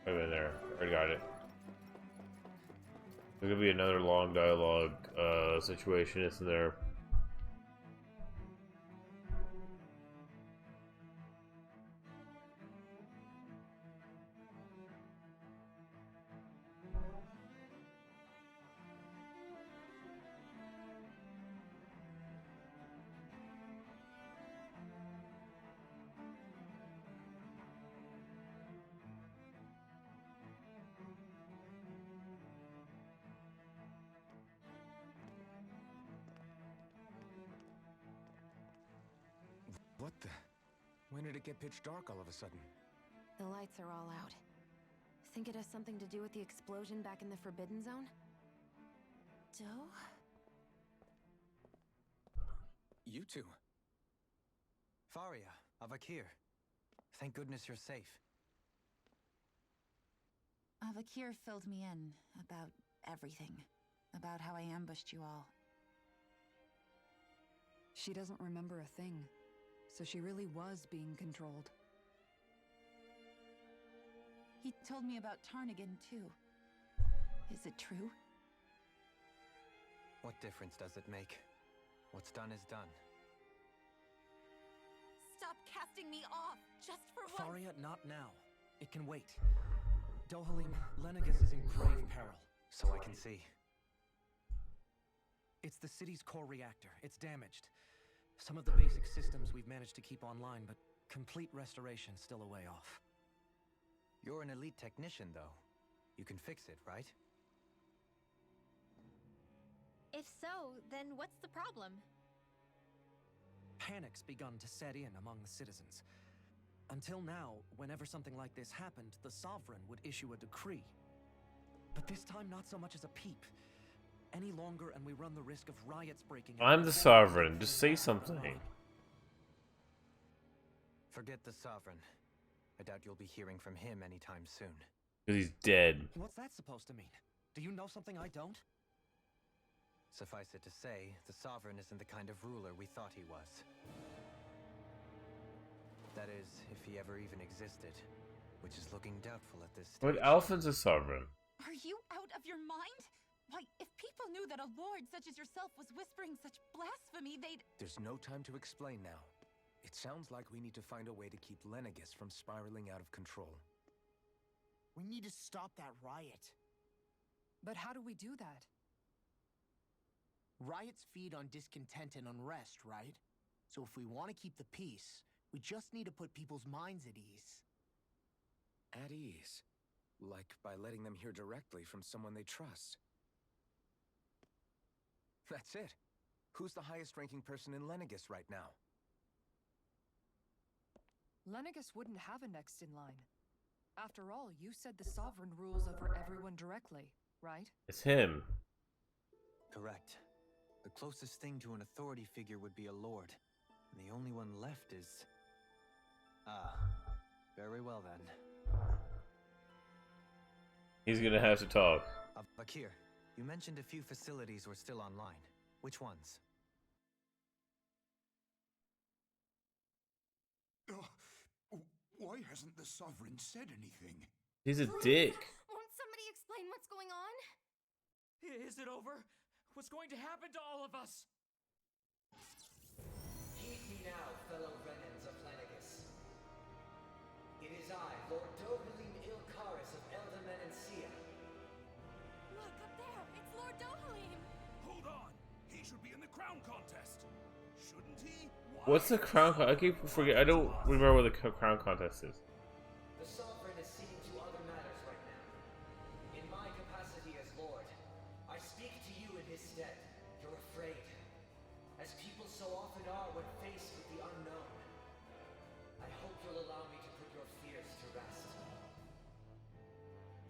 Wait a minute there. I got it. There's gonna be another long dialogue situation, isn't there? What the? When did it get pitch dark all of a sudden? The lights are all out. Think it has something to do with the explosion back in the Forbidden Zone? Doe? You two. Faria, Avakir. Thank goodness you're safe. Avakir filled me in about everything. About how I ambushed you all. She doesn't remember a thing, so she really was being controlled. He told me about Tarnigan, too. Is it true? What difference does it make? What's done is done. Stop casting me off, just for once! Faria, not now. It can wait. Dohalim, Lenegus is in grave peril. So I can see. It's the city's core reactor. It's damaged. Some of the basic systems we've managed to keep online, but complete restoration's still a way off. You're an elite technician, though. You can fix it, right? If so, then what's the problem? Panic's begun to set in among the citizens. Until now, whenever something like this happened, the Sovereign would issue a decree. But this time, not so much as a peep. Any longer, and we run the risk of riots breaking out. I'm the Sovereign. Just say something. Forget the Sovereign. I doubt you'll be hearing from him anytime soon. Because he's dead. What's that supposed to mean? Do you know something I don't? Suffice it to say, the Sovereign isn't the kind of ruler we thought he was. That is, if he ever even existed, which is looking doubtful at this But stage. Alphen's a sovereign. Are you out of your mind? Why, if people knew that a lord such as yourself was whispering such blasphemy, they'd... There's no time to explain now. It sounds like we need to find a way to keep Lenegis from spiraling out of control. We need to stop that riot. But how do we do that? Riots feed on discontent and unrest, right? So if we want to keep the peace, we just need to put people's minds at ease. At ease? Like by letting them hear directly from someone they trust. That's it. Who's the highest-ranking person in Lenegis right now? Lenegis wouldn't have a next in line. After all, you said the Sovereign rules over everyone directly, right? It's him. Correct. The closest thing to an authority figure would be a lord. And the only one left is... Ah, very well then. He's gonna have to talk. Vakir, you mentioned a few facilities were still online. Which ones? Why hasn't the Sovereign said anything? He's a dick. Won't somebody explain what's going on? Is it over? What's going to happen to all of us? Heed me now, fellow Renans of Lenegis. It is I, Lord Dohalim Ilkaris of Elda Menancia. Look, up there! It's Lord Dohalim! Hold on! He should be in the crown contest! Shouldn't he? What's the crown? I keep forget. I don't remember what the crown contest is. The Sovereign is seeing to other matters right now. In my capacity as Lord, I speak to you in his stead. You're afraid, as people so often are when faced with the unknown. I hope you'll allow me to put your fears to rest.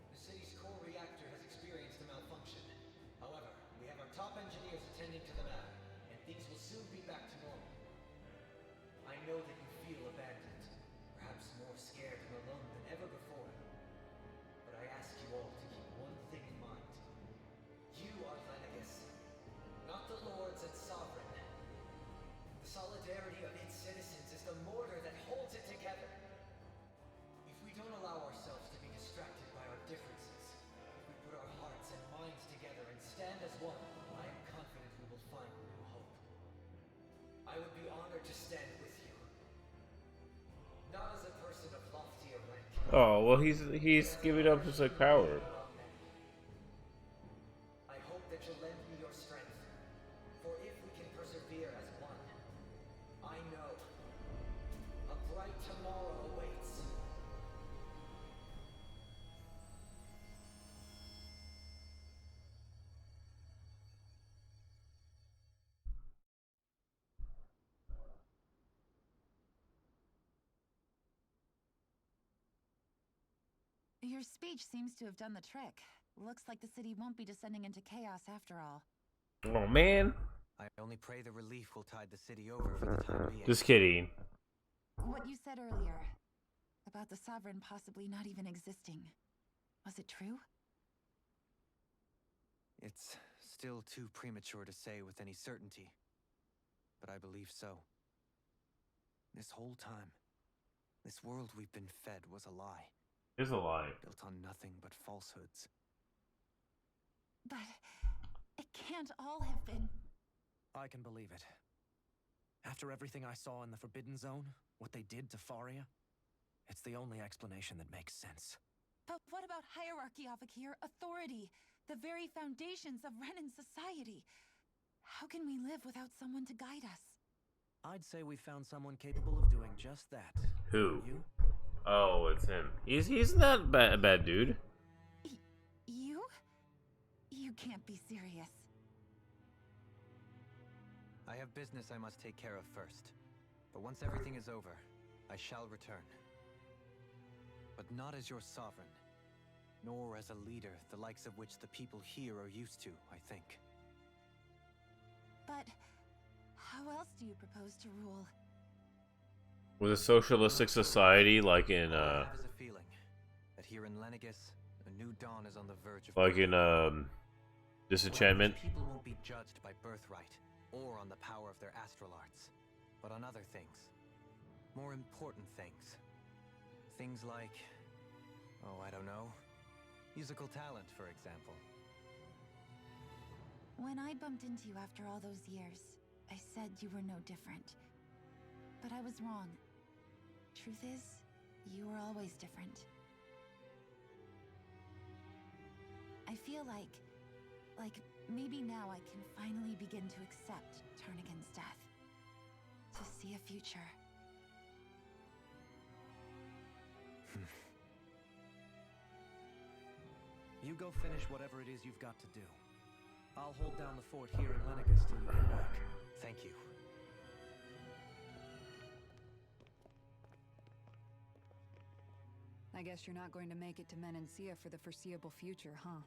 The city's core reactor has experienced a malfunction. However, we have our top engineers attending to the matter, and things will soon be back to normal. I know that you feel abandoned, perhaps more scared and alone than ever before. But I ask you all to keep one thing in mind. You are Lenegis, not the lords and sovereign. The solidarity of its citizens is the mortar that holds it together. If we don't allow ourselves to be distracted by our differences, if we put our hearts and minds together and stand as one, I am confident we will find new hope. I would be honored to stand with you. Not as a person of loftier rank. Oh well, he's giving up his like power. I hope that you'll lend me your strength, for if we can persevere as one, I know a bright tomorrow awaits. Your speech seems to have done the trick. Looks like the city won't be descending into chaos after all. Oh man. I only pray the relief will tide the city over for the time being. Just kidding. What you said earlier about the Sovereign possibly not even existing. Was it true? It's still too premature to say with any certainty, but I believe so. This whole time, this world we've been fed was a lie. It's a lie. Built on nothing but falsehoods. But it can't all have been. I can believe it. After everything I saw in the Forbidden Zone, what they did to Faria, it's the only explanation that makes sense. But what about hierarchy, Avakir? Authority? The very foundations of Renan society? How can we live without someone to guide us? I'd say we found someone capable of doing just that. Who? You? Oh, it's him. He's not a bad dude. You? You can't be serious. I have business I must take care of first. But once everything is over, I shall return. But not as your sovereign, nor as a leader the likes of which the people here are used to, I think. But how else do you propose to rule? With a socialistic society like in All I have is a feeling that here in Lenegis, a new dawn is on the verge of like in Disenchantment. People won't be judged by birthright or on the power of their astral arts, but on other things. More important things. Things like, oh, I don't know, musical talent, for example. When I bumped into you after all those years, I said you were no different. But I was wrong. Truth is, you were always different. I feel like maybe now I can finally begin to accept Tarnigan's death. To see a future. You go finish whatever it is you've got to do. I'll hold down the fort here in Lenegis till you get back. Thank you. I guess you're not going to make it to Menancia for the foreseeable future, huh?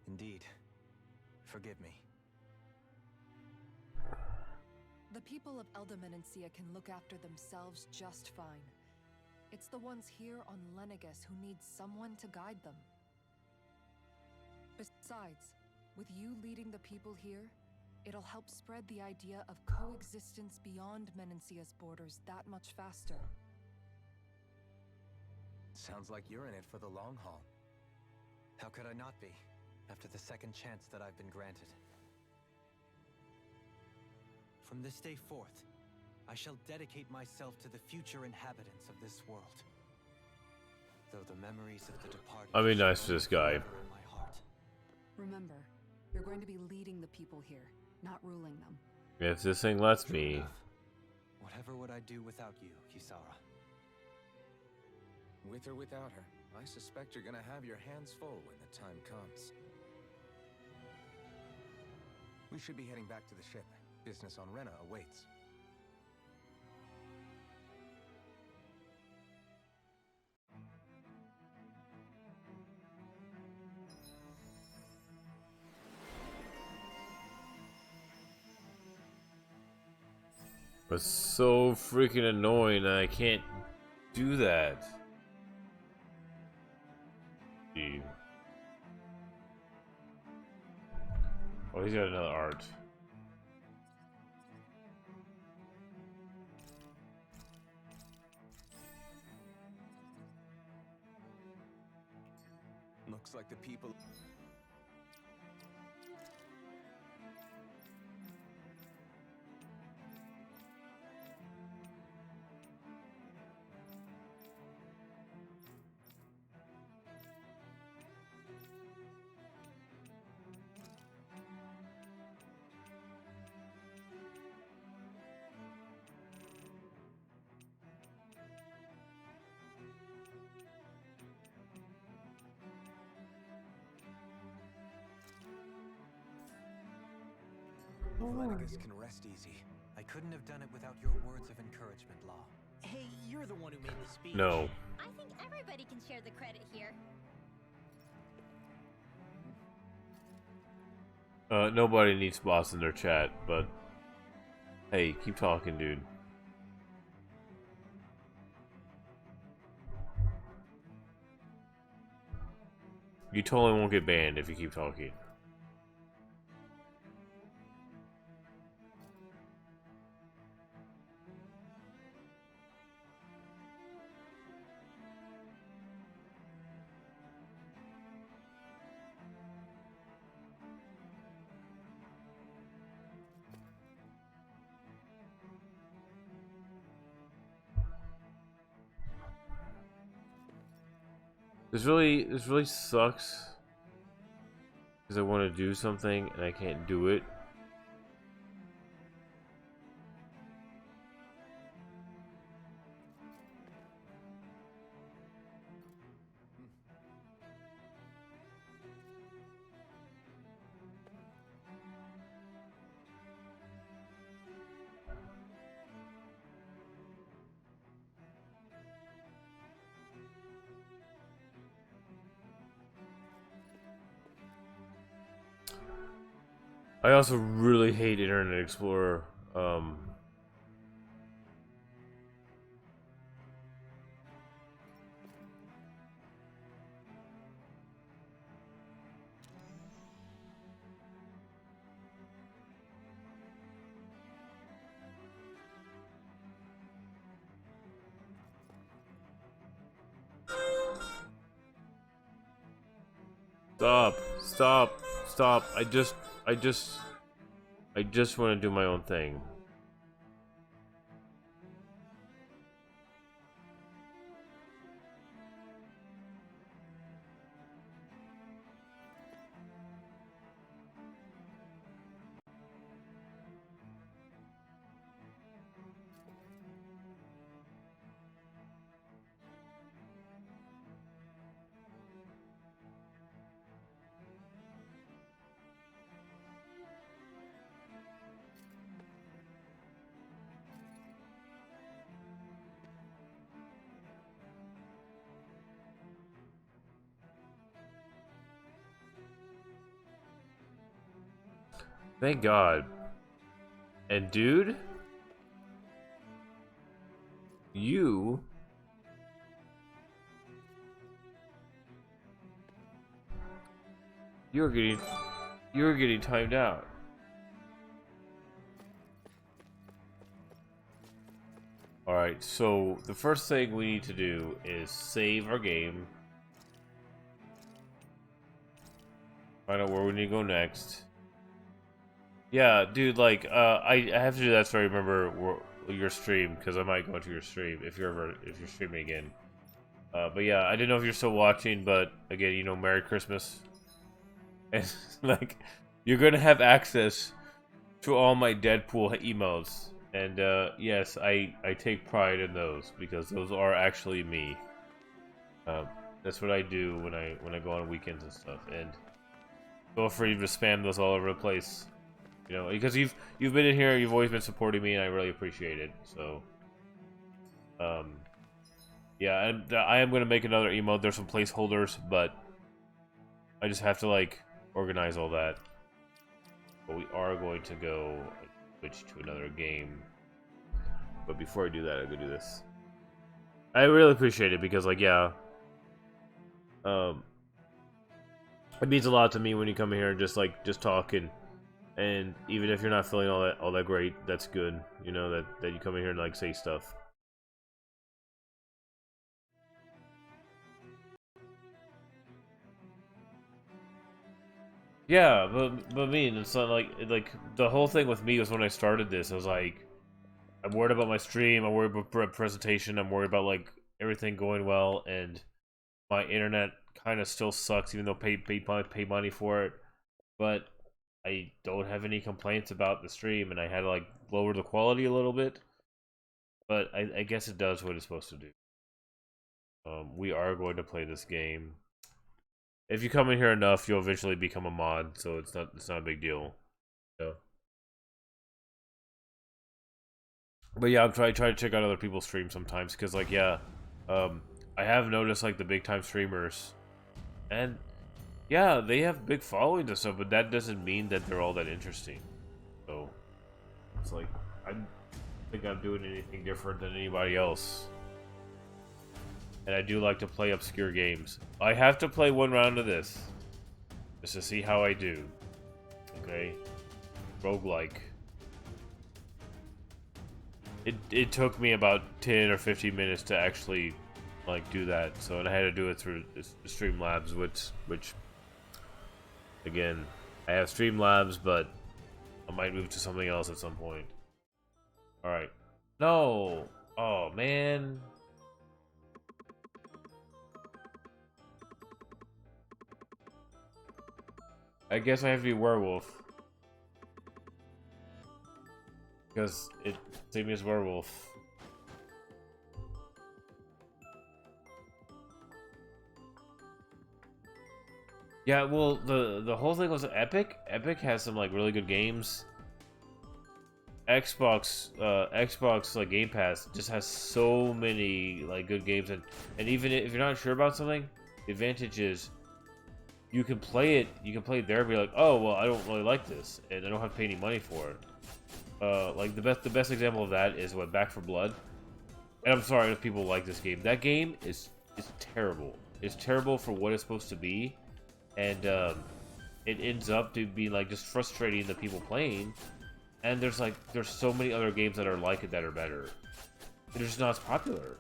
Indeed. Forgive me. The people of Elda Menancia can look after themselves just fine. It's the ones here on Lenegis who need someone to guide them. Besides, with you leading the people here, it'll help spread the idea of coexistence beyond Menancia's borders that much faster. Sounds like you're in it for the long haul. How could I not be, after the second chance that I've been granted? From this day forth, I shall dedicate myself to the future inhabitants of this world. Though the memories of the departed... I mean, nice to this guy. in my heart. Remember, you're going to be leading the people here, not ruling them. If this thing lets me. Whatever would I do without you, Kisara? With or without her, I suspect you're gonna have your hands full when the time comes. We should be heading back to the ship. Business on Rena awaits. But so freaking annoying that I can't do that. Dude. Oh, he's got another art. Looks like the people... Lenegis can rest easy. I couldn't have done it without your words of encouragement, Law. Hey, you're the one who made the speech. No. I think everybody can share the credit here. Nobody needs boss in their chat, but hey, keep talking, dude. You totally won't get banned if you keep talking. This really sucks because I want to do something and I can't do it. I also really hate Internet Explorer. Stop. Stop. Stop. I just want to do my own thing. Thank God. And dude, you're getting timed out. All right, so the first thing we need to do is save our game. Find out where we need to go next. Yeah, dude, like, I have to do that so I remember your stream, because I might go into your stream if you're streaming again. But yeah, I didn't know if you're still watching, but again, you know, Merry Christmas. And, like, you're gonna have access to all my Deadpool emotes. And, yes, I take pride in those, because those are actually me. That's what I do when I go on weekends and stuff, and feel free to spam those all over the place. You know, because you've been in here, you've always been supporting me, and I really appreciate it. So, yeah, and I am gonna make another emote. There's some placeholders, but I just have to like organize all that. But we are going to go switch to another game. But before I do that, I'm gonna do this. I really appreciate it because, like, yeah, it means a lot to me when you come in here and just talk and even if you're not feeling all that great, that's good. You know, that you come in here and like say stuff. Yeah, but me, it's not like the whole thing with me was when I started this, I was like, I'm worried about my stream, I'm worried about presentation, I'm worried about like everything going well, and my internet kind of still sucks, even though pay money for it. But I don't have any complaints about the stream, and I had to like lower the quality a little bit. But I guess it does what it's supposed to do. We are going to play this game. If you come in here enough, you'll eventually become a mod, so it's not a big deal. So. But yeah, I'm trying to check out other people's streams sometimes, because like, yeah, I have noticed like the big time streamers, and yeah, they have big followings and stuff, but that doesn't mean that they're all that interesting. So it's like, I don't think I'm doing anything different than anybody else. And I do like to play obscure games. I have to play one round of this just to see how I do. Okay? Roguelike. It took me about 10 or 15 minutes to actually like do that. So, and I had to do it through Streamlabs, which again, I have Streamlabs, but I might move to something else at some point. Alright. No! Oh, man. I guess I have to be werewolf. Because it saved me as werewolf. Yeah, well, the whole thing was Epic. Epic has some like really good games. Xbox like Game Pass just has so many like good games, and even if you're not sure about something, the advantage is you can play it there and be like, oh well, I don't really like this, and I don't have to pay any money for it. Like the best example of that is Back 4 Blood. And I'm sorry if people like this game. That game is terrible. It's terrible for what it's supposed to be, and it ends up to be like just frustrating the people playing. And there's so many other games that are like it that are better. They're just not as popular.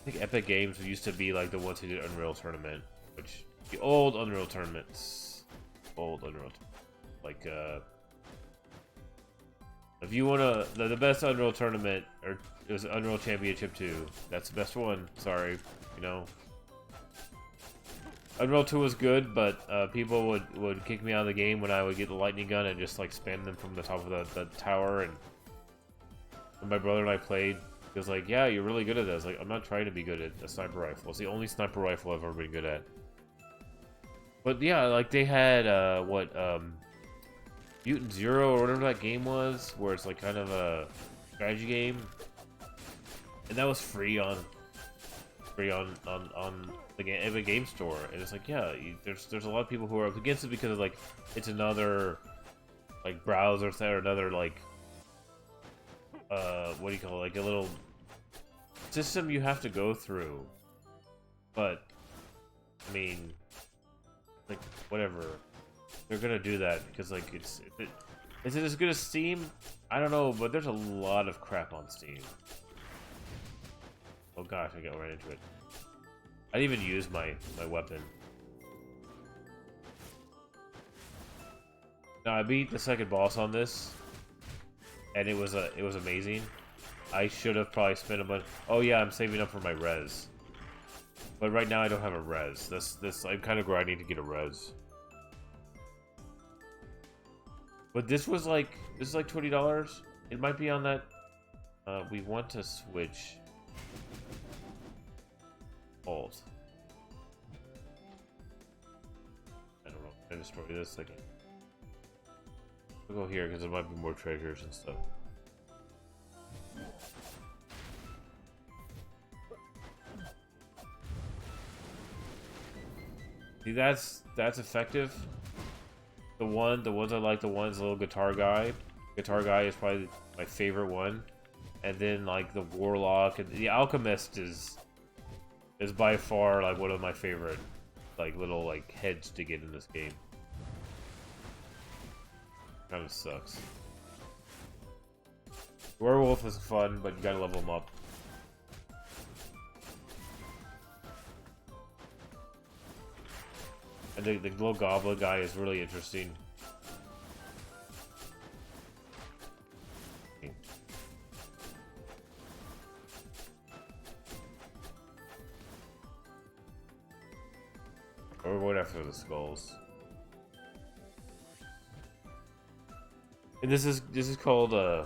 think Epic Games used to be like the ones who did Unreal Tournament, which the old Unreal Tournaments, like if you wanna the best Unreal Tournament, or it was Unreal Championship 2. That's the best one. Sorry, you know. Unreal 2 was good, but people would kick me out of the game when I would get the lightning gun and just like spam them from the top of the tower. And when my brother and I played, he was like, "Yeah, you're really good at this." Like, I'm not trying to be good at a sniper rifle. It's the only sniper rifle I've ever been good at. But yeah, like they had Mutant Zero or whatever that game was, where it's like kind of a strategy game, and that was free on the Epic Game Store. And it's like, yeah, there's a lot of people who are up against it because of, like, it's another like browser thing, or another like what do you call it, like a little system you have to go through. But I mean, like, whatever, they're gonna do that because, like, is it as good as Steam? I don't know, but there's a lot of crap on Steam. Oh gosh, I got right into it. I didn't even use my weapon. Now, I beat the second boss on this, and it was amazing. I should have probably spent a bunch. Oh yeah, I'm saving up for my res. But right now I don't have a res. I'm kind of grinding to get a res. But this is like $20. It might be on that. We want to switch. Alt. I don't know. Can I destroy this? I can. We'll go here because there might be more treasures and stuff. See, that's effective. The ones I like, the little guitar guy. Guitar guy is probably my favorite one, and then like the warlock and the alchemist is by far like one of my favorite like little like heads to get in this game. Kind of sucks. Werewolf is fun, but you gotta level them up. And the little goblin guy is really interesting. We're going after the skulls. And this is called I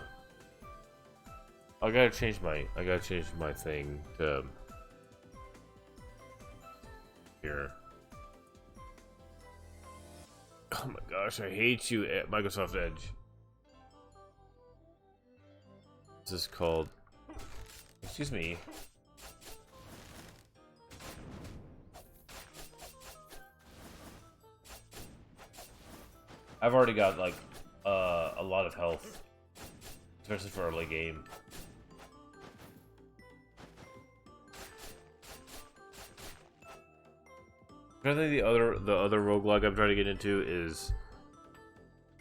gotta change my thing to here. Oh my gosh, I hate you at Microsoft Edge. This is called, excuse me. I've already got like a lot of health, especially for early game. I think the other roguelike I'm trying to get into is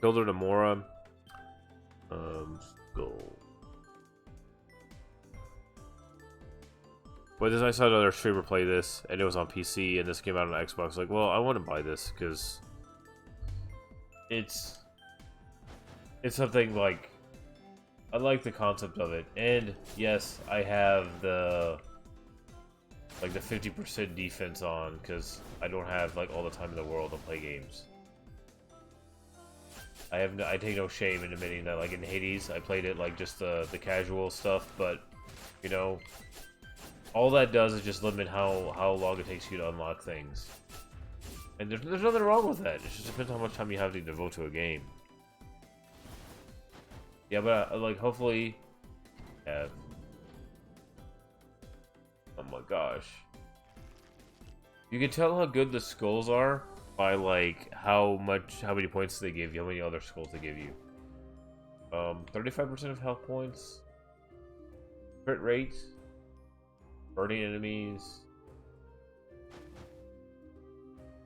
Builder Nomura. Go. But I saw another streamer play this, and it was on PC, and this came out on Xbox. Like, well, I want to buy this because it's something like, I like the concept of it, and yes, I have the 50% defense on because I don't have like all the time in the world to play games. I take no shame in admitting that, like in Hades, I played it like just the casual stuff, but you know, all that does is just limit how long it takes you to unlock things. And there's nothing wrong with that. It just depends how much time you have to devote to a game. Yeah, but like hopefully, have. Oh my gosh. You can tell how good the skulls are by like how many points they give you, how many other skulls they give you. 35% of health points, crit rate, burning enemies.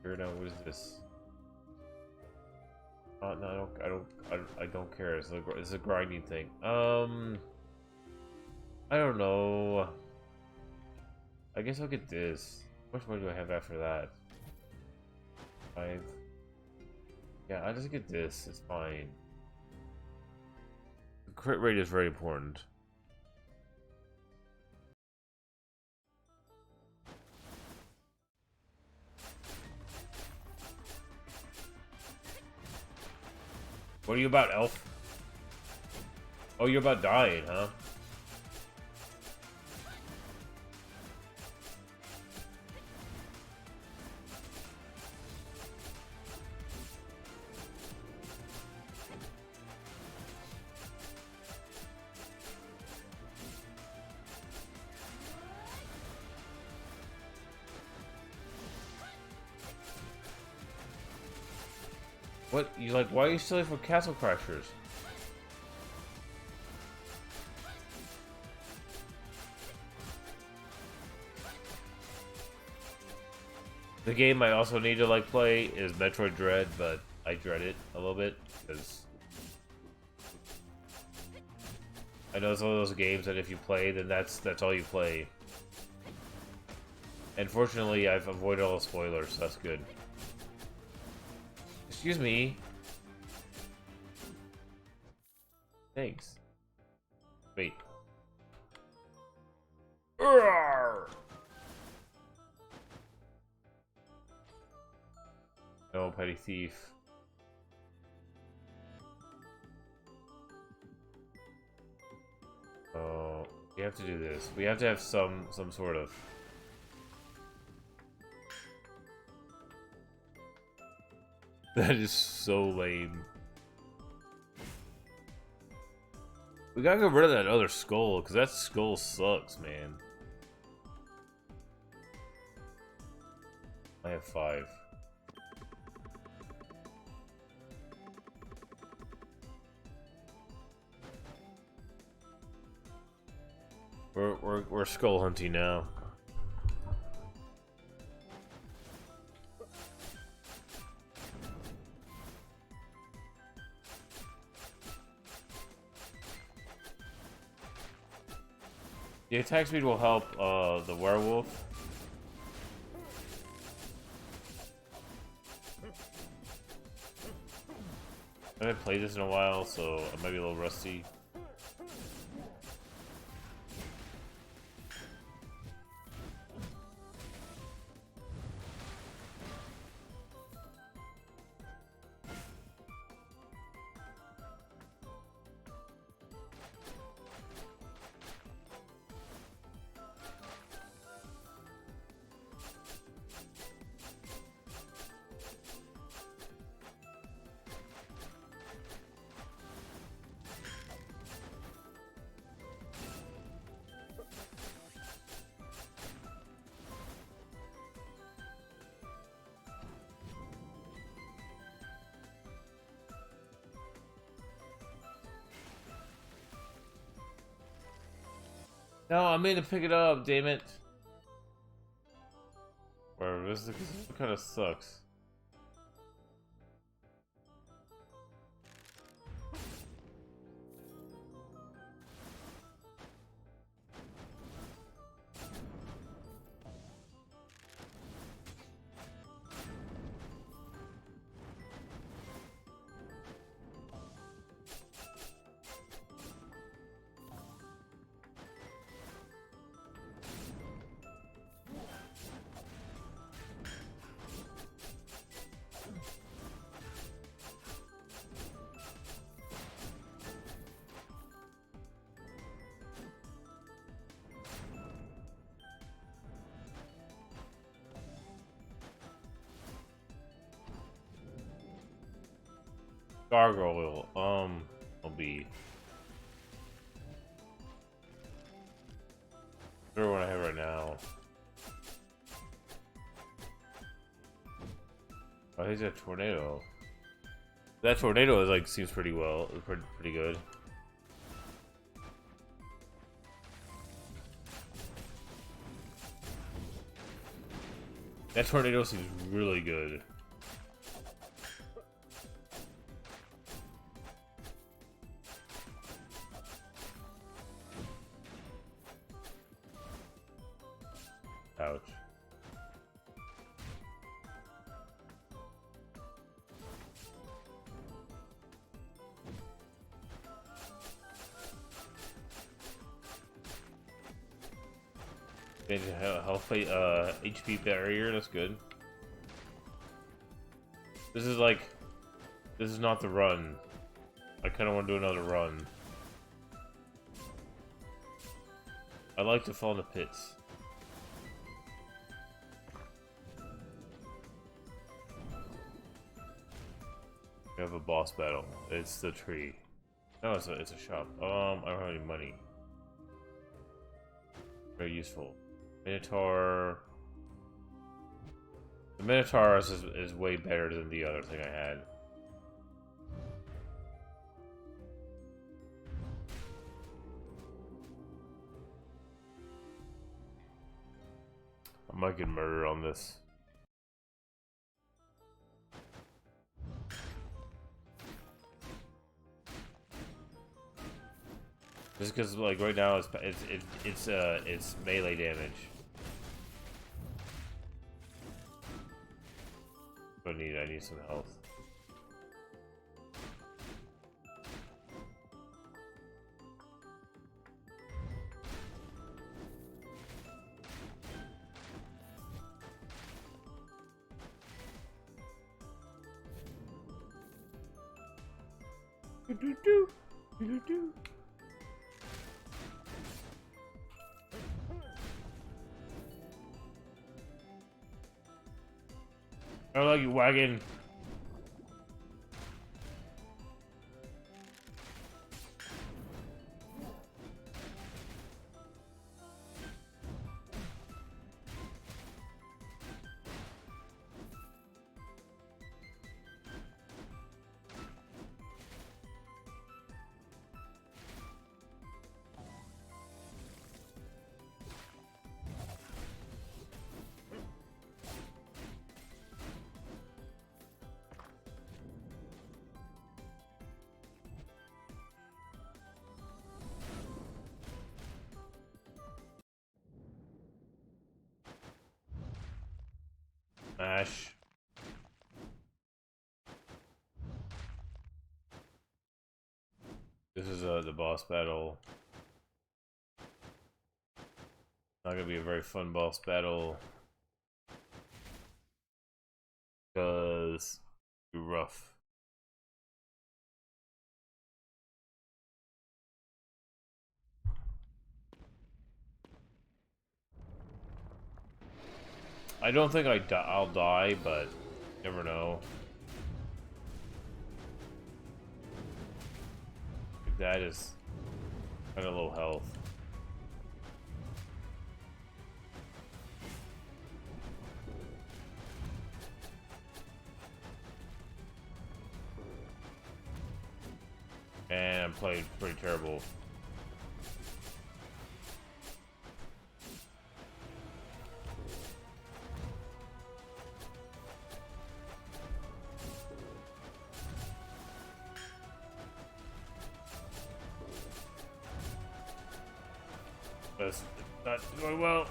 Here now, what is this? No, I don't care. It's a grinding thing. I don't know. I guess I'll get this. How much money do I have after that? 5. Yeah, I'll just get this. It's fine. The crit rate is very important. What are you about, Elf? Oh, you're about dying, huh? What? You like, why are you stealing from Castle Crashers? The game I also need to like play is Metroid Dread, but I dread it a little bit because I know it's one of those games that if you play, then that's all you play. And fortunately, I've avoided all the spoilers, so that's good. Excuse me. Thanks. Wait. Urgh! No, petty thief. Oh, we have to do this. We have to have some sort of. That is so lame. We gotta get rid of that other skull, because that skull sucks, man. I have 5. We're skull hunting now. The attack speed will help the werewolf. I haven't played this in a while, so I might be a little rusty. No, I made to pick it up, damn it. Whatever, this kind of sucks. Gargoyle, will be sure what I have right now. I think that tornado. That tornado is like seems pretty well, pretty good. That tornado seems really good. Health HP barrier. That's good. This is like, this is not the run. I kind of want to do another run. I like to fall in the pits. We have a boss battle. It's the tree. No, it's a shop. I don't have any money. Very useful. Minotaur. The Minotaur is way better than the other thing I had. I might get murdered on this. Just because, like, right now it's melee damage. I need some health. I like you wagon. Smash. This is the boss battle. Not gonna be a very fun boss battle because it's rough. I don't think I'll die, but never know. That is kind of low health. And I'm playing pretty terrible. That's not going well.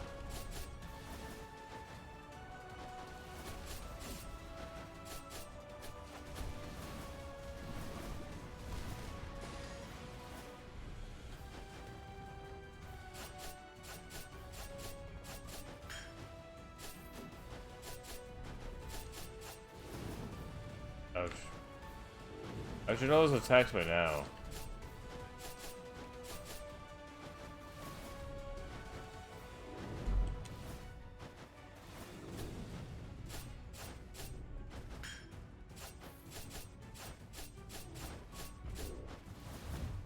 Ouch. I should know those attacks by now.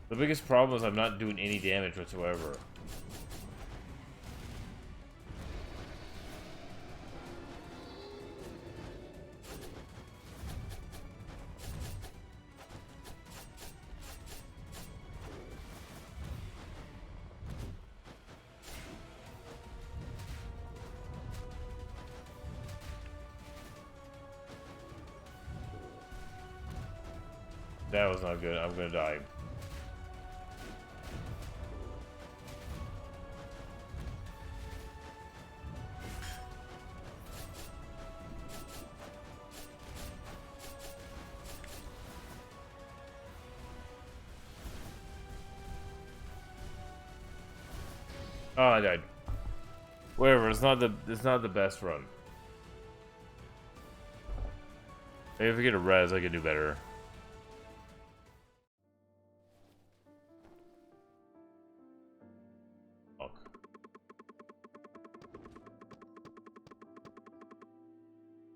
The biggest problem is I'm not doing any damage whatsoever. That was not good. I'm gonna die. Oh, I died. Whatever, it's not the best run. Maybe if we get a res, I can do better. Fuck.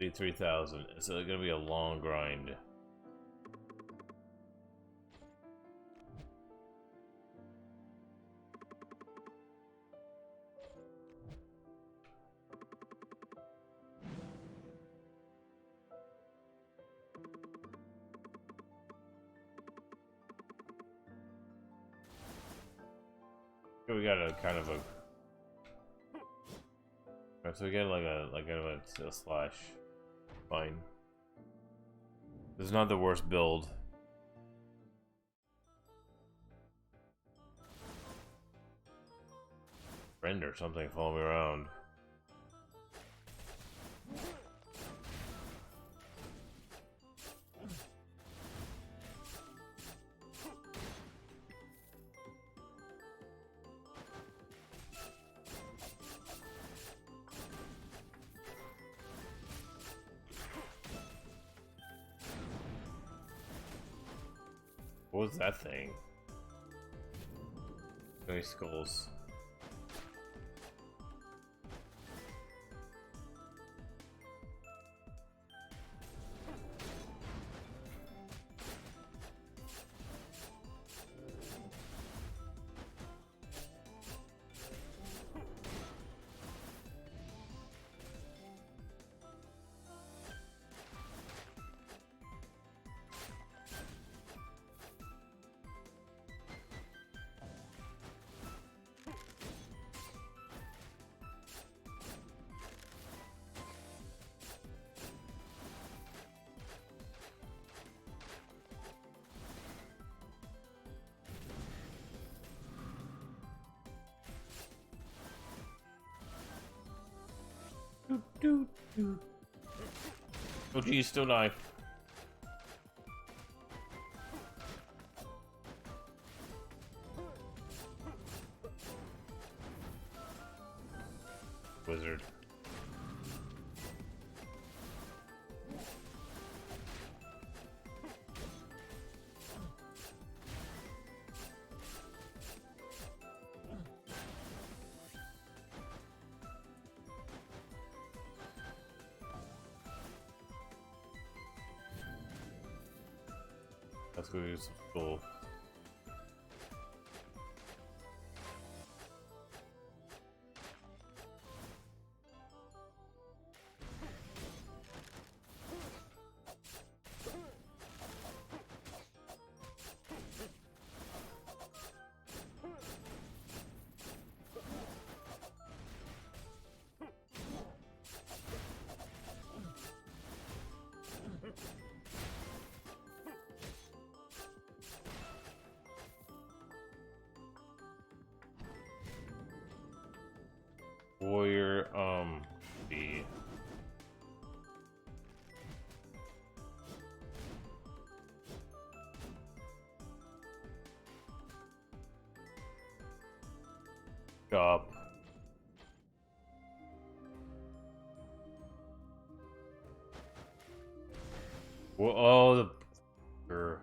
Need 3,000. It's gonna be a long grind. We got a kind of a. Alright, so we get like a slash. Fine. This is not the worst build. Friend or something follow me around. What was that thing? Many skulls. Oh geez, still knife. Wizard. Let's go use some full. Warrior, B. Shop. Well, oh, the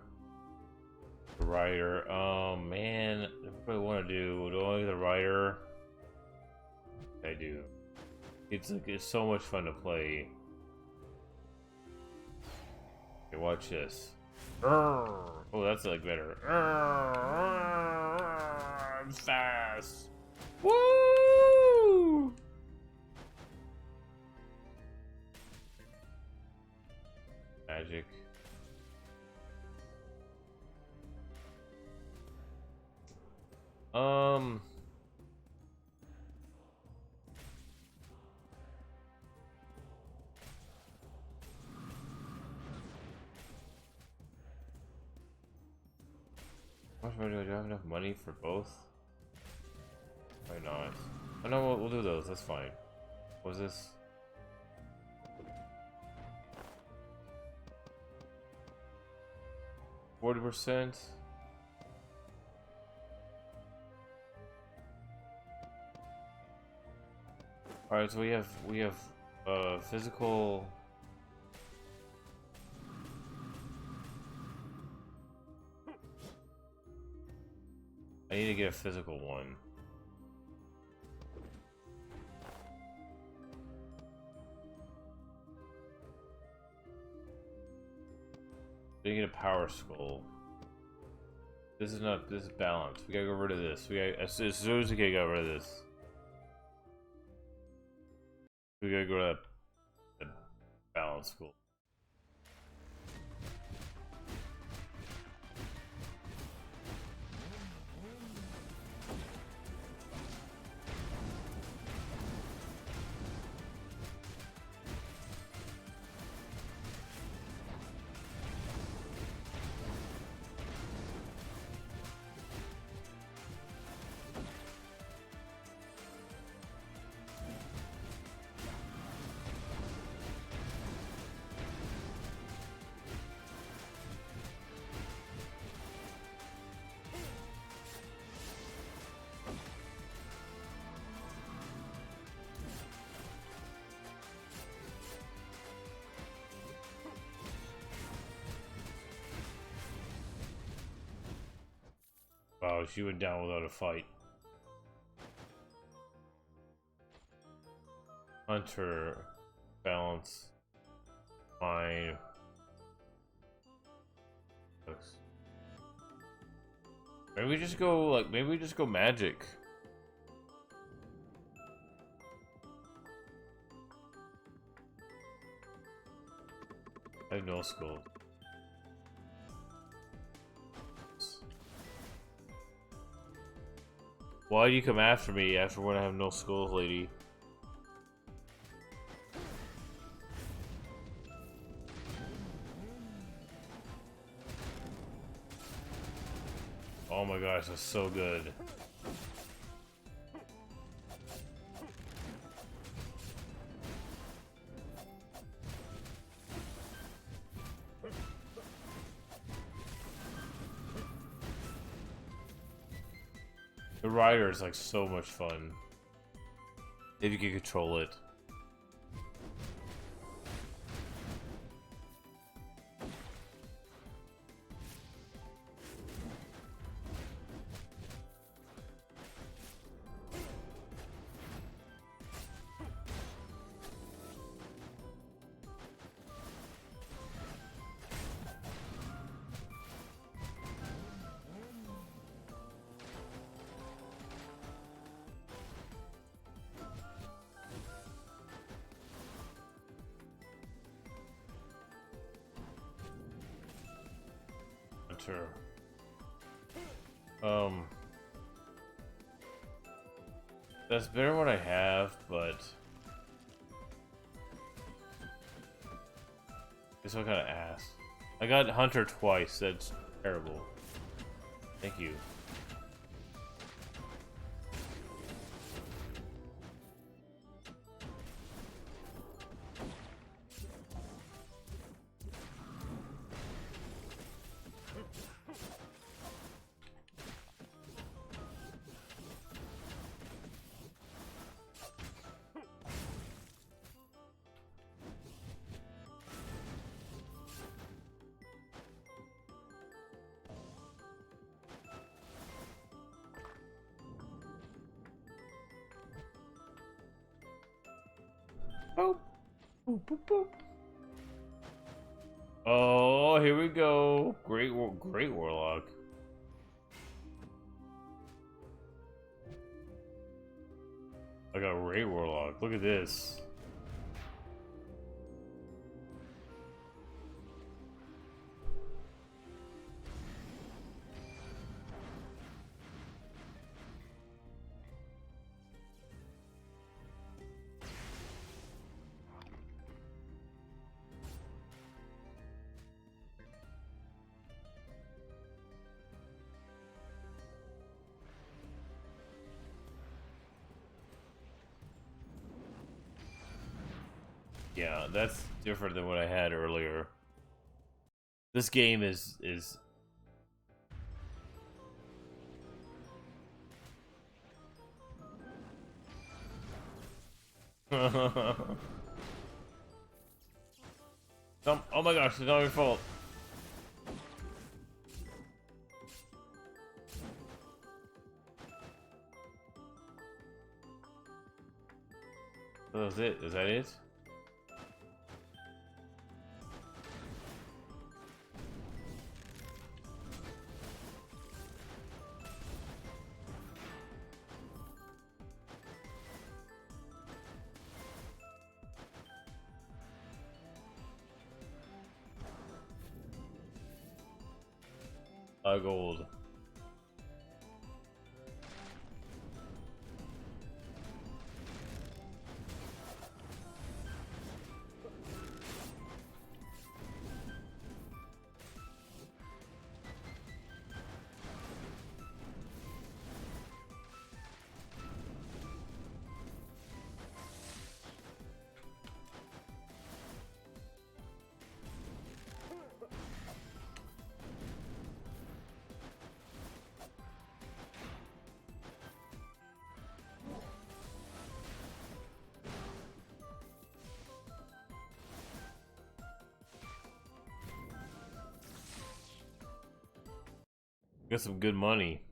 rider. Oh man, what do I want to do? Do I want the rider? I do. It's like it's so much fun to play. Okay, watch this. Oh, that's like better. I'm fast. Woo! Magic. How much money do I have enough money for both? Why not? Oh no, we'll do those. That's fine. What was this? %. All right, so we have physical. I need to get a physical one. I need to get a power skull. This is not. This is balanced. We gotta get rid of this. We got as soon as we can get rid of this. We gotta go to that balance school. Wow, she went down without a fight. Hunter, balance, fine. Maybe we just go like maybe we just go magic. I have no skull. Why do you come after me after when I have no skulls, lady? Oh my gosh, that's so good. The rider is like so much fun if you can control it. That's better what I have, but this one kind of ass. I got Hunter twice. That's terrible. Thank you. Boop. Boop, boop, boop. Oh, here we go. Great Warlock. I got Great Warlock. Look at this. Yeah, that's different than what I had earlier. This game is Oh my gosh, it's not your fault. That was it. Is that it? Gold. Got some good money.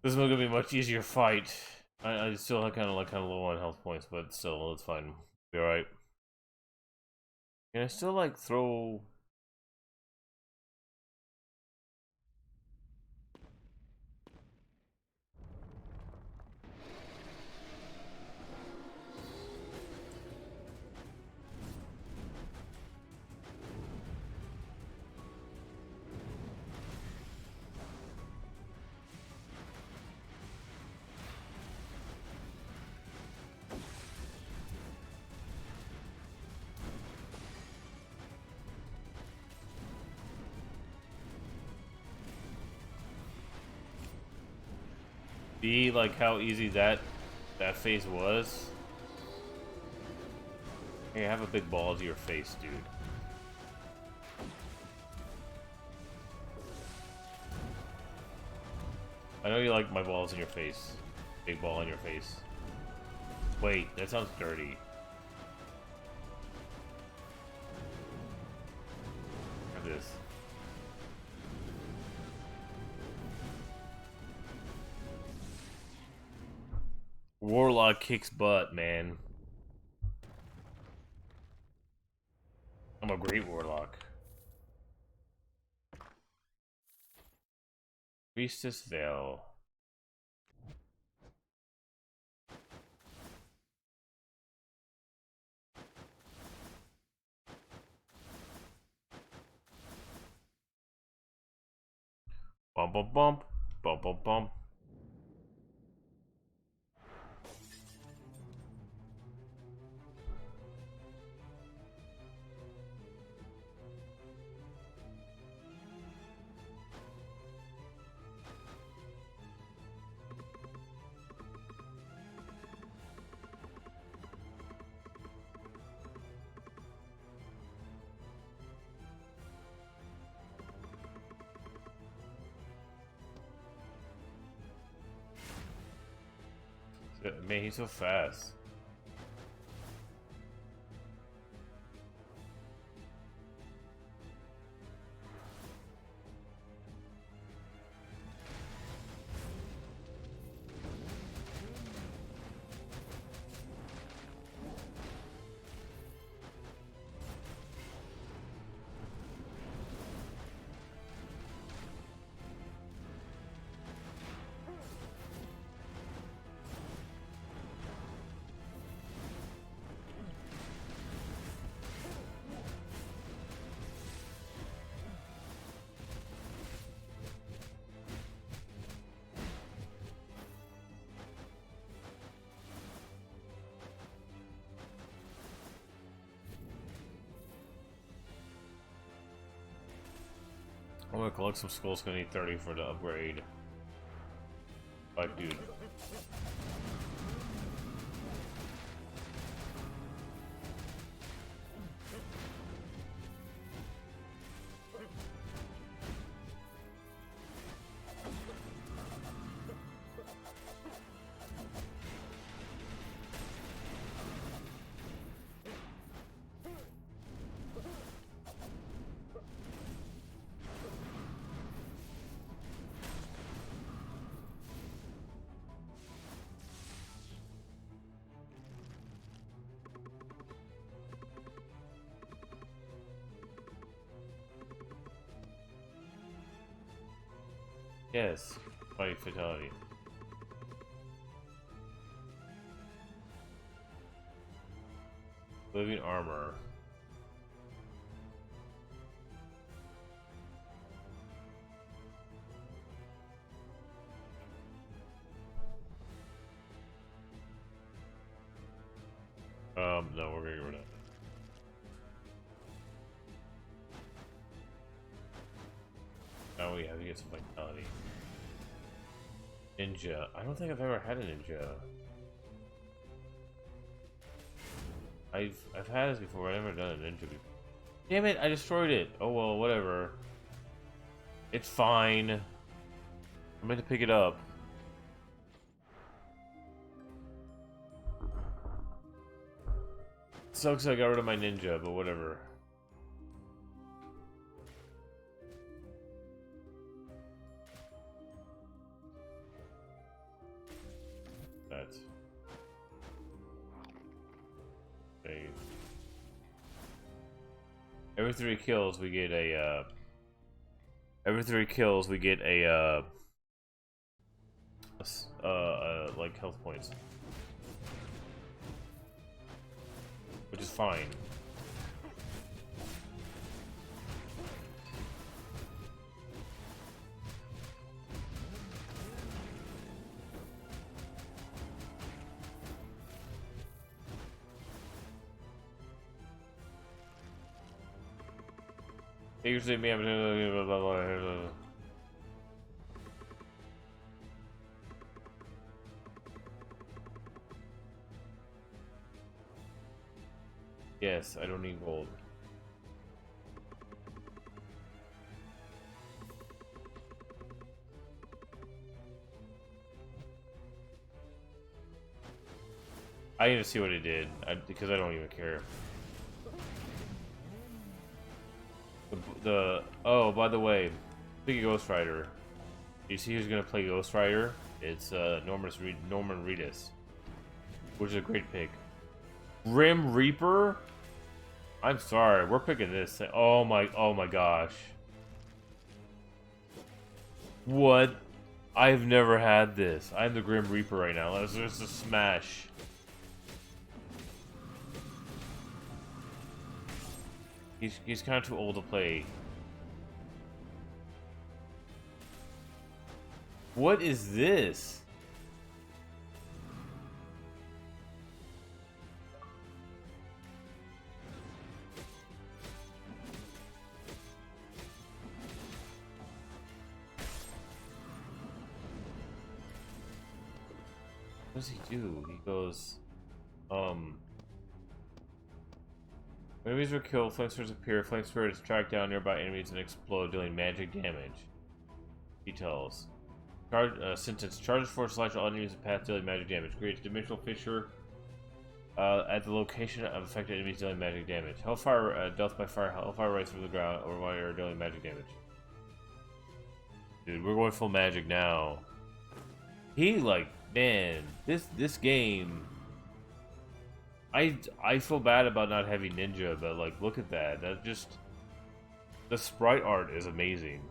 This is gonna be a much easier fight. I still have kind of low on health points, but still, it's fine. Be alright. Can I still like throw? Be like how easy that phase was. Hey, have a big ball to your face, dude. I know you like my balls in your face. Big ball in your face. Wait, that sounds dirty. Have this. Warlock kicks butt, man. I'm a great warlock. Priestess Veil. Bump bump bump. Bump bump bump. Man, he's so fast. I'm gonna collect some skulls, gonna need 30 for the upgrade. Like, dude. Yes. Fight fatality. Living armor. No, we're gonna get rid of it. Now we have to get some vitality. Ninja. I don't think I've ever had a ninja. I've had this before, but I've never done a ninja before. Damn it, I destroyed it. Oh well, whatever. It's fine. I meant to pick it up. Sucks I got rid of my ninja, but whatever. That's okay. Every 3 kills we get a every 3 kills we get a like health points. Which is fine. Usually me, yes, I don't need gold. I need to see what it did, because I don't even care. Oh, by the way, speaking of Ghost Rider, you see who's gonna play Ghost Rider? It's Norman Reedus, which is a great pick. Grim Reaper? I'm sorry, we're picking this. Oh my gosh. What? I've never had this. I'm the Grim Reaper right now. Let's just smash. He's kind of too old to play. What is this? What does he do? He goes, when enemies are killed, flame spirits appear. Flame spirits track down nearby enemies and explode, dealing magic damage. Details. Sentence. Charges force slash all enemies in path, dealing magic damage. Creates dimensional fissure at the location of affected enemies, dealing magic damage. Hellfire, death by fire. Hellfire rises from the ground over fire, dealing magic damage. Dude, we're going full magic now. Man, this game. I feel bad about not having ninja, but like, look at that. That just, the sprite art is amazing.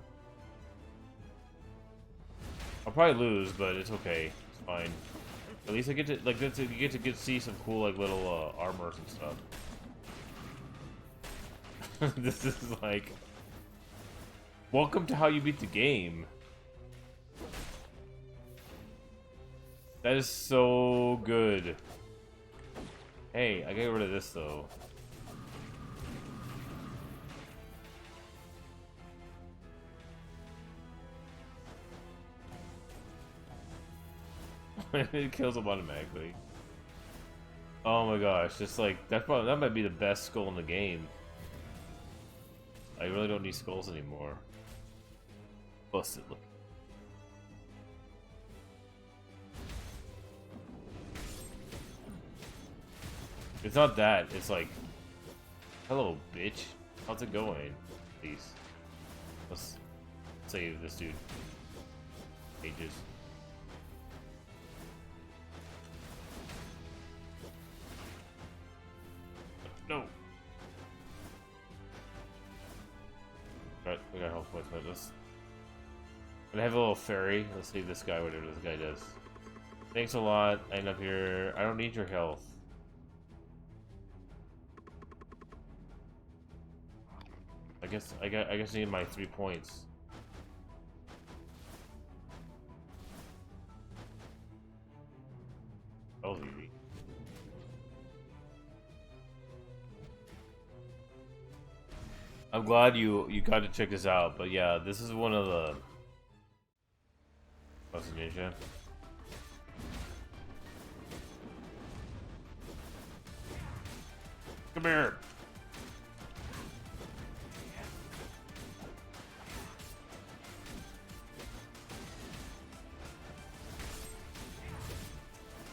I'll probably lose, but it's okay. It's fine. At least I get to like you get to see some cool like little armors and stuff. This is like, welcome to how you beat the game. That is so good. Hey, I got rid of this though. It kills him automatically. Oh my gosh, just like that might be the best skull in the game. I really don't need skulls anymore. Busted look. It's not that, it's like, hello bitch, how's it going? Please. Let's save this dude. Ages. No! Alright, we got health points by this. I have a little fairy. Let's see this guy, whatever this guy does. Thanks a lot. I end up here. I don't need your health. I guess I need my 3 points. That was easy. I'm glad you got to check this out, but yeah, this is one of the. What's the ninja? Come here.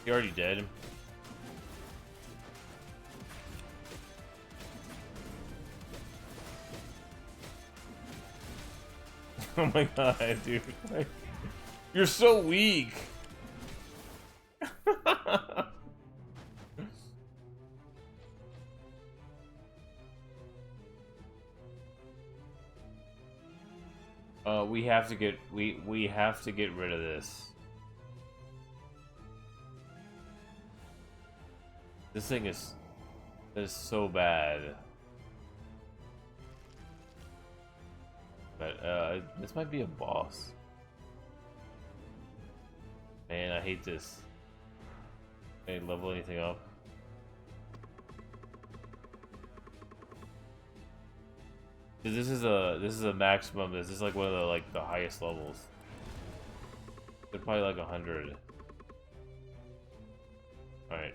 He already dead. Oh my god, dude. Like, you're so weak. We have to get we have to get rid of this. This thing is so bad. But this might be a boss. Man, I hate this. Can I level anything up? This is a maximum. This is like one of the highest levels. They're probably like 100. All right.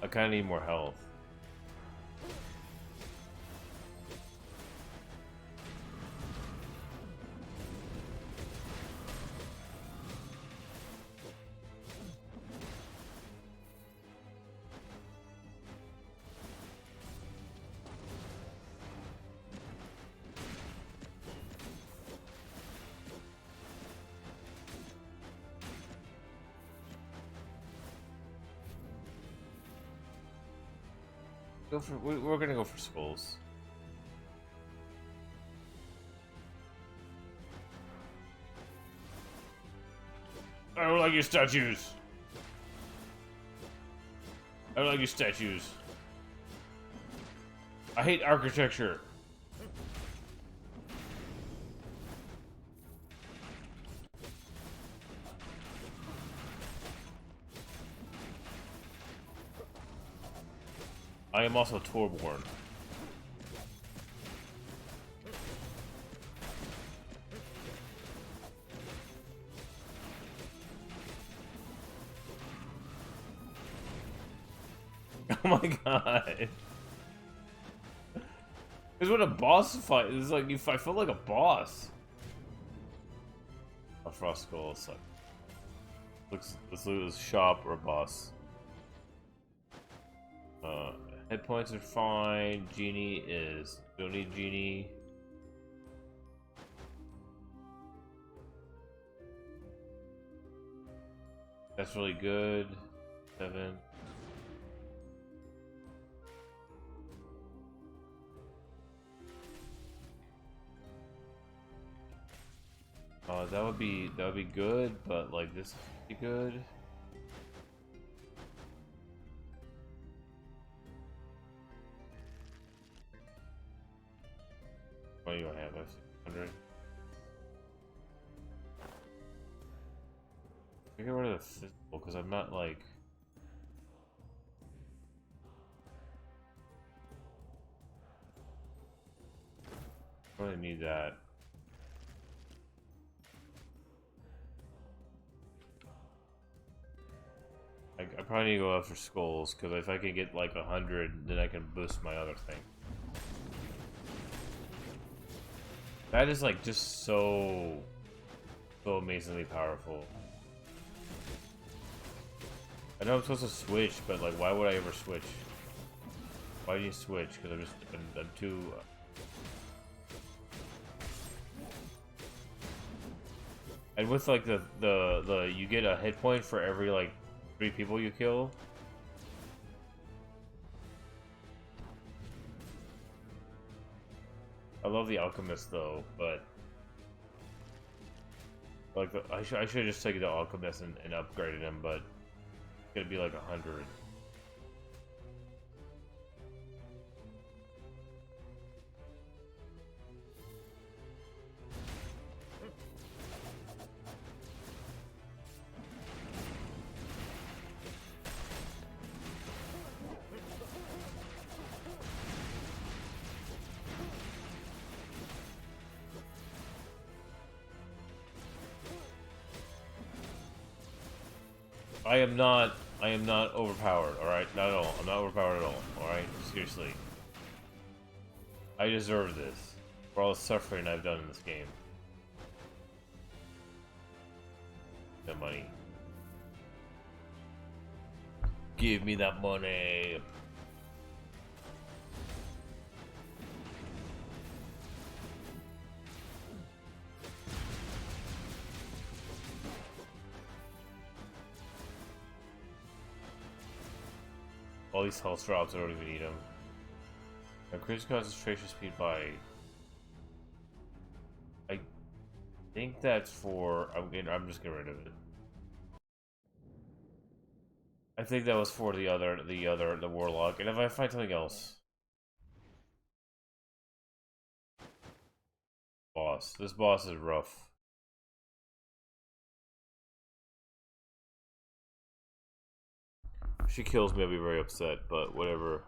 I kind of need more health. We're gonna go for skulls. I don't like your statues. I don't like your statues. I hate architecture. I am also Torborn. Oh my god. It's what a boss fight is like. I felt like a boss. A frost skull. So let's look at this shop or a boss. Hit points are fine. Genie is. Don't need Genie. That's really good. 7. That would be good, but like this would be good. What do you have? 600. I get rid of the physical because I'm not like. I really need that. I probably need to go after skulls because if I can get like 100, then I can boost my other thing. That is like just so amazingly powerful. I know I'm supposed to switch, but like, why would I ever switch? Why do you switch? Because I'm too. And with like the you get a hit point for every like 3 people you kill. I love the alchemist though, but like I should have just taken the alchemist and upgraded him, but it's gonna be like 100. I am not overpowered, alright? Not at all. I'm not overpowered at all, alright? Seriously. I deserve this. For all the suffering I've done in this game. The money. Give me that money! All these health drops, I don't even need them. Increase concentration speed by... I think that's for... I'm just getting rid of it. I think that was for the warlock. And if I find something else... Boss. This boss is rough. If she kills me, I'll be very upset, but whatever.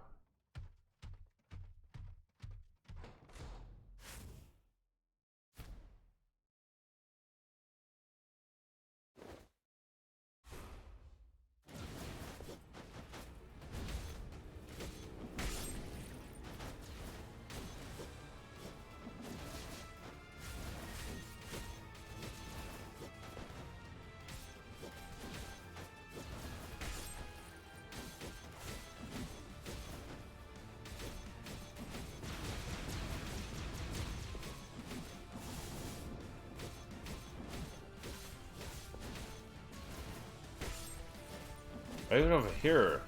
I even over here.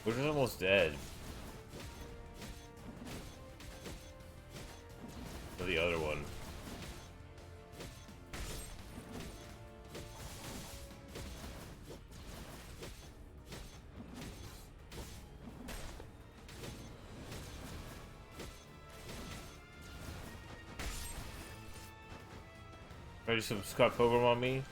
Which is almost dead. For the other one. Ready some Scott Pilgrim on me?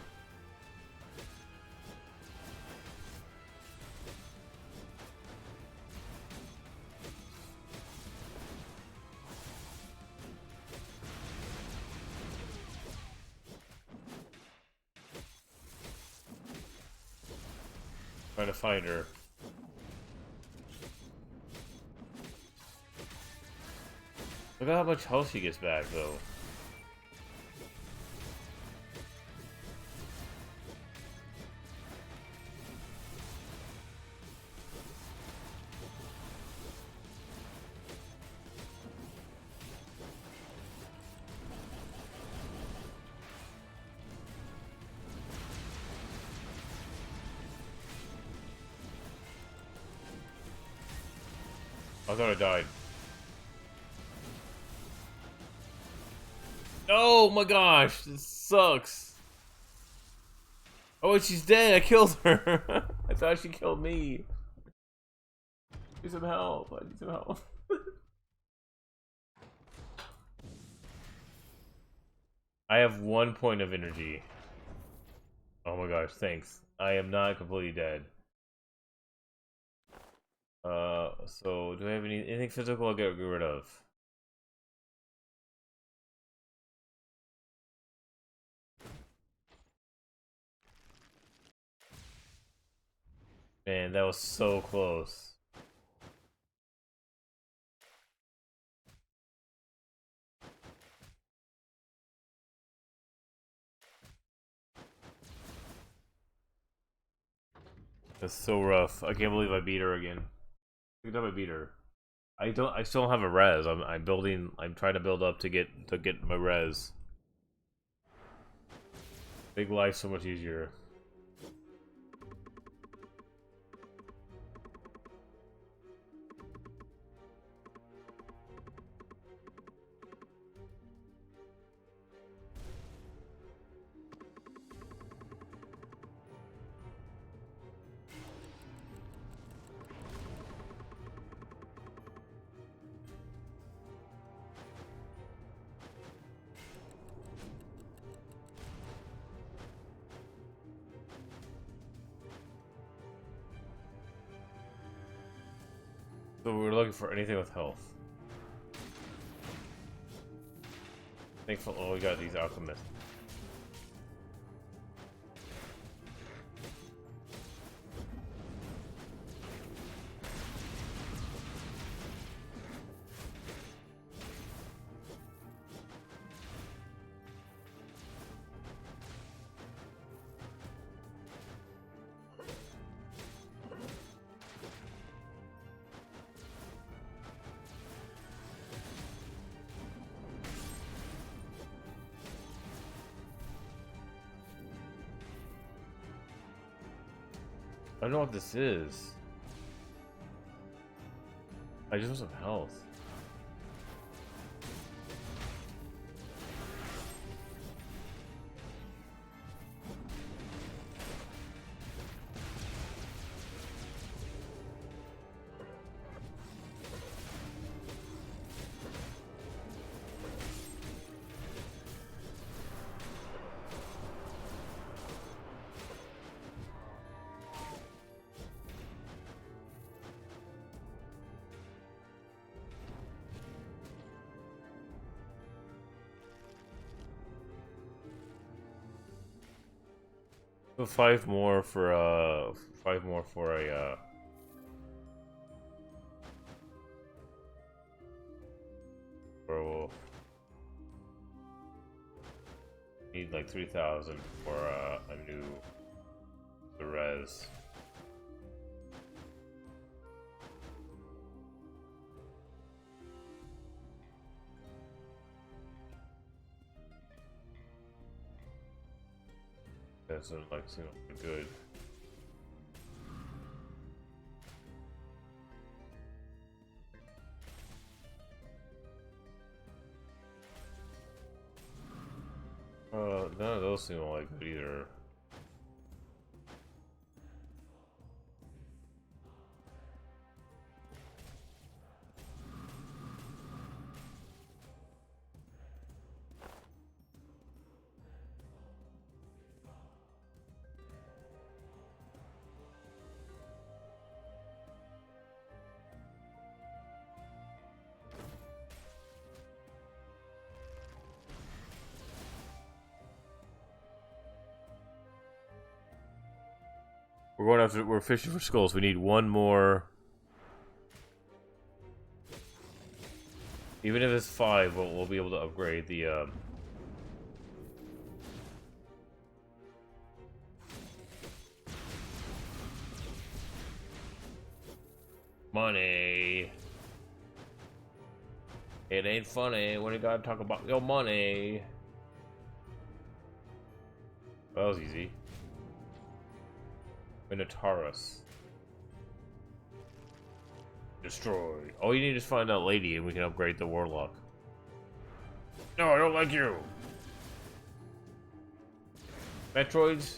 Trying to find her. Look at how much health she gets back, though. I thought I died. Oh my gosh, this sucks. Oh, wait, she's dead. I killed her. I thought she killed me. Need some help. I need some help. I have 1 point of energy. Oh my gosh, thanks. I am not completely dead. So do I have anything physical I'll get rid of? Man, that was so close. That's so rough. I can't believe I beat her again. Every time I beat her. I still don't have a res. I'm trying to build up to get my res. Big life so much easier. So we're looking for anything with health. Thankful. Oh, we got these alchemists. I don't know what this is. I just want some health. So 5 more for a werewolf. Need like 3,000 for a new res. Doesn't like seem good. None of those seem like good either. We're fishing for skulls. We need one more. Even if it's 5, we'll be able to upgrade the money. It ain't funny when you gotta talk about your money. That was easy. Minotaurus. Destroy. All you need is find that lady and we can upgrade the warlock. No, I don't like you. Metroids.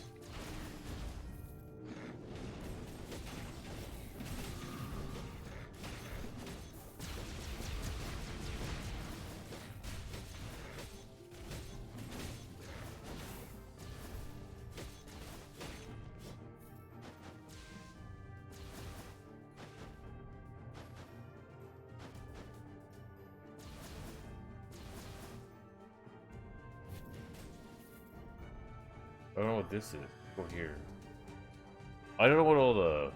I don't know what this is. Go here. I don't know what all the...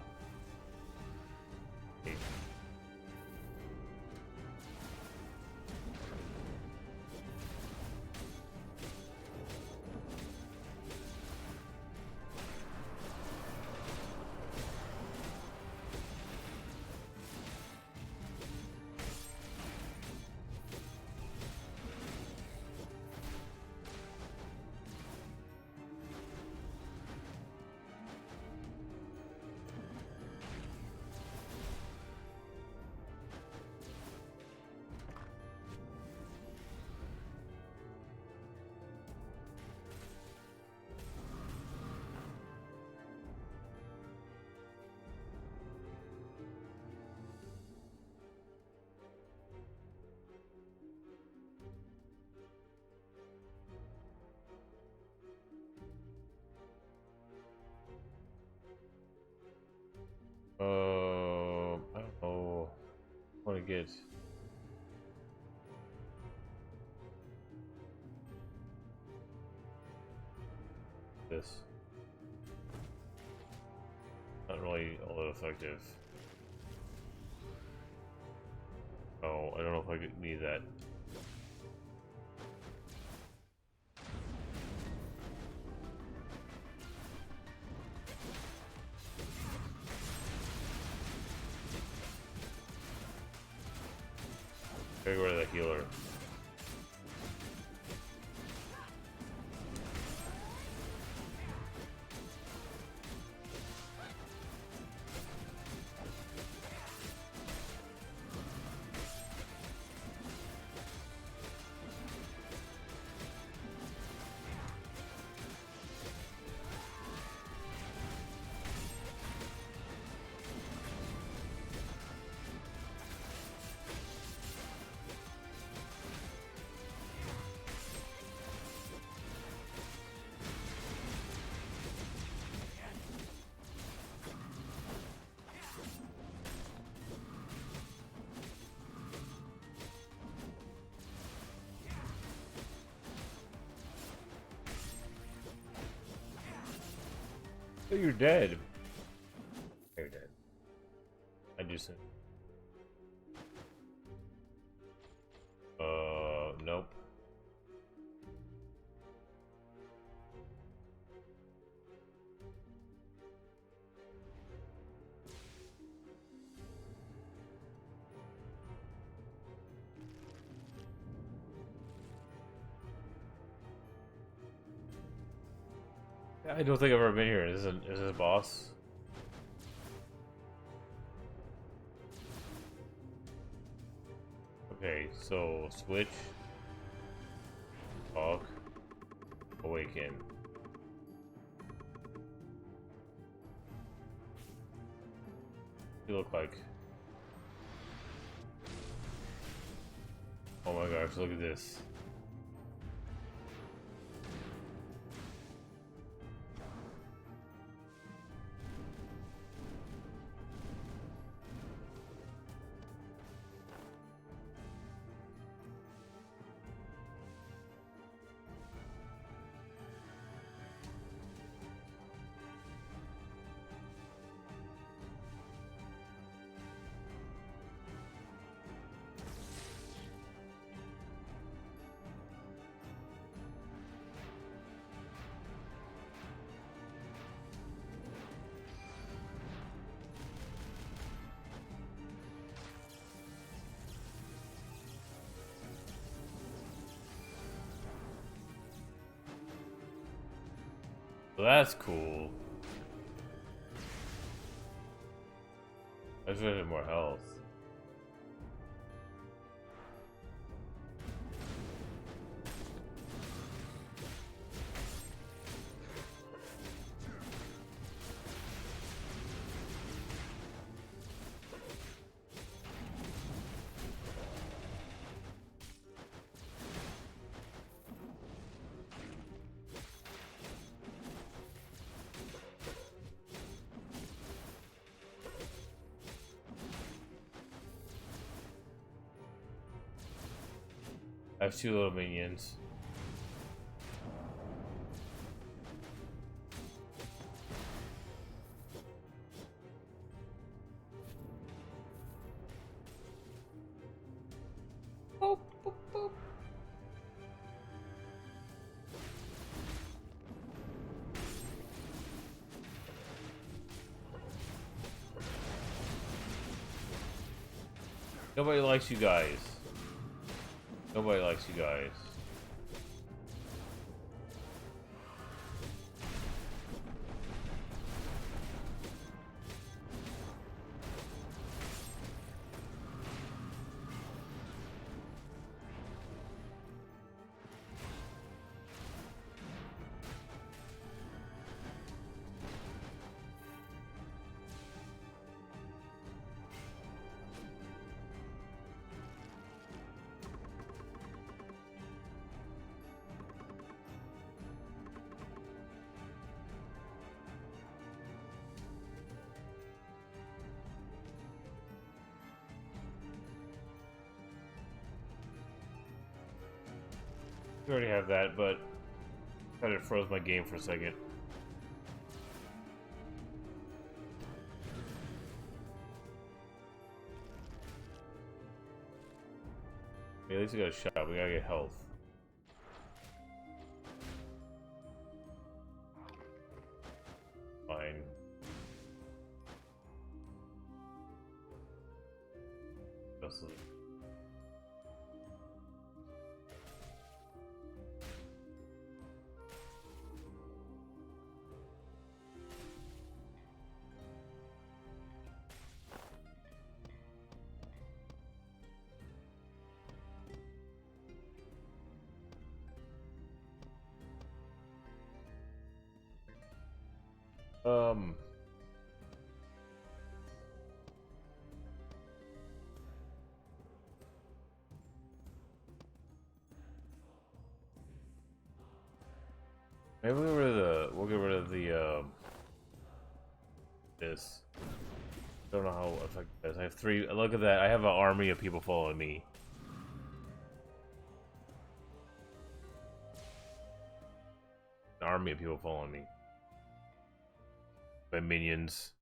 I don't know. I want to get this. Not really all that effective. Oh, I don't know if I could need that. Gotta go to the healer. Oh, you're dead. You're dead. I just. Nope. I don't think I've ever been here. Is this a boss? Okay, so switch, talk, awaken. You look like. Oh my gosh, look at this. So that's cool. I just have more health. I have two little minions. Boop, boop, boop. Nobody likes you guys. Nobody likes you guys. We already have that, but kind of froze my game for a second. At least we got a shot. We gotta get health. Fine. Just maybe we'll get rid of the this. Don't know how effective it is. I have 3. Look at that. I have an army of people following me. An army of people following me. My minions.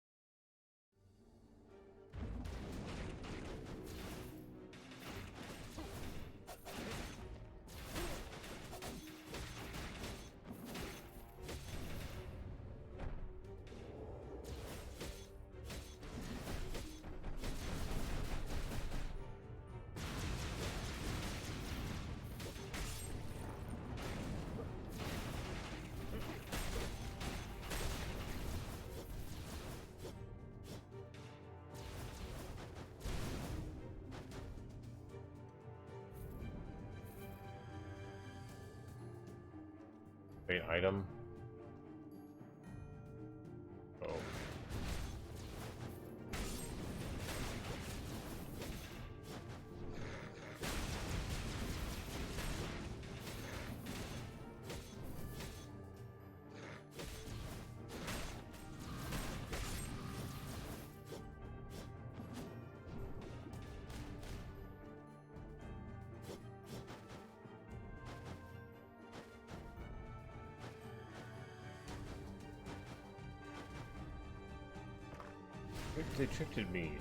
Great item. Oh. They tricked me.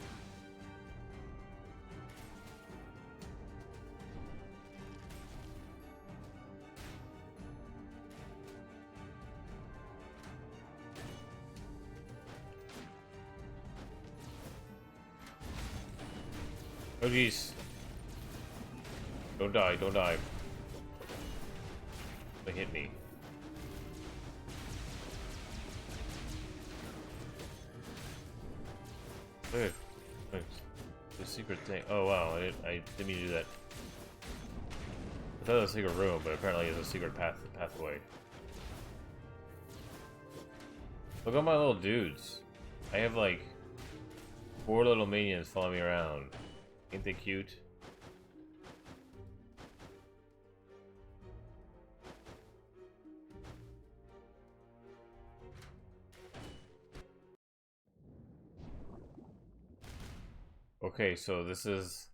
Oh jeez. Don't die, don't die. They hit me. Look, the secret thing. Oh wow, I didn't mean to do that. I thought it was a secret room, but apparently it's a secret pathway. Look at my little dudes. I have like 4 little minions following me around. Ain't they cute? Okay, so this is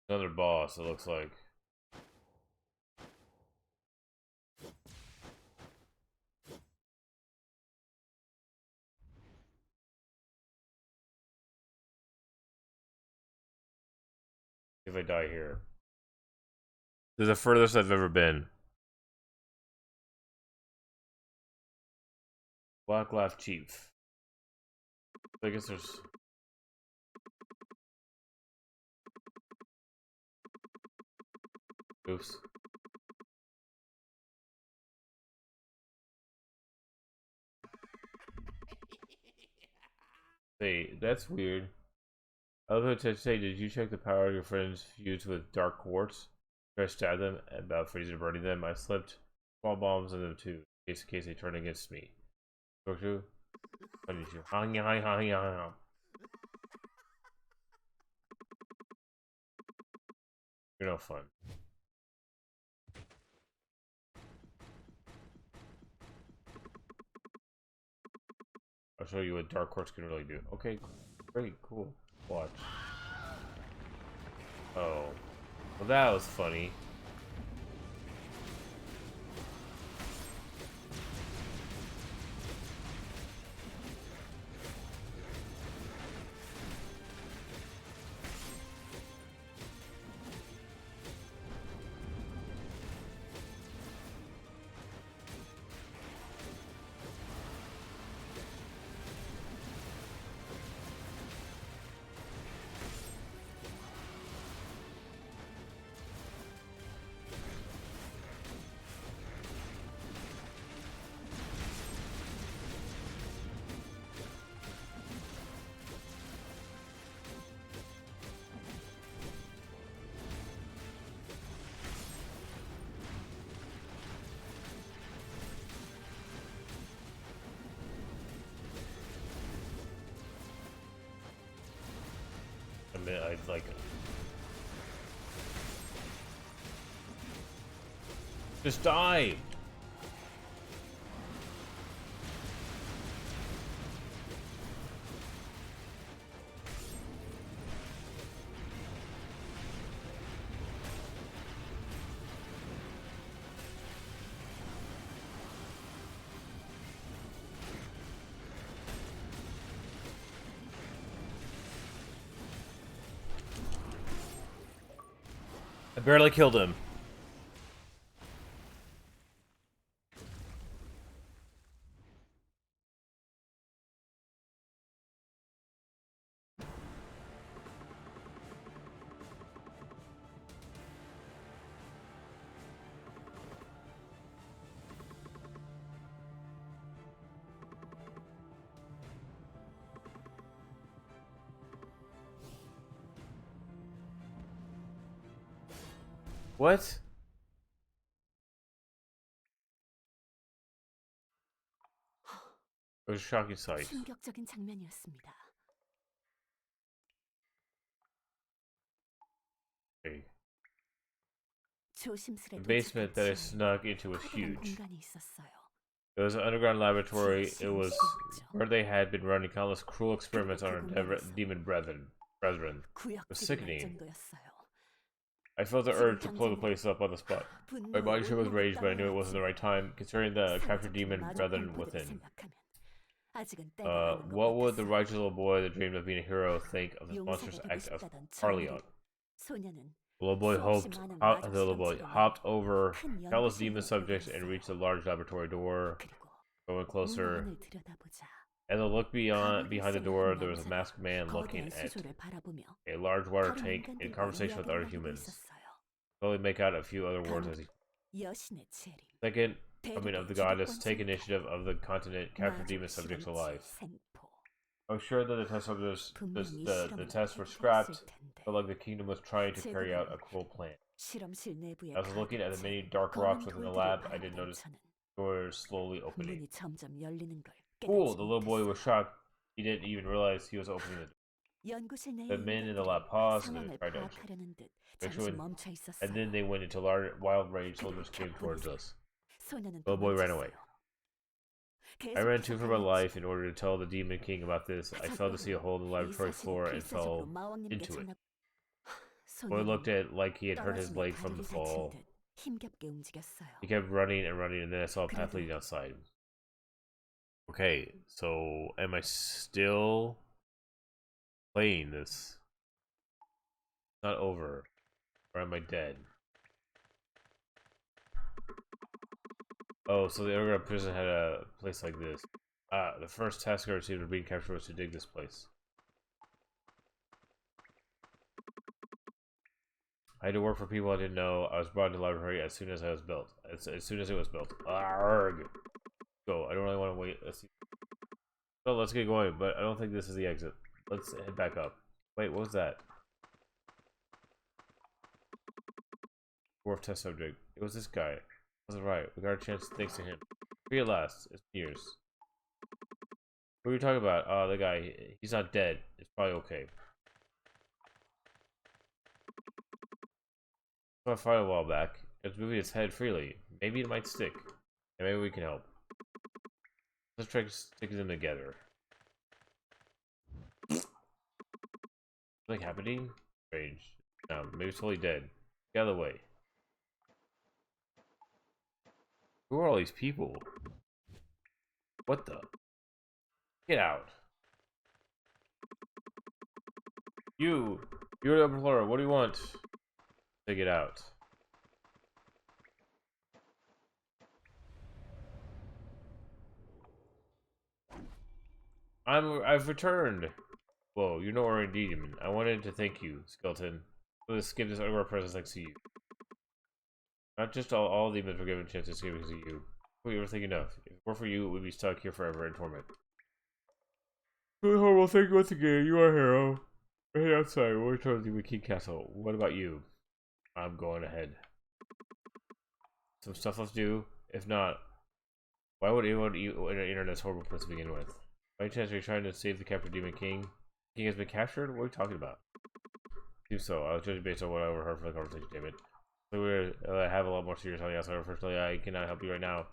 another boss, it looks like. If I die here. This is the furthest I've ever been. Black Laugh Chief. I guess there's... Oops. Hey, that's weird. I was going to say, did you check the power of your friends fused with dark quartz? I stabbed them and about freezing and burning them. I slipped small bombs in them too, in case they turn against me. Talk to? What did you? You're no fun. I'll show you what dark quartz can really do. Okay, great, cool. Watch. Oh. Well, that was funny. I'd like it. Just die! I barely killed him. What? It was a shocking sight. 충격적인 장면이었습니다. Okay. The 조심스레 basement that I snuck into was huge. It was an underground laboratory. It was where they had been running countless cruel experiments on our demon brethren. It was sickening. I felt the urge to blow the place up on the spot. My body shook with rage, but I knew it wasn't the right time, considering the captured demon brethren within. What would the righteous little boy that dreamed of being a hero think of this monstrous act of Parleon? The little boy hopped over countless demon subjects and reached the large laboratory door. Going closer, and the look behind the door, there was a masked man looking at a large water tank in conversation with other humans. Slowly make out a few other words as he. Second coming of the goddess, take initiative of the continent, capture demon subjects alive. I was sure that the test subjects, the tests were scrapped, but like the kingdom was trying to carry out a cruel plan. As I was looking at the many dark rocks within the lab, I did notice doors slowly opening. Cool! The little boy was shocked. He didn't even realize he was opening the door. The men in the lab paused and they tried to enter. And then they went into wild rage. Soldiers came towards us. The little boy ran away. I ran too for my life in order to tell the Demon King about this. I fell to see a hole in the laboratory floor and fell into it. The boy looked at it like he had hurt his leg from the fall. He kept running and running, and then I saw a path leading outside. Okay, so am I still playing this? It's not over. Or am I dead? Oh, so the underground prison had a place like this. Ah, the first task I received of being captured was to dig this place. I had to work for people I didn't know. I was brought into the library as soon as I was built. As soon as it was built. Arrgh. Go. I don't really want to wait. Let's see. So let's get going, but I don't think this is the exit. Let's head back up. Wait, what was that? Dwarf test subject. It was this guy. That's right. We got a chance thanks to him. Free at last. It's years. What are you talking about? The guy. He's not dead. It's probably okay. I saw a fight a while back. It's moving its head freely. Maybe it might stick. And maybe we can help. Let's try sticking them together. Something happening? Strange. No, maybe it's totally dead. Get out of the way. Who are all these people? What the? Get out. You're the Emperor. What do you want? Take it out. I've returned. Whoa, you're no ordinary demon. I wanted to thank you, Skeleton, for this give this underground presence thanks to you. Not just all demons were given a chance to escape because of you. What you ever thinking of? If it were for you, we'd be stuck here forever in torment. Really horrible. Thank you once again. You are a hero. Right outside. We'll return to the Demon King Castle. What about you? I'm going ahead. Some stuff left to do. If not, why would anyone enter this horrible place to begin with? By any chance are you trying to save the captured Demon King? The king has been captured? What are you talking about? Seems so. I'll judge based on what I overheard from the conversation, damn it. So we have a lot more serious on the outside. Unfortunately, I cannot help you right now.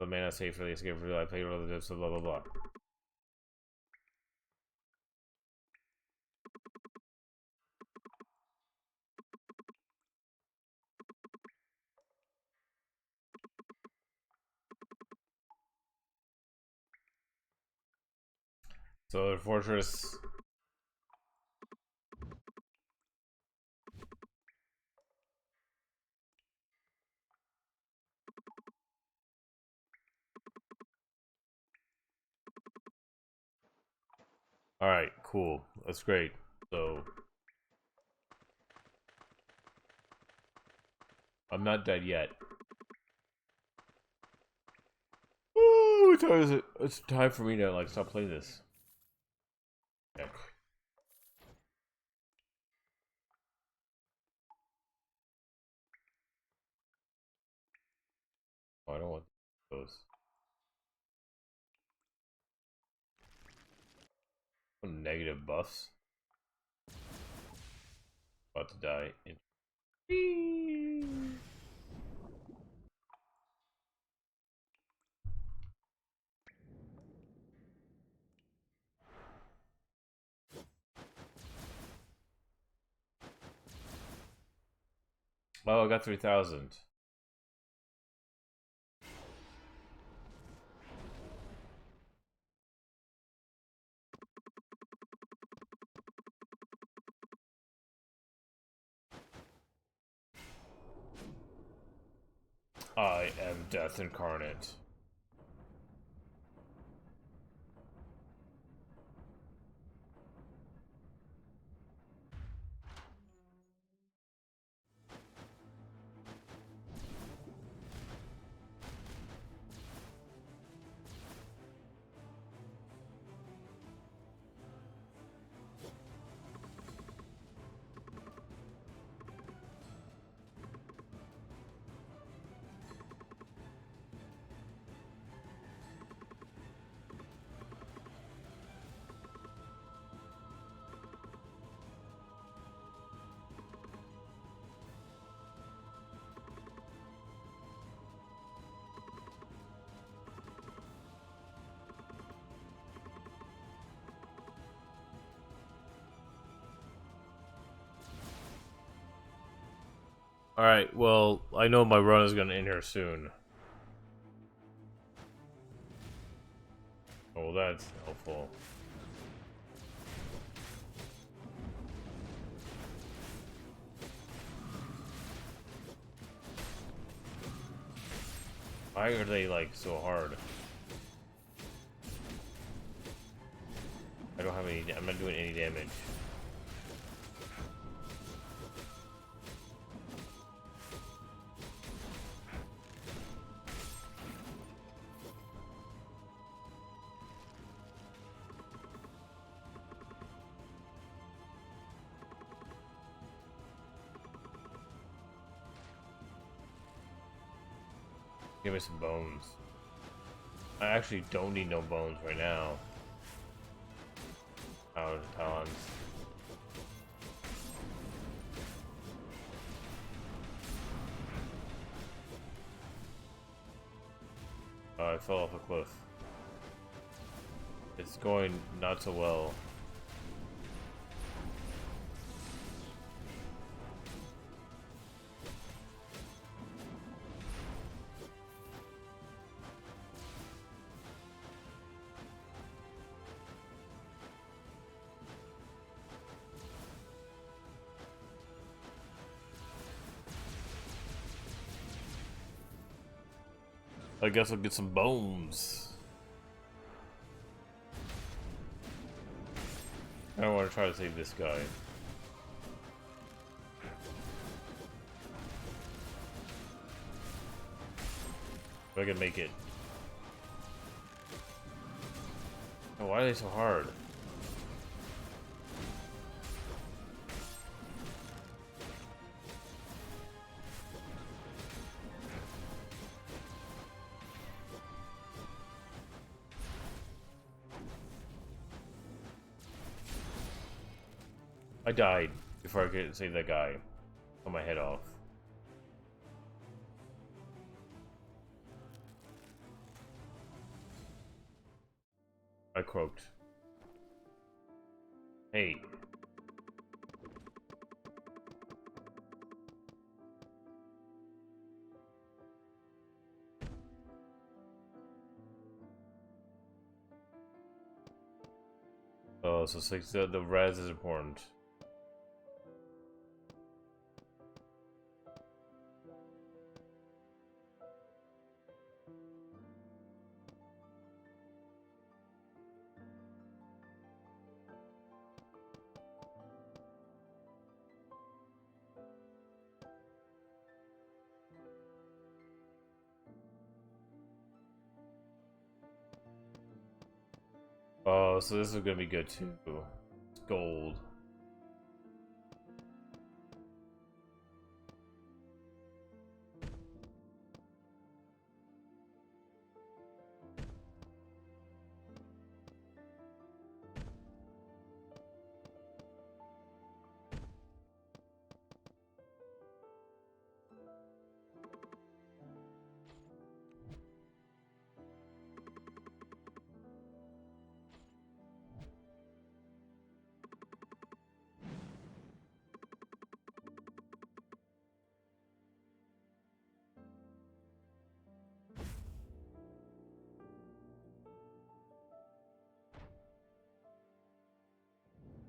The man has saved for the escape for I played relatives, so blah blah blah. So the fortress. Alright, cool. That's great. So I'm not dead yet. Oh, what time is it? It's time for me to like stop playing this. Heck. Oh, I don't want those. Oh, negative buffs. About to die. Oh, I got 3,000. I am Death Incarnate. Alright, well, I know my run is gonna end here soon. Oh, that's helpful. Why are they like so hard? I don't have any. I'm not doing any damage. Give me some bones. I actually don't need no bones right now. Talons. I fell off a cliff. It's going not so well. I guess I'll get some bones. I don't want to try to save this guy. If I can make it. Oh, why are they so hard? I died before I could save that guy. Cut my head off. I croaked. Hey. Oh, so it's like the res is important. Oh, so this is gonna be good too. It's gold.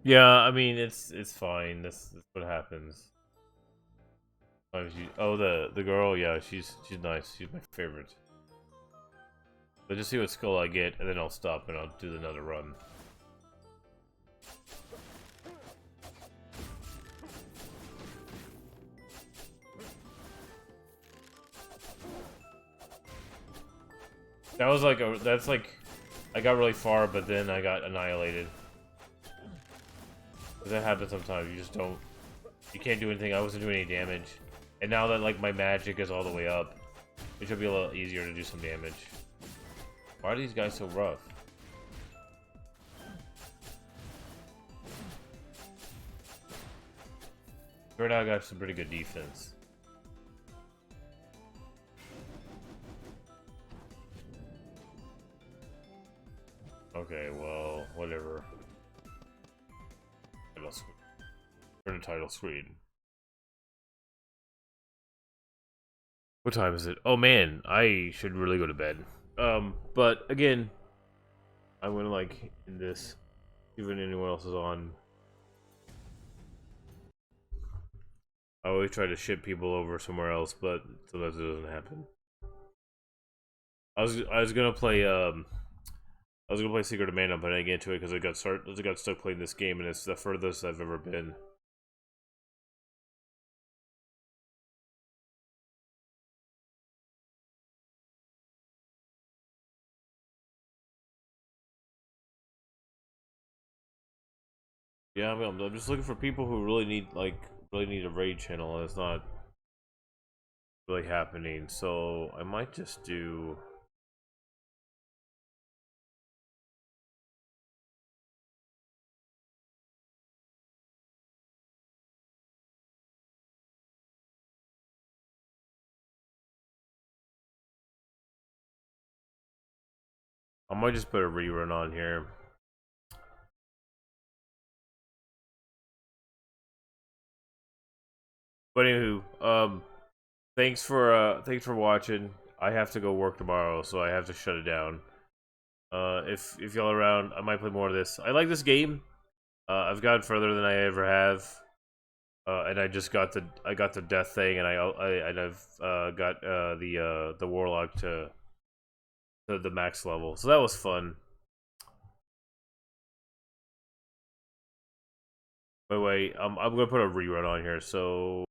Yeah, I mean it's fine. That's what happens. Oh, the girl, yeah, she's nice. She's my favorite. But just see what skull I get, and then I'll stop and I'll do another run. That was like that's like, I got really far, but then I got annihilated. That happens sometimes. You just don't. You can't do anything. I wasn't doing any damage, and now that like my magic is all the way up, it should be a little easier to do some damage. Why are these guys so rough? Right now I got some pretty good defense. Okay, well, whatever. Turn the title screen. What time is it? Oh man, I should really go to bed. But again, I'm gonna like end this, even anyone else is on. I always try to ship people over somewhere else, but sometimes it doesn't happen. I was gonna play Secret of Mana, but I didn't get to it because I got stuck playing this game, and it's the furthest I've ever been. Yeah, I mean, I'm just looking for people who really need a raid channel, and it's not really happening. So I might just do. I might just put a rerun on here. But anywho, thanks for watching. I have to go work tomorrow, so I have to shut it down. If y'all around, I might play more of this. I like this game. I've gotten further than I ever have. And I just got the death thing, and I've got the warlock to the max level. So that was fun. Wait, I'm gonna put a rerun on here. So